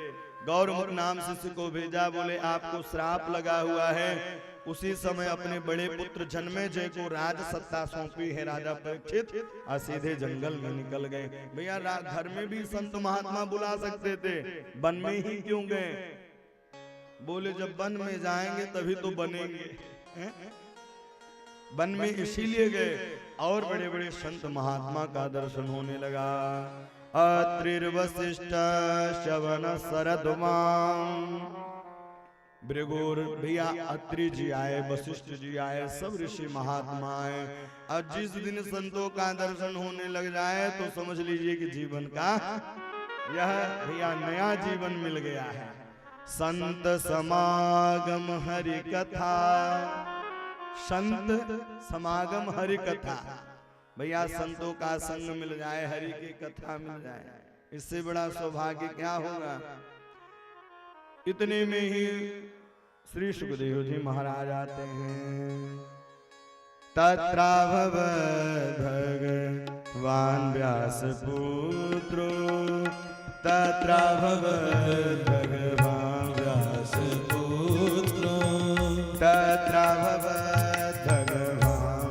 गौरमुख नाम शिष्य को भेजा, बोले आपको श्राप लगा हुआ है। उसी समय अपने बड़े पुत्र जन्मेजय को राज सत्ता सौंपी है राजा परीक्षित, और सीधे जंगल में निकल गए। भैया घर में भी संत महात्मा बुला सकते थे, वन में ही क्यों गए? बोले जब वन में जाएंगे तभी तो बनेंगे। वन में इसीलिए गए और बड़े बड़े संत महात्मा का दर्शन होने लगा। अत्रिर्वशिष्ठ श्रवण शरदमाम भृगुर, भैया अत्रि जी आए, वशिष्ठ जी आए, सब ऋषि महात्मा आए। और जिस दिन संतों का दर्शन होने लग जाए तो समझ लीजिए कि जीवन का यह भैया नया जीवन मिल गया है। संत समागम हरि कथा, संत समागम हरि कथा, भैया संतों का संग मिल जाए, हरि की कथा मिल जाए, इससे बड़ा सौभाग्य क्या होगा। इतने में ही श्री सुखदेव जी महाराज आते हैं। तत्रा भगवान व्यास पुत्रो, तत्रा भगवान व्यास पुत्रो, तत्रा भगवान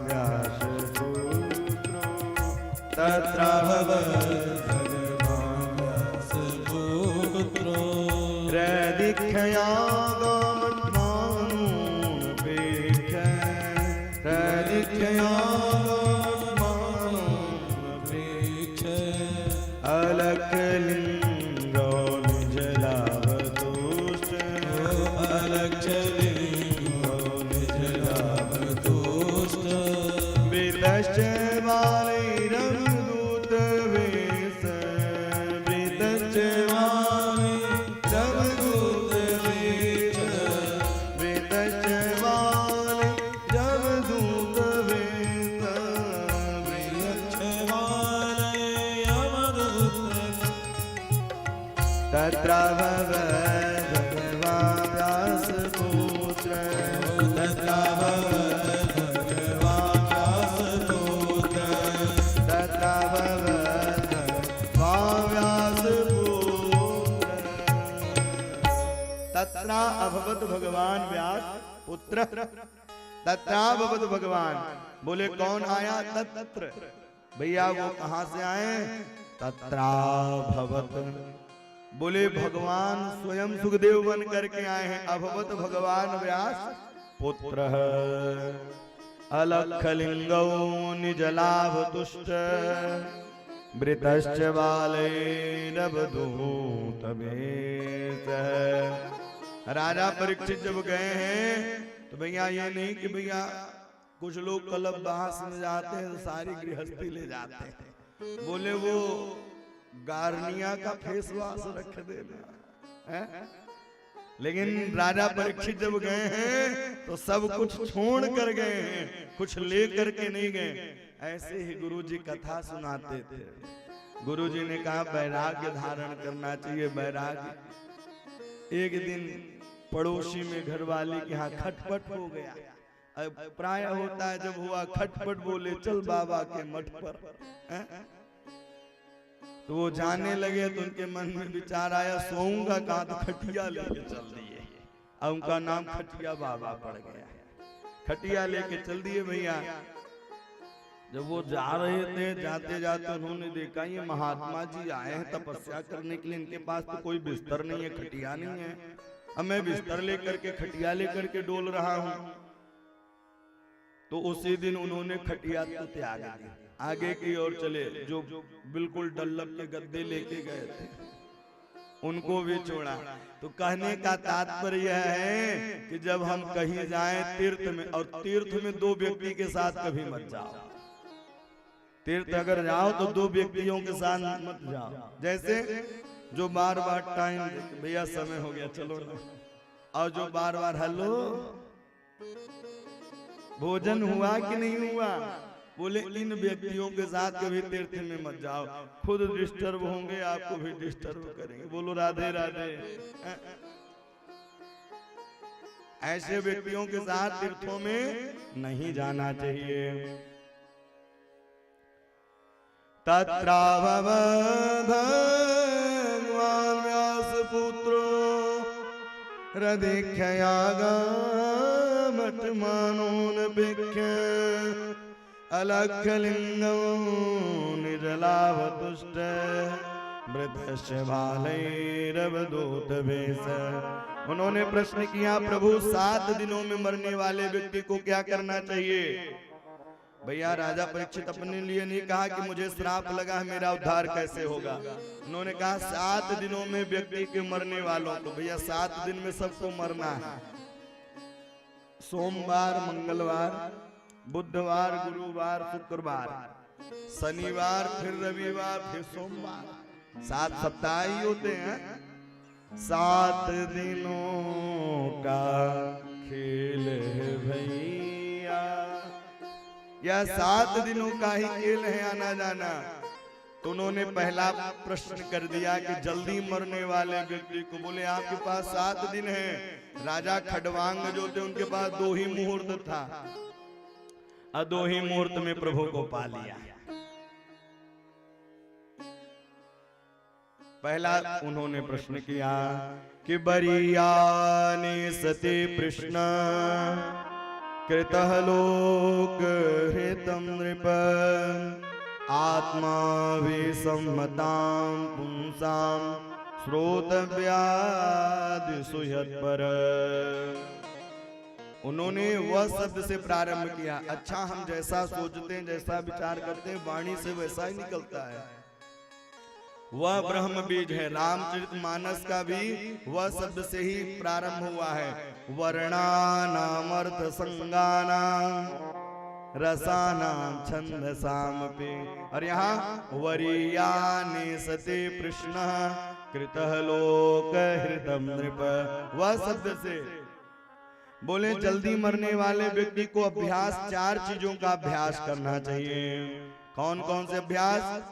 व्यास पुत्रो, तत्रा भगवान व्यास पुत्रो, प्रदीक्षया अलखलिंगो निजलावतुष्ट, अलखलिंगो निजलावतुष्ट, वृतश्च वालैरवधूत वेश, वृतश्च वालैरवधूत वेश, वृतश्च वालैरवधूत वेश, वृतश्च तत्रा भगवान व्यास पुत्र, तत्रा भगवान व्यास पुत्र, तत्रा भगवान व्यास पुत्र, तत्रा अभवत भगवान व्यास पुत्र, तत्रा अभवत भगवान। बोले कौन आया? तत्र, भैया वो कहां से आए? तत्रा भवत, बोले भगवान स्वयं सुखदेव बन करके आए हैं। अभवत भगवान व्यास पुत्र, अलखलिंगो निजलावतुष्ट, वृतश्च वालैरवधूत वेश। राजा परीक्षित जब गए हैं तो भैया ये नहीं कि भैया कुछ लोग कलब बांस में जाते हैं तो सारी गृहस्थी ले जाते हैं। बोले वो गार्निया का फेस वॉश रख देना है, लेकिन राजा परीक्षित जब गए हैं तो सब कुछ छोड़ कर गए हैं, कुछ ले करके नहीं गए। ऐसे ही गुरुजी कथा सुनाते थे। गुरुजी ने कहा वैराग्य धारण करना चाहिए, वैराग्य। एक दिन पड़ोसी में घरवाली के यहाँ खटपट हो गया। अब प्राय होता है जब हुआ खटपट, बोले चल बाबा के मठ पर। तो वो जाने लगे तो उनके मन में विचार आया सोऊंगा कहाँ, तो खटिया लेके चल दिए। अब उनका नाम खटिया बाबा पड़ गया। खटिया लेके चल दिए भैया। जब वो जा रहे थे, जाते जाते उन्होंने देखा ये महात्मा जी आए हैं तपस्या करने के लिए, इनके पास तो कोई बिस्तर नहीं है, खटिया नहीं है। अब मैं बिस्तर लेकर के खटिया लेकर के डोल रहा हूँ। तो उसी दिन उन्होंने खटिया तो त्याग दिया, आगे की ओर चले। जो बिल्कुल डल्लप के गद्दे लेके गए थे उनको भी छोड़ा। तो कहने का तात्पर्य यह है कि जब हम कहीं जाएं तीर्थ में, और तीर्थ में दो व्यक्ति के साथ कभी मत जाओ। तीर्थ अगर जाओ तो दो व्यक्तियों के साथ मत जाओ। जैसे जो बार बार टाइम भैया समय हो गया चलो ना, और जो बार बार हेलो भोजन हुआ कि नहीं हुआ, बोले इन व्यक्तियों के साथ कभी तीर्थ में मत जाओ, खुद डिस्टर्ब होंगे, आपको भी डिस्टर्ब करेंगे। बोलो राधे राधे। ऐसे व्यक्तियों के साथ तीर्थों में नहीं जाना चाहिए। तत्रावव भगवान व्यास पुत्रो हृदिख्यागमट्मानोऽनपेक्ष्य अलक्खलिङ्गं निजलाभतुष्ट मृतस्य बालैरवधूतवेश। उन्होंने प्रश्न किया प्रभु 7 दिनों में मरने वाले व्यक्ति को क्या करना चाहिए? भैया राजा परीक्षित अपने लिए नहीं कहा कि मुझे श्राप लगा है मेरा उद्धार कैसे होगा। उन्होंने कहा 7 दिनों में व्यक्ति के मरने वालों को। भैया 7 दिन में सबको मरना है। सोमवार, मंगलवार, बुधवार, गुरुवार, शुक्रवार, शनिवार, फिर रविवार, फिर सोमवार। 7 सप्ताह ही होते हैं। 7 दिनों का खेल है भैया, यह 7 दिनों का ही खेल है आना जाना। तो उन्होंने पहला प्रश्न कर दिया कि जल्दी मरने वाले व्यक्ति को। बोले आपके पास 7 दिन है। राजा खडवांग जो थे उनके पास 2 ही मुहूर्त था, और 2 ही मुहूर्त में प्रभु को पा लिया। पहला उन्होंने प्रश्न किया कि बरियाने सती कृष्ण कृतः लोक हृतम नृप आत्मा विसम्मतां पुंसां श्रोतव्यादि सुयत्पर। उन्होंने वह शब्द से प्रारंभ किया। अच्छा, हम जैसा सोचते हैं, जैसा विचार करते हैं, वाणी से वैसा ही निकलता है। वह ब्रह्म बीज है। रामचरितमानस का भी वह शब्द से ही प्रारंभ हुआ है। वर्णानाम अर्थ संगानाम रसानाम छंदसामपि। और यहाँ वरीयानि सते कृष्ण कृतः लोक हृतम नृप, वह शब्द से बोले जल्दी मरने वाले व्यक्ति को अभ्यास 4 चीजों का अभ्यास करना चाहिए। कौन कौन से अभ्यास?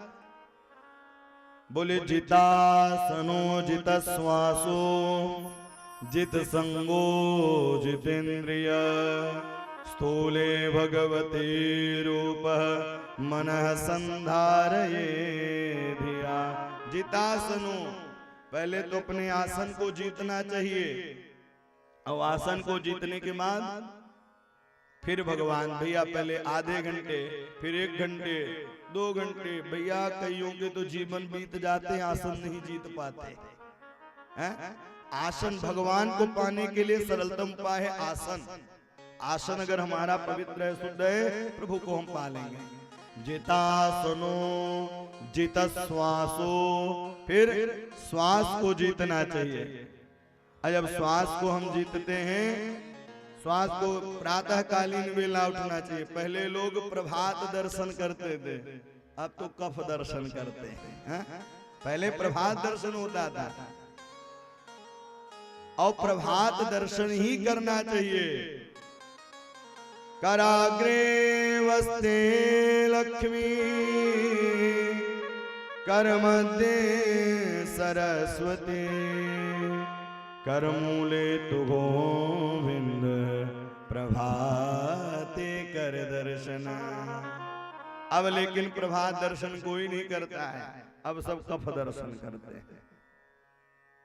बोले जितासनो जित श्वासो जित संगो जितेन्द्रिय स्थूले भगवते रूप मनः संधारये धिया। जितासनो, पहले तो अपने आसन को जीतना चाहिए, और आसन को जीतने के बाद फिर भगवान। भैया पहले आधे घंटे, फिर 1 घंटे, 2 घंटे। भैया कईयों के तो जीवन बीत जाते हैं, आसन नहीं जीत पाते हैं। आसन भगवान को पाने के लिए सरलतम उपाय है आसन। आसन अगर हमारा पवित्र है, शुद्ध है, प्रभु को हम पा लेंगे। जितासनो जित श्वासो, फिर श्वास को जीतना चाहिए। जब श्वास को हम जीतते हैं, श्वास को प्रातःकालीन वेला उठना चाहिए। पहले लोग प्रभात दर्शन करते थे, अब तो कफ दर्शन करते हैं। पहले प्रभात दर्शन होता था। और प्रभात दर्शन ही करना चाहिए। कराग्रे वस्ते लक्ष्मी कर मध्य सरस्वती करमूले तु गोविंद प्रभाते कर दर्शन। अब लेकिन प्रभात दर्शन कोई नहीं करता है, अब सब कफ दर्शन करते हैं।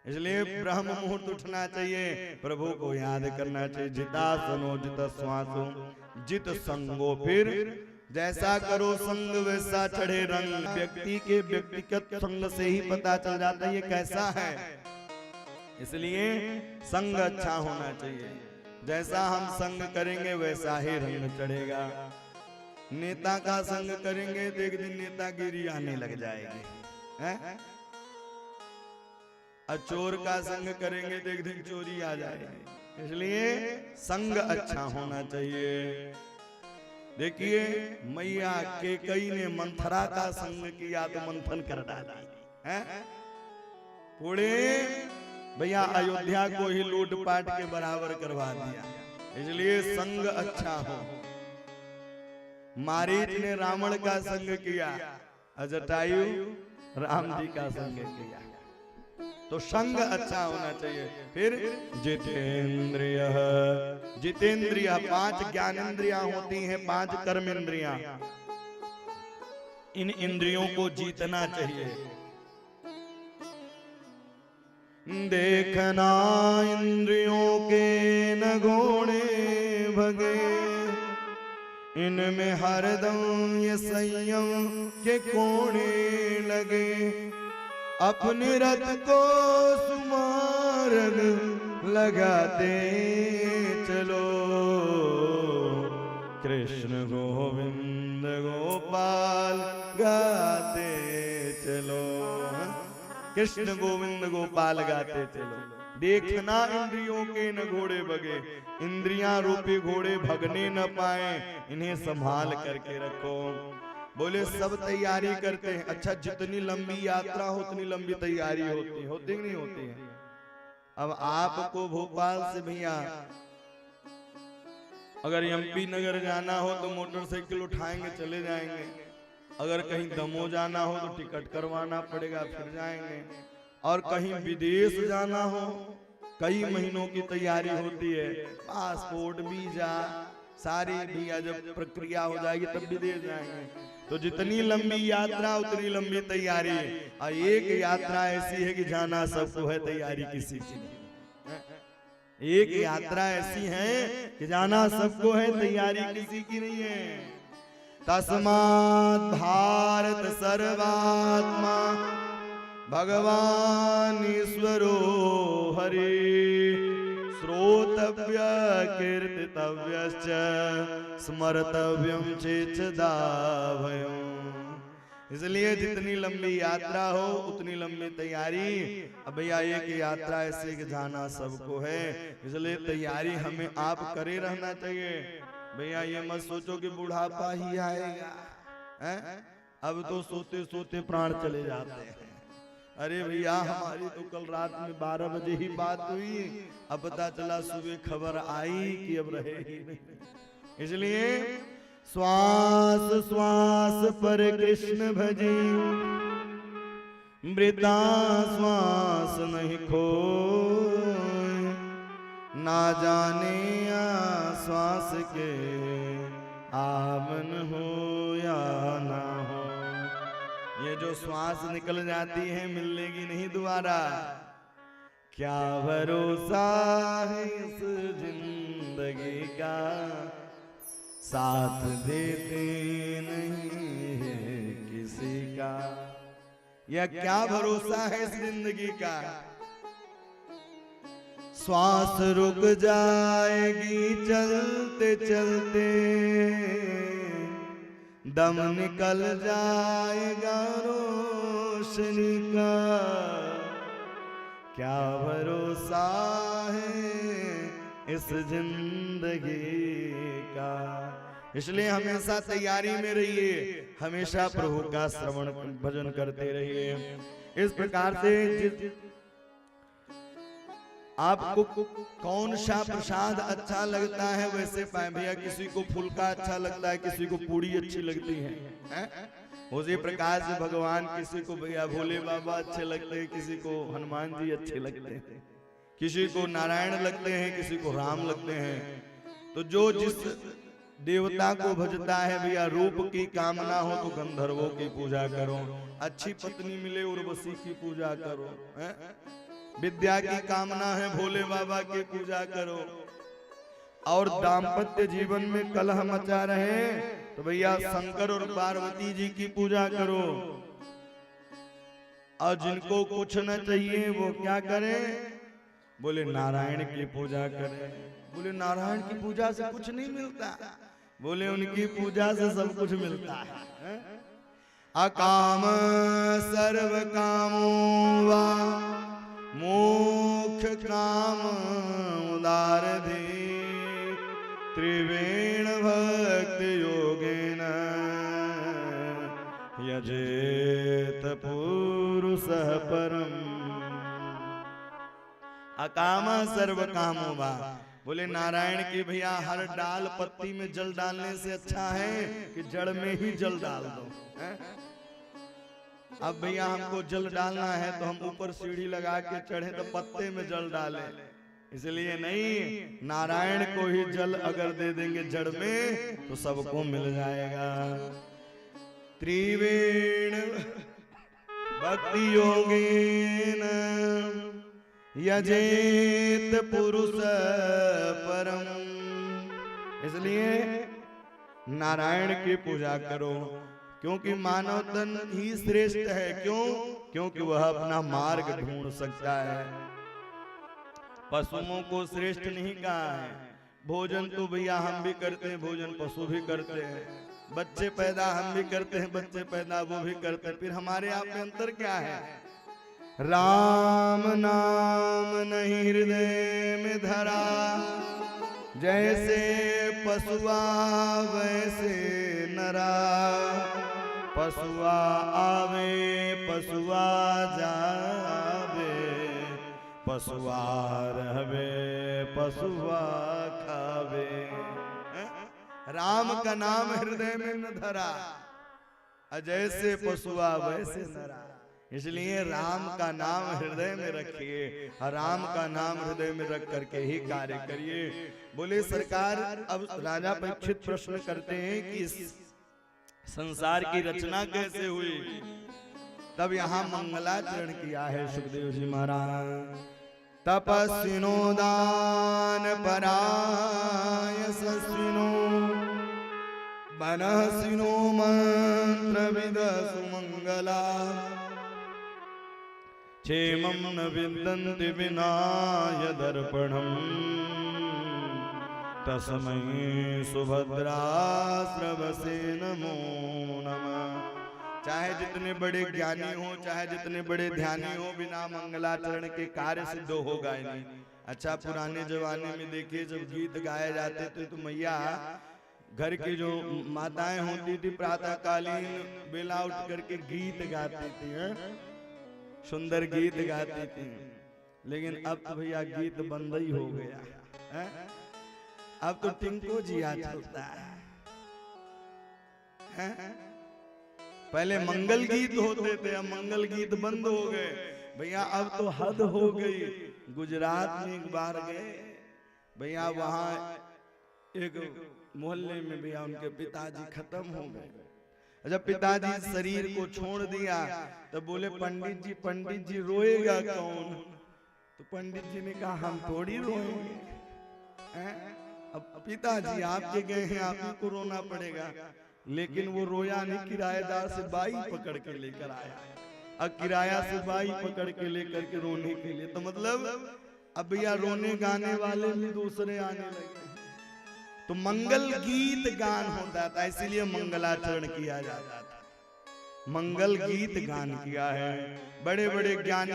इसलिए ब्रह्म मुहूर्त उठना चाहिए, प्रभु को याद करना चाहिए। जितासनो जित श्वासो जित संगो, फिर जैसा करो संग वैसा चढ़े रंग। व्यक्ति के व्यक्तिगत संग से ही पता चल जाता है ये कैसा है। इसलिए संग अच्छा होना चाहिए, जैसा हम संग करेंगे वैसा ही रंग चढ़ेगा। नेता का संग करेंगे तो एक दिन नेतागिरी आने लग जाएगी, हैं? और चोर का संग करेंगे तो एक दिन चोरी आ जाएगी। इसलिए संग अच्छा होना चाहिए। देखिए मैया कैकेयी ने मंथरा का संग किया तो मंथन कर डाला, हैं? पूरे भैया अयोध्या को ही लूटपाट के बराबर करवा दिया। इसलिए संग अच्छा हो। मारीच ने रावण का संग किया, जटायु राम जी का संग किया। तो संग अच्छा होना चाहिए। फिर जितेंद्रिय, जितेंद्रिय 5 ज्ञानेंद्रियां होती हैं, 5 कर्मेंद्रियां। इन इंद्रियों को जीतना चाहिए। देखना इंद्रियों के न घोड़े भगे, इनमें हरदम ये संयम के कोड़े लगे। अपने रथ को सुमार्ग लगाते चलो, कृष्ण गोविंद गोपाल गाते चलो। कृष्ण गोविंद गोपाल गाते चलो। देखना इंद्रियों के न घोड़े भगे, इंद्रियां रूपी घोड़े भगने न पाए, इन्हें संभाल करके रखो। बोले सब तैयारी करते हैं। अच्छा, जितनी लंबी यात्रा हो उतनी लंबी तैयारी होती नहीं होती है। अब आपको भोपाल से भैया अगर एमपी नगर जाना हो तो मोटरसाइकिल उठाएंगे चले जाएंगे। अगर कहीं दमोह जाना हो तो टिकट करवाना पड़ेगा, फिर जाएंगे। और कहीं विदेश जाना हो कई महीनों की तैयारी होती है, पासपोर्ट वीजा सारी भैया जब प्रक्रिया हो जाएगी तब विदेश जाएंगे। तो जितनी लंबी यात्रा उतनी लंबी तैयारी। और एक यात्रा ऐसी है कि जाना सबको है, तैयारी किसी की नहीं। एक यात्रा ऐसी है कि जाना सबको है, तैयारी किसी की नहीं है। तस्मात् भारत सर्वात्मा भगवान ईश्वरो हरि, श्रोतव्य कीर्तितव्यश्च स्मर्तव्यम चेच्छदा भयम्। इसलिए जितनी लंबी यात्रा हो उतनी लंबी तैयारी। अब भैया एक यात्रा ऐसे कि जाना सबको है, इसलिए तैयारी हमें आप करे रहना चाहिए। भैया ये मत सोचो कि बुढ़ापा ही आएगा, हैं? अब तो सोते सोते प्राण चले जाते हैं। अरे भैया हमारी तो कल रात में 12 बजे ही बात हुई, अब पता चला सुबह खबर आई कि अब रहे ही नहीं। इसलिए श्वास श्वास पर कृष्ण भजी, मृता श्वास नहीं खोए, ना जाने श्वास के आमन हो या ना हो। ये जो श्वास निकल जाती है मिलेगी नहीं दोबारा। क्या भरोसा है इस जिंदगी का, साथ देते नहीं है किसी का। यह क्या भरोसा है इस जिंदगी का। श्वास रुक जाएगी चलते चलते, दम निकल जाएगा रोशनी का। क्या भरोसा है इस जिंदगी का। इसलिए हमेशा तैयारी में रहिए, हमेशा प्रभु का श्रवण भजन करते रहिए। इस प्रकार से आपको कौन सा प्रसाद अच्छा लगता है वैसे पाए भैया, किसी को फुल्का अच्छा लगता है, किसी को पूड़ी अच्छी लगती है? उसी प्रकार से भगवान किसी को भैया भोले बाबा अच्छे लगते हैं, किसी को हनुमान जी अच्छे लगते हैं, किसी को नारायण लगते हैं, किसी को राम लगते हैं। तो जो जिस देवता को भजता है भैया, रूप की कामना हो तो गंधर्वों की पूजा करो, अच्छी पत्नी मिले उर्वशी की पूजा करो, विद्या की कामना है भोले बाबा की पूजा करो, और दाम्पत्य जीवन में कलह मचा रहे तो भैया शंकर और पार्वती जी की पूजा करो, और जिनको कुछ न चाहिए वो क्या करें? बोले नारायण की पूजा करें। बोले नारायण की पूजा से कुछ नहीं मिलता, बोले उनकी पूजा से सब कुछ मिलता है। अकाम सर्व कामो वा मोक्ष काम उदार धे त्रिवेण भक्ति योगेन यजेत पुरुषः परम। अकाम सर्व कामो वा, बोले नारायण की भैया हर डाल पत्ती में जल डालने से अच्छा है कि जड़ में ही जल डाल दो। अब भैया हमको जल डालना है तो हम ऊपर सीढ़ी लगा के चढ़े तो पत्ते में जल डालें, इसलिए नहीं, नारायण को ही जल अगर दे देंगे जड़ में तो सबको मिल जाएगा। त्रिवेण भक्ति योगेन यजेत पुरुष परम। इसलिए नारायण की पूजा करो, क्योंकि मानव तन ही श्रेष्ठ है। क्यों? क्योंकि वह अपना मार्ग ढूंढ सकता है। पशुओं को श्रेष्ठ नहीं कहा है। भोजन तो भैया हम भी करते हैं, भोजन पशु भी करते हैं, बच्चे पैदा हम भी करते हैं, बच्चे पैदा वो भी करते हैं, फिर हमारे आप में अंतर क्या है? राम नाम नहीं हृदय में धरा, जैसे पशुआ वैसे नरा, पशुआ आवे पशुआ जावे, पशुआ रहवे पशुआ खावे। राम का नाम हृदय में न धरा, जैसे पशुआ वैसे नरा। इसलिए राम का नाम हृदय में रखिए, राम का नाम हृदय में रख करके ही कार्य करिए। बोले सरकार, अब राजा परीक्षित प्रश्न करते हैं कि संसार की रचना कैसे हुई? तब यहाँ मंगलाचरण किया है सुखदेव जी महाराज। तपस्विनो दान पराय सस्विनो मनस्विनो मंत्र विद सुमंगला, क्षेमं न विन्दन्ति विनाय दर्पणम्, तस्मै सुभद्राश्रवसे नमो नमः। चाहे जितने बड़े ज्ञानी हो, चाहे जितने बड़े ध्यानी हो, बिना मंगलाचरण के कार्य सिद्ध होगा ही नहीं। अच्छा, पुराने जमाने में देखिए जब गीत गाए जाते थे तो मैया घर की जो माताएं होती थी प्रातः कालीन बेला उठ करके गीत गाती थी, सुंदर गीत गाती थी। लेकिन अब तो भैया गीत बंद ही हो गया। अब तो टिंको जिया चलता है। पहले मंगल गीत होते थे, अब मंगल गीत बंद हो गए भैया। अब तो हद हो गई। गुजरात में एक बार गए भैया, वहां एक मोहल्ले में भैया उनके पिताजी खत्म हो गए। जब पिताजी शरीर को छोड़ दिया तो बोले पंडित जी रोएगा कौन? तो पंडित जी ने कहा हम थोड़ी रोएंगे। अब पिताजी आपके गए हैं, आप ही को रोना पड़ेगा। लेकिन वो रोया नहीं, किराएदार से बाई पकड़ के लेकर आया। अब किराया से बाई पकड़ के लेकर के रोने के लिए, तो मतलब अब भैया रोने गाने वाले भी दूसरे आने लगे। तो मंगल गीत गान होता था, इसीलिए मंगलाचरण किया जाता था। मंगल गीत गान किया है। बड़े बड़े ज्ञानी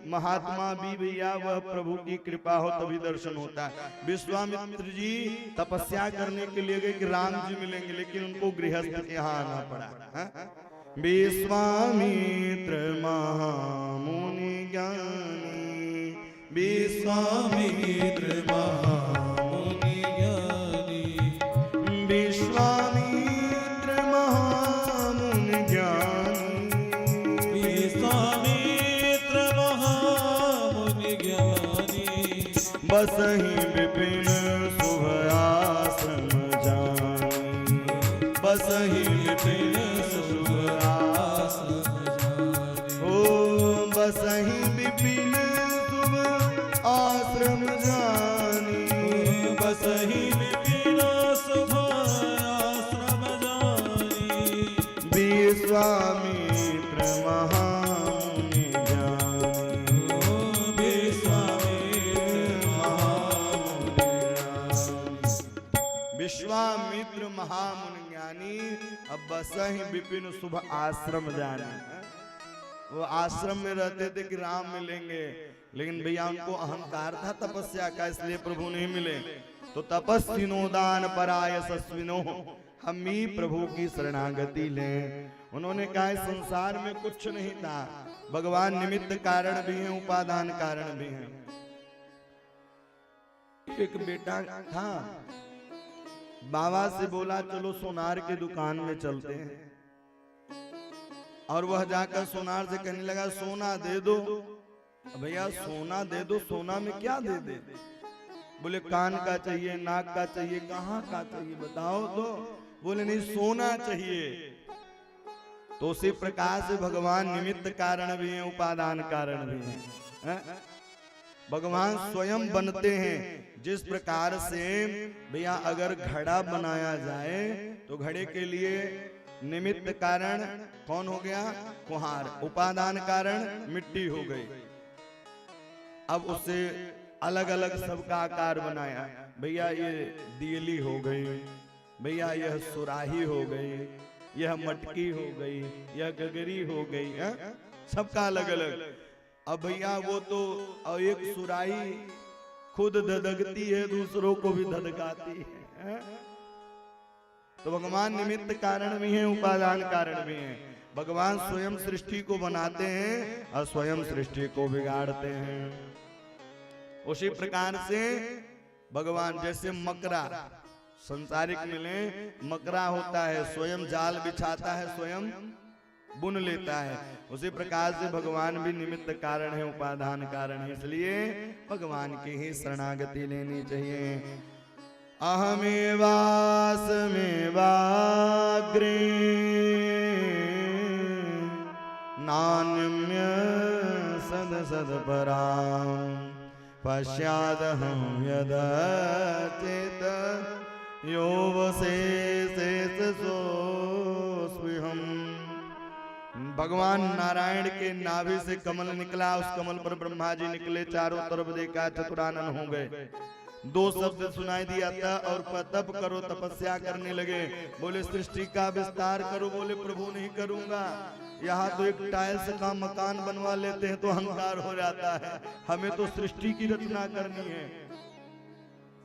महात्मा भी भैया, वह प्रभु की कृपा हो तभी दर्शन होता है। विश्वामित्र जी तपस्या करने के लिए गए कि राम जी मिलेंगे, लेकिन उनको गृहस्थ के यहाँ आना पड़ा। विश्वामित्र महामुनि ज्ञानी, विश्वामित्र महामुनि ज्ञानी विश्वामित्र महामुनि ज्ञानी विश्वामित्र महामुनि ज्ञानी बसहि विपिन शुभ आश्रम जानी बसहि विपिन शुभ आश्रम जानी ओ बसहि विपिन शुभ आश्रम जानी बसहि विपिन शुभ आश्रम जानी विश्वामित्र महामुनि ज्ञानी विश्वामित्र महामुनि ज्ञानी अब बसहि विपिन शुभ आश्रम जानी। वो आश्रम में रहते थे कि राम मिलेंगे, लेकिन भैया उनको अहंकार था तपस्या का, इसलिए प्रभु नहीं मिले। तो तपस्विनो दान पराय सस्विनो, हम ही प्रभु की शरणागति लें। उन्होंने कहा इस संसार में कुछ नहीं था, भगवान निमित्त कारण भी हैं, उपादान कारण भी हैं। एक बेटा था, बाबा से बोला चलो सोनार की दुकान में चलते हैं, और वह जाकर सोनार से कहने लगा सोना दे दो। भैया सोना दे दो, सोना में क्या दे दे? बोले कान का चाहिए, नाक का चाहिए, कहाँ का चाहिए बताओ तो। बोले नहीं सोना चाहिए। तो उसी प्रकार से भगवान निमित्त कारण भी हैं, उपादान कारण भी हैं। भगवान स्वयं बनते हैं। जिस प्रकार से भैया अगर घड़ा बनाया जाए तो घड़े के लिए निमित्त कारण कौन हो गया? कुम्हार। उपादान कारण मिट्टी हो गई। अब उससे अलग अलग सबका आकार बनाया। भैया ये दियली हो गई, भैया यह सुराही हो गई, यह मटकी हो गई, यह गगरी हो गई, सबका अलग अलग। अब भैया वो तो एक सुराही खुद धधकती है, दूसरों को भी धधकाती है। तो भगवान निमित्त कारण भी हैं, उपादान कारण भी हैं। भगवान स्वयं सृष्टि को बनाते हैं और स्वयं सृष्टि को बिगाड़ते हैं। उसी प्रकार से भगवान जैसे मकरा संसारिक मिले, मकरा होता है, स्वयं जाल बिछाता है, स्वयं बुन लेता है। उसी प्रकार से भगवान भी निमित्त कारण है, उपादान कारण है। इसलिए भगवान की ही शरणागति लेनी चाहिए। अहमेवास्मेवाग्रे नान्य सद सद परां पश्चादहं यदचेत यो वशेष सोऽस्म्यहम्। भगवान नारायण के नाभि से कमल निकला, उस कमल पर ब्रह्मा जी निकले, चारों तरफ देखा, चतुरानन हो गए। दो शब्द सुनाई दिया था और तप करो, तपस्या करने लगे। बोले सृष्टि का विस्तार करो, बोले प्रभु नहीं करूंगा। यहाँ तो एक टाइल्स का मकान बनवा लेते हैं तो अहंकार हो जाता है, हमें तो सृष्टि की रचना करनी है।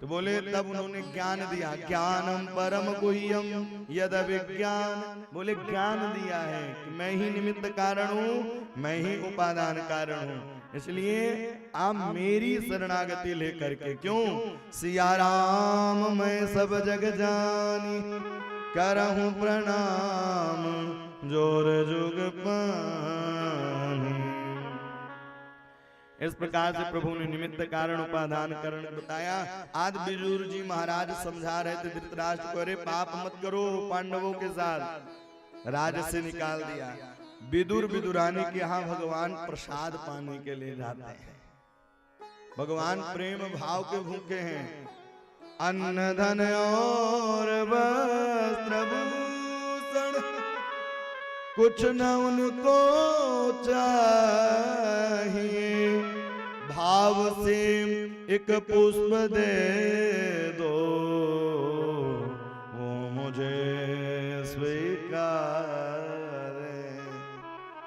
तो बोले तब उन्होंने ज्ञान दिया, ज्ञानम परम गुह्यम यद विज्ञान। बोले ज्ञान दिया है कि मैं ही निमित्त कारण हूँ, मैं ही उपादान कारण हूँ। इसलिए आप मेरी शरणागति लेकर के, क्यों? सिया राम मैं सब जग जानी, करहूं प्रणाम जोर जुग पानी। इस प्रकार से प्रभु ने निमित्त कारण उपादान कारण बताया। आज बिदुर जी महाराज समझा रहे थे धृतराष्ट्र को, अरे पाप मत करो पांडवों के साथ, राज से निकाल दिया। विदुर विदुरानी के यहाँ भगवान प्रसाद पाने के लिए जाते हैं। भगवान प्रेम भाव के भूखे हैं। अन्न धन और वस्त्र भूषण कुछ न उनको चाहिए, भाव से एक पुष्प दे दो वो मुझे स्वीकार।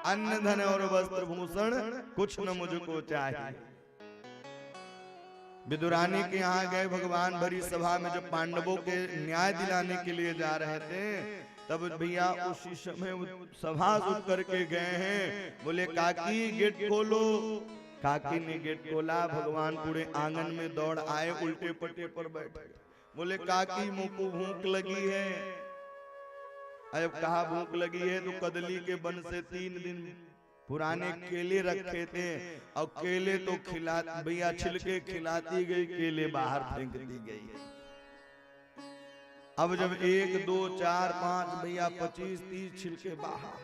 अन्न धन और वस्त्र भूषण कुछ न मुझको चाहिए। विदुरानी के यहाँ गए भगवान भरी सभा में, जब पांडवों के न्याय दिलाने के लिए जा रहे थे, तब भैया उसी समय सभा उठ करके गए हैं। बोले काकी गेट खोलो, काकी ने गेट खोला, भगवान पूरे आंगन में दौड़ आए, उल्टे पट्टे पर बैठे। बोले काकी मुझको भूख लगी है। अब कहा भूख लगी है तो कदली के बन से 3 दिन पुराने केले रखे थे और केले तो खिला भैया छिलके खिलाती गई, केले बाहर फेंक दी गई। अब जब 1 2 4 5 भैया 25-30 छिलके बाहर,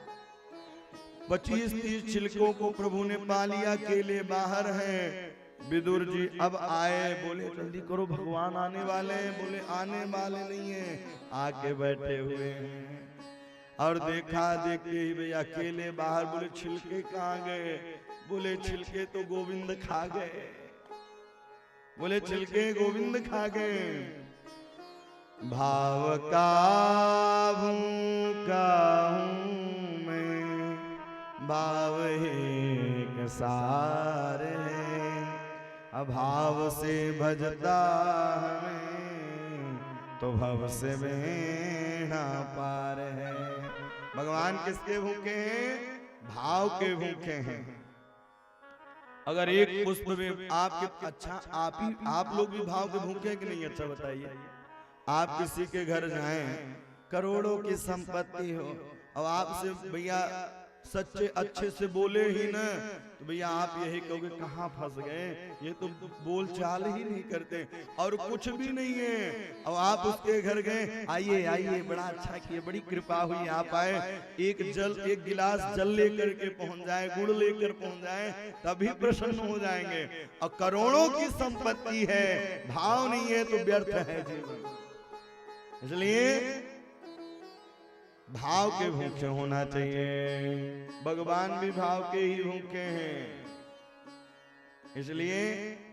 25-30 छिलकों को प्रभु ने पा लिया, केले बाहर हैं। विदुर जी अब आए, बोले जल्दी करो भगवान आने वाले हैं। बोले आने वाले नहीं है, आके बैठे हुए हैं। और देखा देखते ही भैया केले बाहर। बोले छिलके कहाँ गए? बोले छिलके तो गोविंद खा गए। बोले छिलके गोविंद खा गए। भाव का भूखा हूँ मैं, भाव एक सार है, अभाव से भजता हमें तो भव से बेड़ा पार है। भगवान किसके भूखे हैं? भाव के भूखे हैं। अगर एक पुष्प में आपके, अच्छा आप लोग भी भाव के भूखे हैं कि नहीं? अच्छा बताइए। आप किसी के घर जाएं, करोड़ों की संपत्ति हो और आपसे भैया सच्चे अच्छे से बोले ही ना, तो भैया आप यही कहोगे कहाँ फंस गए, ये तो बोल चाल ही नहीं करते और कुछ भी नहीं है। और आप उसके घर गए, आइए आइए बड़ा अच्छा किए, बड़ी कृपा हुई आप आए, एक गिलास जल लेकर के पहुंच जाए, गुड़ लेकर पहुंच जाए, तभी प्रसन्न हो जाएंगे। और करोड़ों की संपत्ति है, भाव नहीं है तो व्यर्थ है जीवन। इसलिए भाव के भूखे होना चाहिए। भगवान भी भाव के ही भूखे हैं। इसलिए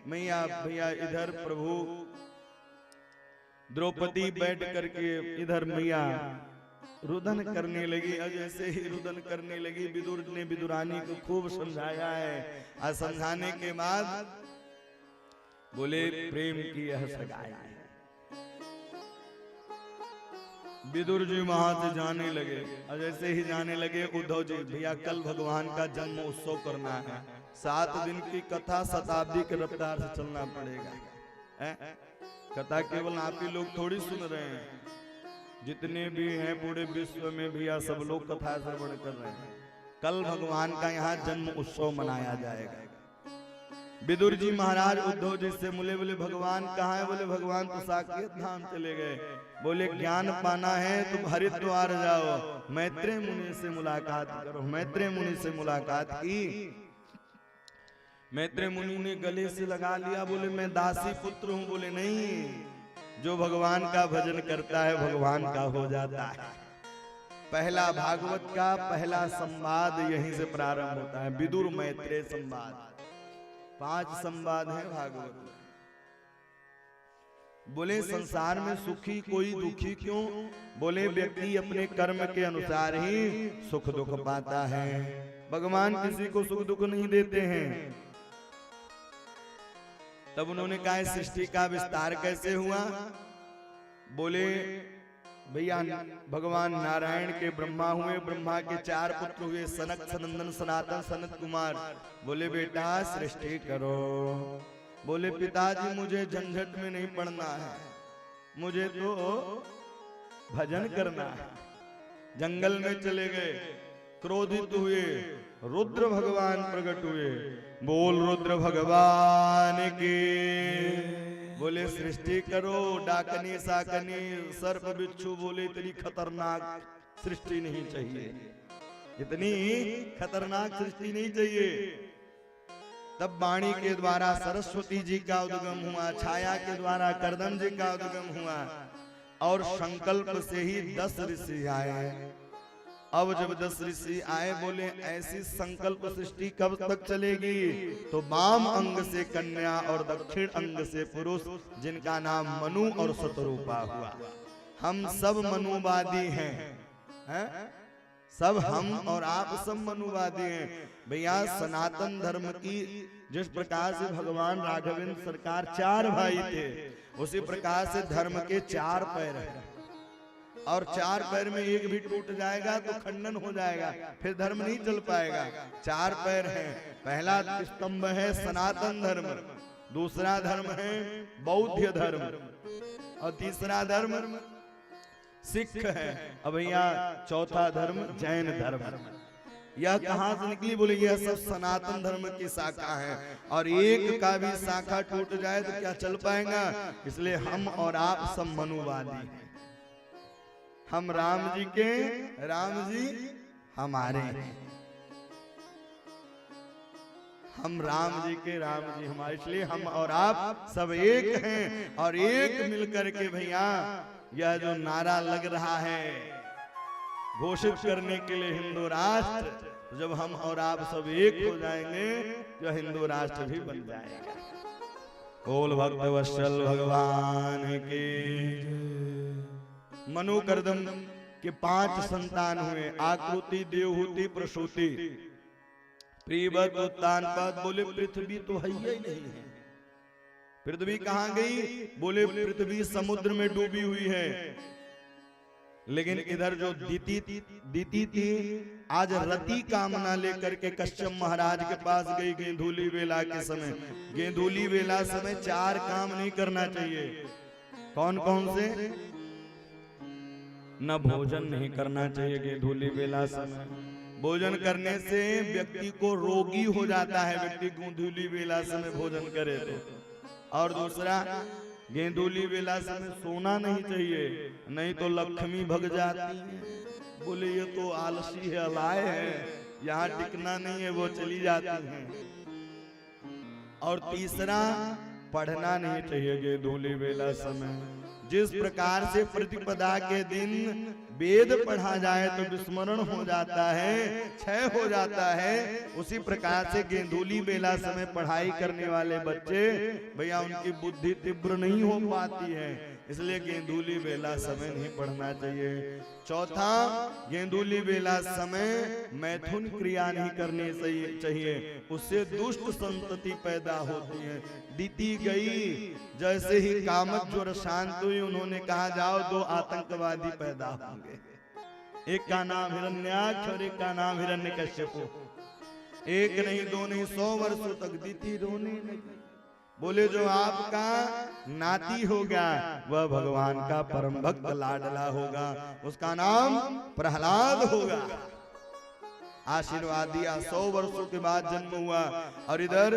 मैया भैया इधर प्रभु द्रौपदी बैठ करके इधर मैया रुदन करने लगी। और जैसे ही रुदन करने लगी, विदुर ने विदुरानी को खूब समझाया है। और समझाने के बाद बोले प्रेम की यह सगाई है। विदुर जी वहां से जाने लगे। और जैसे ही जाने लगे, उद्धव जी भैया कल भगवान का जन्म उत्सव करना है, 7 दिन की कथा शताब्दी के रफ्तार से चलना पड़ेगा। कथा केवल आप ही लोग थोड़ी सुन रहे हैं, जितने भी हैं पूरे विश्व में भैया सब लोग कथा श्रवण कर रहे हैं। कल भगवान का यहाँ जन्म उत्सव मनाया जाएगा। विदुर जी महाराज उद्धव जी से मिले। बोले भगवान कहाँ है? बोले भगवान तो साकेत धाम चले गए। बोले ज्ञान पाना है तो हरिद्वार जाओ, मैत्रेय मुनि से मुलाकात करो। मैत्रेय मुनि से मुलाकात की। मैत्रेय मुनि ने गले से लगा लिया। बोले मैं दासी पुत्र हूँ। बोले नहीं, जो भगवान का भजन करता है भगवान का हो जाता है। पहला भागवत का पहला संवाद यहीं से प्रारंभ होता है, विदुर मैत्रेय संवाद। 5 संवाद है भागवत में। बोले संसार में सुखी कोई दुखी क्यों? बोले व्यक्ति अपने कर्म के अनुसार ही सुख दुख पाता है। भगवान किसी को सुख दुख नहीं देते हैं। तब उन्होंने कहा सृष्टि का विस्तार कैसे हुआ? बोले भैया भगवान नारायण के ब्रह्मा हुए, ब्रह्मा के 4 पुत्र हुए, सनक, सनंदन, सनातन, सनत कुमार। बोले बेटा सृष्टि करो। बोले पिताजी मुझे झंझट में नहीं पड़ना है, मुझे तो भजन करना है। जंगल में चले गए, क्रोधित हुए, रुद्र भगवान प्रकट हुए। बोल रुद्र भगवान की। बोले सृष्टि करो, डाकनी साकनी सर्प बिच्छू। बोले इतनी खतरनाक सृष्टि नहीं चाहिए, इतनी खतरनाक सृष्टि नहीं चाहिए। तब वाणी के द्वारा सरस्वती जी का उद्गम हुआ, छाया के द्वारा कर्दम जी का उद्गम हुआ, और संकल्प से ही 10 ऋषि आए। अब जब 10 ऋषि आए, बोले ऐसी संकल्प सृष्टि कब तक चलेगी? तो वाम अंग से कन्या और दक्षिण अंग से पुरुष, जिनका नाम मनु और शतरूपा हुआ। हम सब मनुवादी हैं, सब हम और आप सब मनुवादी हैं। भैया सनातन धर्म की जिस प्रकार से भगवान राघवेंद्र सरकार 4 भाई थे, उसी प्रकार से धर्म के 4 पैर हैं। और 4 पैर में एक भी टूट जाएगा तो खंडन हो जाएगा, फिर धर्म नहीं चल पाएगा। 4 पैर हैं, पहला स्तंभ है सनातन धर्म, दूसरा धर्म है बौद्ध धर्म और तीसरा धर्म सिख है। अब यहाँ चौथा धर्म जैन धर्म। यह कहां से निकली? बोले यह सब सनातन धर्म की शाखा है और एक का भी शाखा टूट जाए तो क्या चल पाएगा? इसलिए हम और आप सब मनुवादी हैं। हम राम जी के, राम जी हमारे, हम राम जी के, राम जी हमारे, इसलिए हम और आप सब एक हैं। और एक मिलकर के भैया यह जो नारा लग रहा है घोषित करने के लिए हिंदू राष्ट्र, जब हम और आप सब एक हो जाएंगे तो हिंदू राष्ट्र भी बन जाएगा। बोल भक्त वत्सल भगवान की। मनु करदम के 5 संतान हुए, आकृति, देवहूति, प्रसूति, प्रीबत, उत्तानपाद। बोले पृथ्वी तो है ही नहीं है। पृथ्वी कहां गई? बोले पृथ्वी समुद्र में डूबी हुई है। लेकिन इधर जो दीति थी आज रति कामना लेकर के कश्यप महाराज के पास गई गेंदूली वेला के समय। गेंदूली वेला समय 4 काम नहीं करना चाहिए। कौन कौन से? न भोजन नहीं करना चाहिए गेंदूली वेला समय। भोजन करने से व्यक्ति को रोगी हो जाता है, व्यक्ति गेंदूली वेला समय भोजन करे तो। और दूसरा, गेंदूली वेला समय सोना नहीं चाहिए, नहीं तो लक्ष्मी भग जाती है। बोले ये तो आलसी है, अलाय है, यहाँ टिकना नहीं है, वो चली जाती है। और तीसरा, पढ़ना नहीं चाहिए गेंदूली वेला समय। जिस प्रकार से प्रतिपदा के दिन वेद पढ़ा जाए तो विस्मरण हो जाता है, क्षय हो जाता है, उसी प्रकार से गेंदूली बेला समय पढ़ाई करने वाले बच्चे भैया उनकी बुद्धि तीव्र नहीं हो पाती है, इसलिए गेंदूली बेला समय नहीं पढ़ना चाहिए। चौथा, गेंदूली बेला समय मैथुन क्रिया नहीं करनी चाहिए, उससे दुष्ट संतति पैदा होती है। दीति गई, जैसे ही कामक ज्वर शांत हुई, उन्होंने कहा जाओ 2 आतंकवादी पैदा होंगे, एक का नाम हिरण्याक्ष और एक का नाम हिरण्यकश्यप। एक नहीं 2 नहीं 100 वर्षों तक दीति रोने लगी। बोले जो आपका नाती होगा वह भगवान का परम भक्त लाडला होगा, उसका नाम प्रहलाद होगा। आशीर्वाद दिया। 100 वर्षों के बाद जन्म हुआ और इधर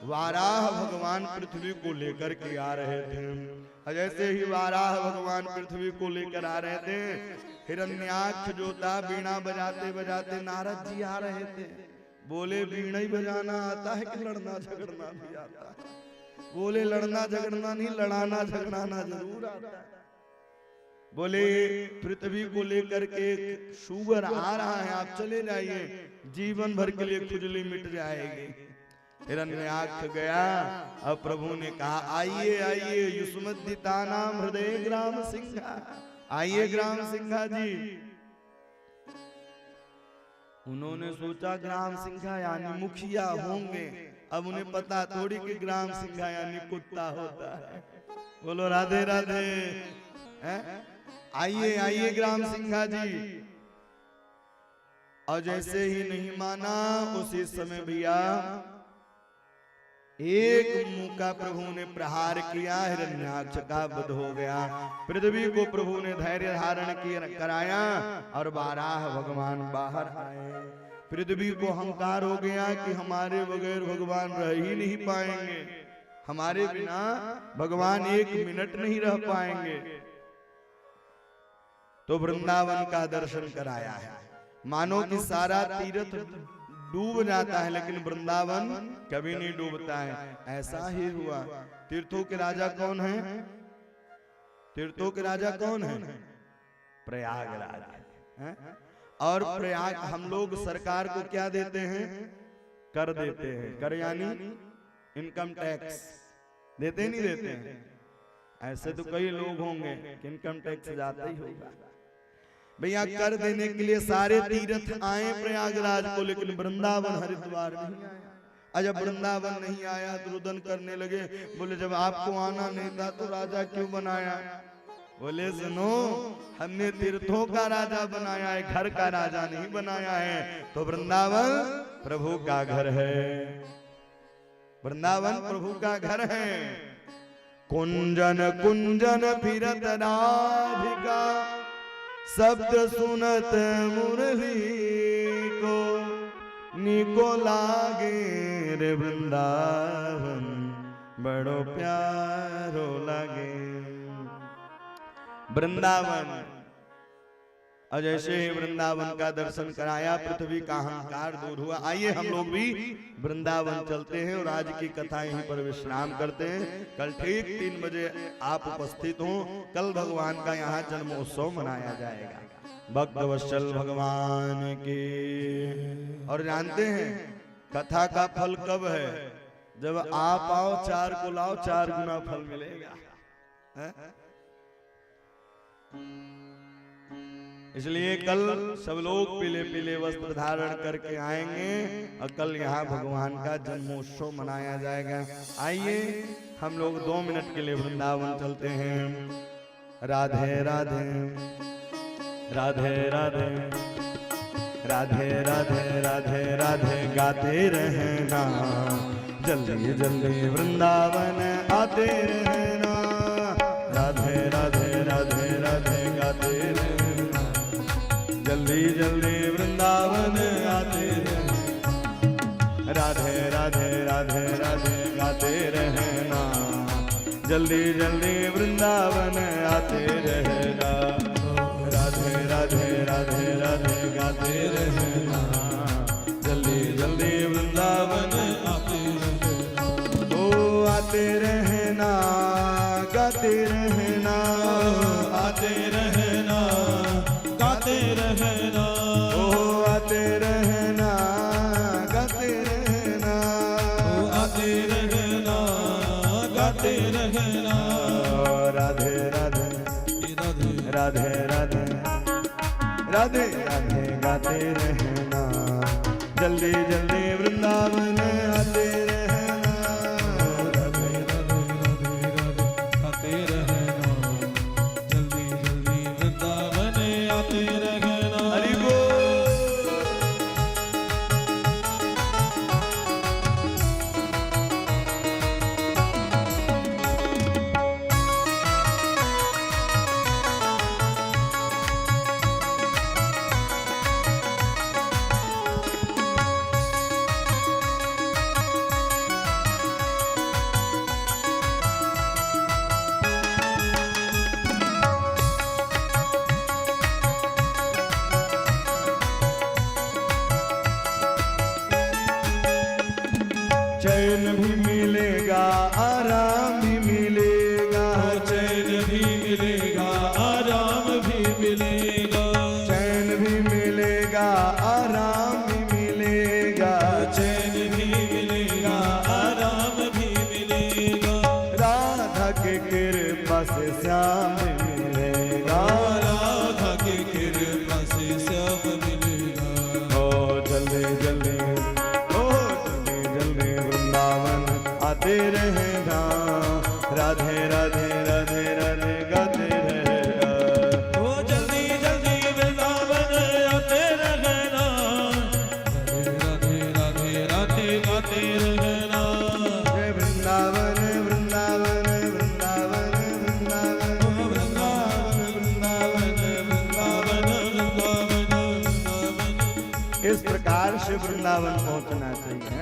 वाराह भगवान पृथ्वी को लेकर के आ रहे थे। जैसे ही वाराह भगवान पृथ्वी को लेकर आ रहे थे, हिरण्याक्ष जो था बीणा बजाते बजाते नारद जी आ रहे थे। बोले बीणा ही बजाना आता है कि लड़ना झगड़ना भी आता है? बोले लड़ना झगड़ना नहीं, लड़ाना झगड़ाना जरूर आता है। बोले पृथ्वी को लेकर के शुगर आ रहा है, आप चले जाइए, जीवन भर के लिए खुजली मिट जाएगी। हिरण्याक्ष गया। अब प्रभु ने कहा आइए आइए युष्मद्दिता नाम हृदय ग्राम सिंहा, आइए ग्राम सिंहा जी। उन्होंने सोचा ग्राम सिंहा यानी मुखिया होंगे, अब उन्हें पता थोड़ी कि ग्राम सिंहा यानी कुत्ता होता है। बोलो राधे राधे। आइए आइए ग्राम सिंहा जी। और जैसे ही नहीं माना, उसी समय भैया एक मुंह का प्रभु ने प्रहार किया, हिरण्याक्ष का वध हो गया। पृथ्वी को प्रभु ने धैर्य धारण कराया और वाराह भगवान बाहर आए। पृथ्वी को अहंकार हो गया कि हमारे बगैर भगवान रह ही नहीं पाएंगे, हमारे बिना भगवान 1 मिनट नहीं रह पाएंगे। तो वृंदावन का दर्शन कराया है। मानो कि सारा तीर्थ डूब जाता है लेकिन वृंदावन कभी नहीं डूबता है। ऐसा ही हुआ। तीर्थों के राजा कौन है? तीर्थों के राजा कौन है? प्रयागराज। और प्रयाग हम लोग सरकार को क्या देते हैं? कर देते हैं। कर यानी इनकम टैक्स देते नहीं देते हैं? ऐसे तो कई लोग होंगे कि इनकम टैक्स जाता ही होगा। भैया कर देने के लिए सारे तीर्थ आए प्रयागराज को, लेकिन वृंदावन हरिद्वार नहीं आया। जब वृंदावन नहीं आया तो रुदन करने लगे। बोले जब आपको आना नहीं था तो राजा क्यों बनाया? बोले सुनो, हमने तीर्थों का राजा बनाया है, घर का राजा नहीं बनाया है। तो वृंदावन प्रभु का घर है, वृंदावन प्रभु का घर है। कुंजन कुंजन फिरत राधिका, शब्द सुनत मुरली को, निको लागे रे वृंदावन, बड़ो प्यारो लागे वृंदावन। और जैसे ही वृंदावन का दर्शन कराया, पृथ्वी का अहंकार दूर हुआ। आइए हम लोग भी वृंदावन चलते हैं और आज की कथा यहीं पर विश्राम करते हैं। कल ठीक 3 बजे आप उपस्थित हों। कल भगवान का यहाँ जन्मोत्सव मनाया जाएगा, भक्तवत्सल भगवान की। और जानते हैं कथा का फल कब है? जब आप आओ, 4 को लाओ, 4 गुना फल मिलेगा। इसलिए कल सब लोग पीले पीले वस्त्र धारण करके आएंगे और कल यहाँ भगवान का जन्मोत्सव मनाया जाएगा। आइए हम लोग 2 मिनट के लिए वृंदावन चलते हैं। राधे राधे राधे राधे राधे राधे राधे राधे गाते रहना, जल्दी जल्दी वृंदावन आते रहना। राधे राधे राधे राधे गाते रहना, जल्दी जल्दी वृंदावन आते रहना। राधे राधे राधे राधे गाते रहना, जल्दी जल्दी वृंदावन आते रहना। राधे राधे राधे राधे गाते रहना, जल्दी जल्दी वृंदावन आते रहना। ओ आते रहना, गाते रहना, आते रहना, गाते रहना। ओ आते रहना, गाते रहना, ओ आते रहना, गाते रहना। राधे राधे राधे राधे राधे राधे गाते रहना, जल्दी जल्दी वृंदावन आते रहना। राधे राधे राधे राधे गाते रहना, जल्दी जल्दी वृंदावन आते रहना। हरि बोल। चैन भी मिलेगा, आराम भी मिलेगा, चैन भी मिलेगा, आराम भी मिलेगा। चैन भी मिलेगा, आराम भी मिलेगा, चैन भी मिलेगा, आराम भी मिलेगा। राधा के कृपा से श्याम भी मिलेगा, राधा के कृपा से श्याम मिलेगा। ओ जल्दी जल्दी आते रहना, राधे राधे राधे राधे गाते रहना। ओ जल्दी जल्दी वृंदावन आते रहना, राधे राधे राधे गाते रहना। जय वृंदावन वृंदावन वृंदावन वृंदावन वृंदावन वृंदावन वृंदावन वृंदावन। इस प्रकार से वृंदावन पहुंचना चाहिए।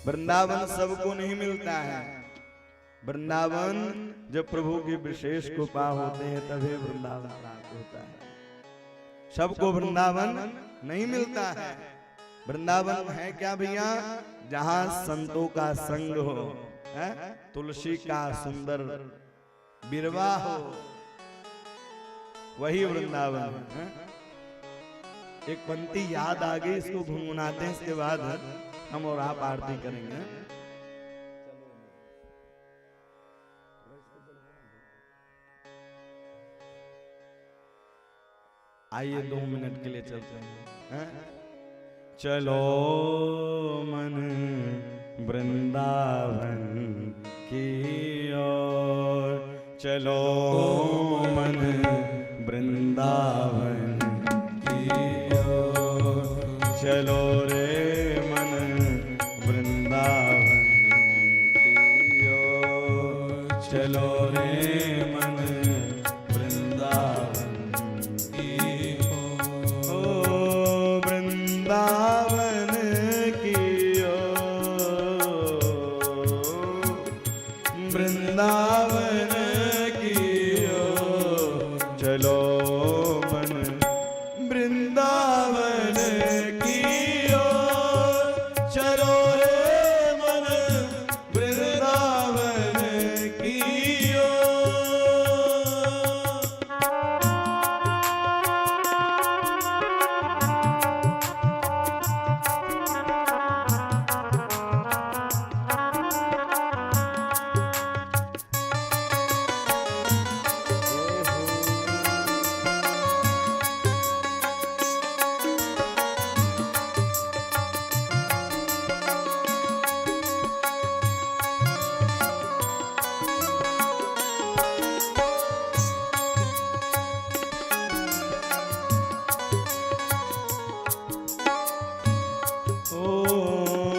वृंदावन सबको नहीं मिलता है। वृंदावन जब प्रभु की विशेष कृपा होते हैं तभी वृंदावन प्राप्त होता है। सबको वृंदावन नहीं मिलता है। वृंदावन है क्या भैया? जहां संतों का संग हो, तुलसी का सुंदर बिरवा हो, वही वृंदावन है। एक पंक्ति याद आ गई, इसको गुनगुनाते हैं, इसके बाद हम और आप आरती करेंगे। आइए 2 मिनट के लिए चलते हैं। चलो मन वृंदावन की ओर, चलो मन वृंदावन की ओर, चलो रे मन वृंदावन की ओर, चलो रे मन वृंदावन की ओर, ओ वृंदावन की ओर, वृंदावन की ओर, चलो मन वृंदावन की ओर, चलो रे मन वृंदावन की ओर।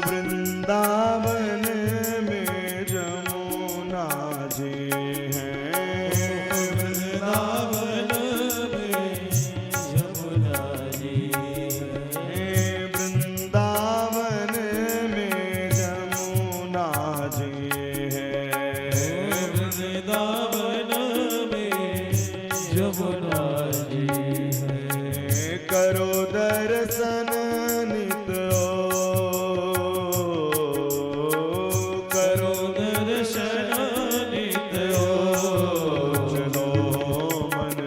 वृंदावन में जमुना जी हैं, वृंदावन में यमुना जी है, वृंदावन में जमुना जी हैं, वृंदावन में यमुना जी है, करो दर्शन नित करो दर्शन नित चलो मन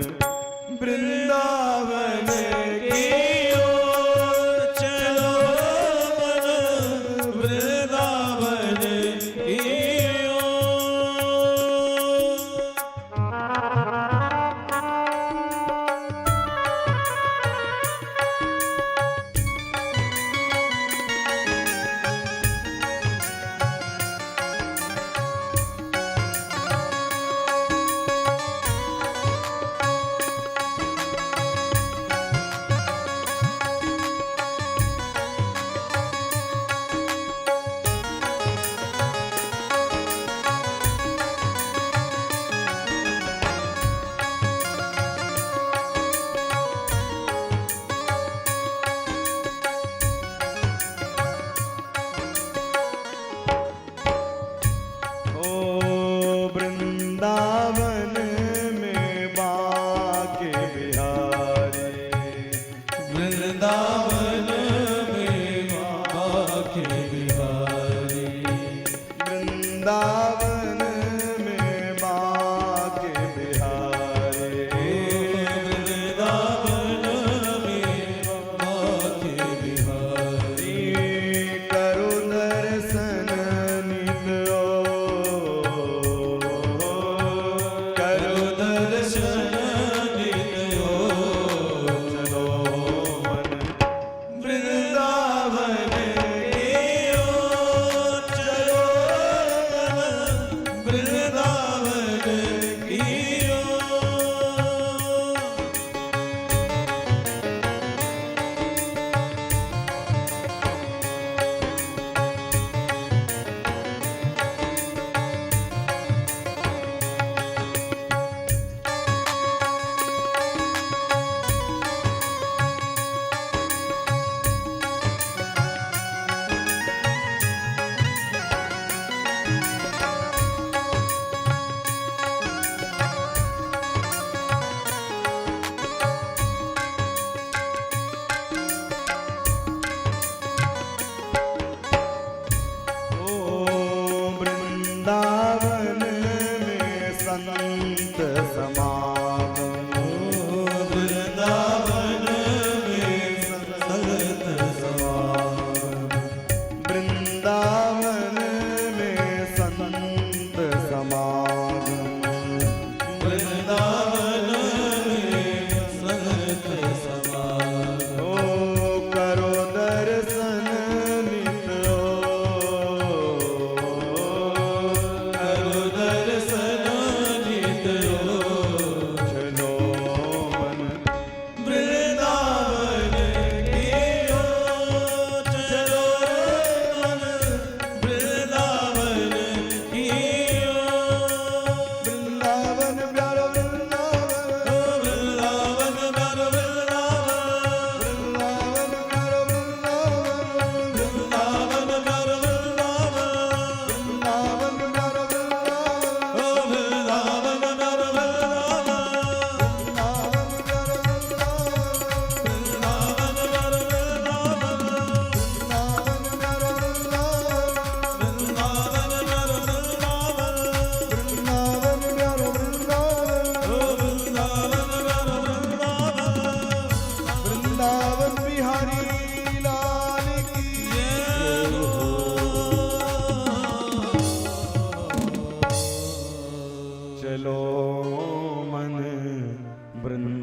वृंदावन की ओर, चलो मन वृंदावन की ओर।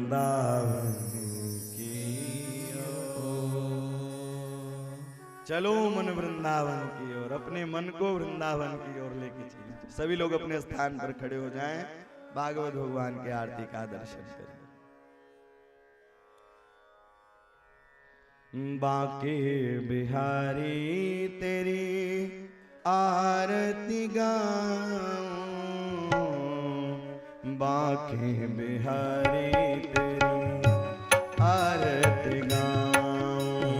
वृंदावन की ओर। चलो मन वृंदावन की ओर, अपने मन को वृंदावन की ओर लेके चलिए। सभी लोग अपने स्थान पर खड़े हो जाएं, भागवत भगवान की आरती का दर्शन करें। बांके बिहारी तेरी आरती गाऊं, बांके बिहारी तेरी आरती गाऊं,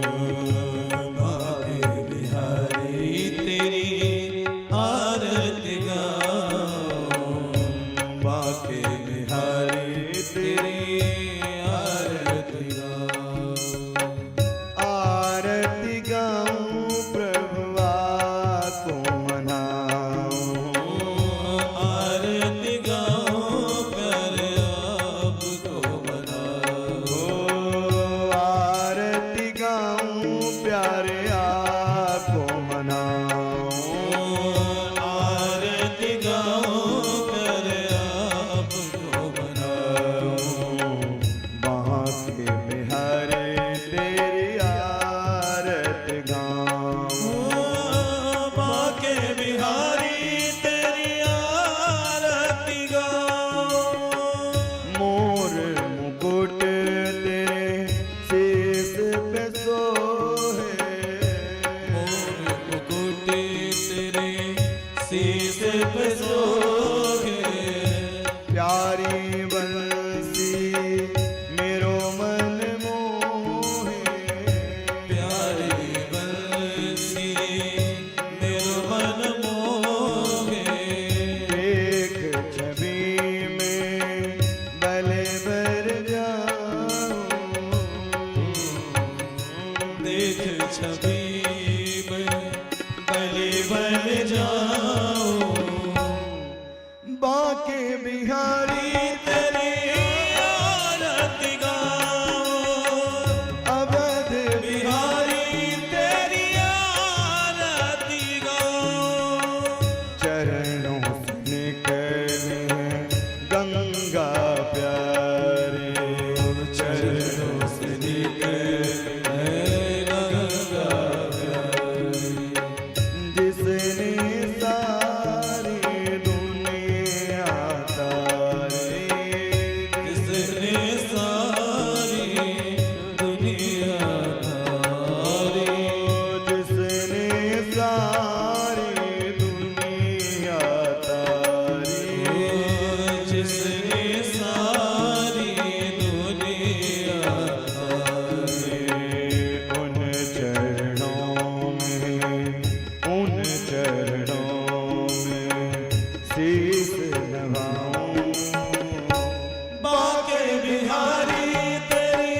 बांके बिहारी तेरी आरती गाऊं, बांके बिहारी तेरी आरती गाऊं, आरती गाऊं प्रभुआ को मनाऊं, आरती गाऊं प्यारे आपको मनाऊं, आरती गाऊं प्यारे आपको मनाऊं, आरती गाऊं प्यारे आपको मनाऊं, बांके बिहारी तेरी आरती गाऊं, बांके बिहारी तेरी आरती गाऊं, मोर मुकुट तेरे शीश पे सोहे, मोर मुकुट तेरे शीश पे सोहे, प्यारी बंसी मेरो मन मोहे, प्यारी बंसी मेरो मन मोहे, एक छवि में भले भर जाऊं, देख छवि में बलि बन जाऊं, बांके बिहारी तेरी आरती गाऊं, अवध बिहारी तेरी आरती गाऊं, चरणों से निकले गंगा प्यारे, चरणों से निकले गंगा प्यारी, जिसने सारी दुनिया तारी, जिसने सारी दुनिया तारी, जिसने सारी दुनिया तारी, जिसने सारी दुनिया तारी, उन चरणों में शीश नवाऊं, बांके बिहारी तेरी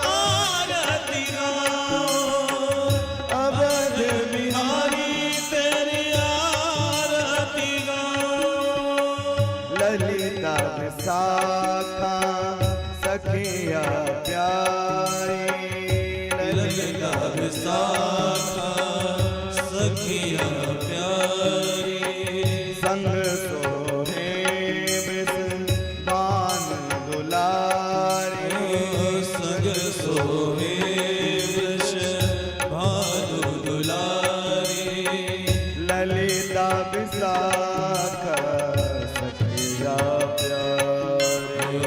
आरती गाऊं, अवध बिहारी तेरी आरती गाऊं, ललिता विशाखा सखिया प्यारी, ललिता विशाखा सखिया प्यारी, संग सोहे विषवान दुलारी, संग सोहे वृष भानु दुलारी, ललिता विशाखा सखिया प्यारी,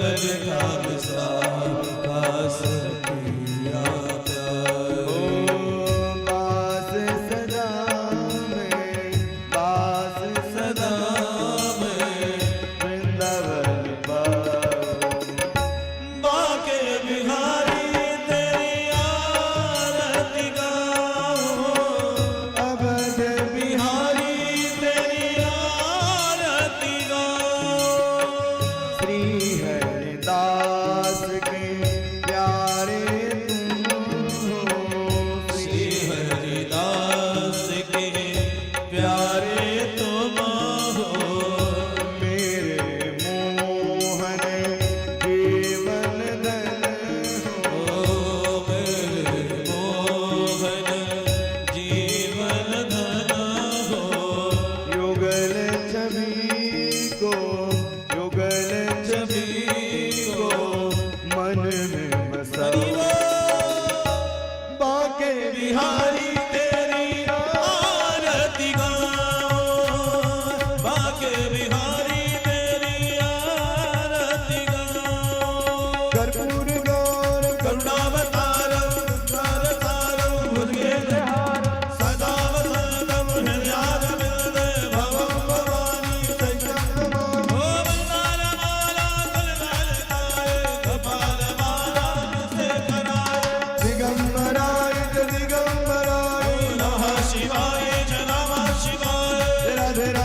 ललिता विशाखा सखिया प्यारी, बास सदा में, बास सदा में वृंदावन पाऊं, बांके बिहारी तेरी आरती गाऊं, अवध बिहारी तेरी आरती गाऊं, श्री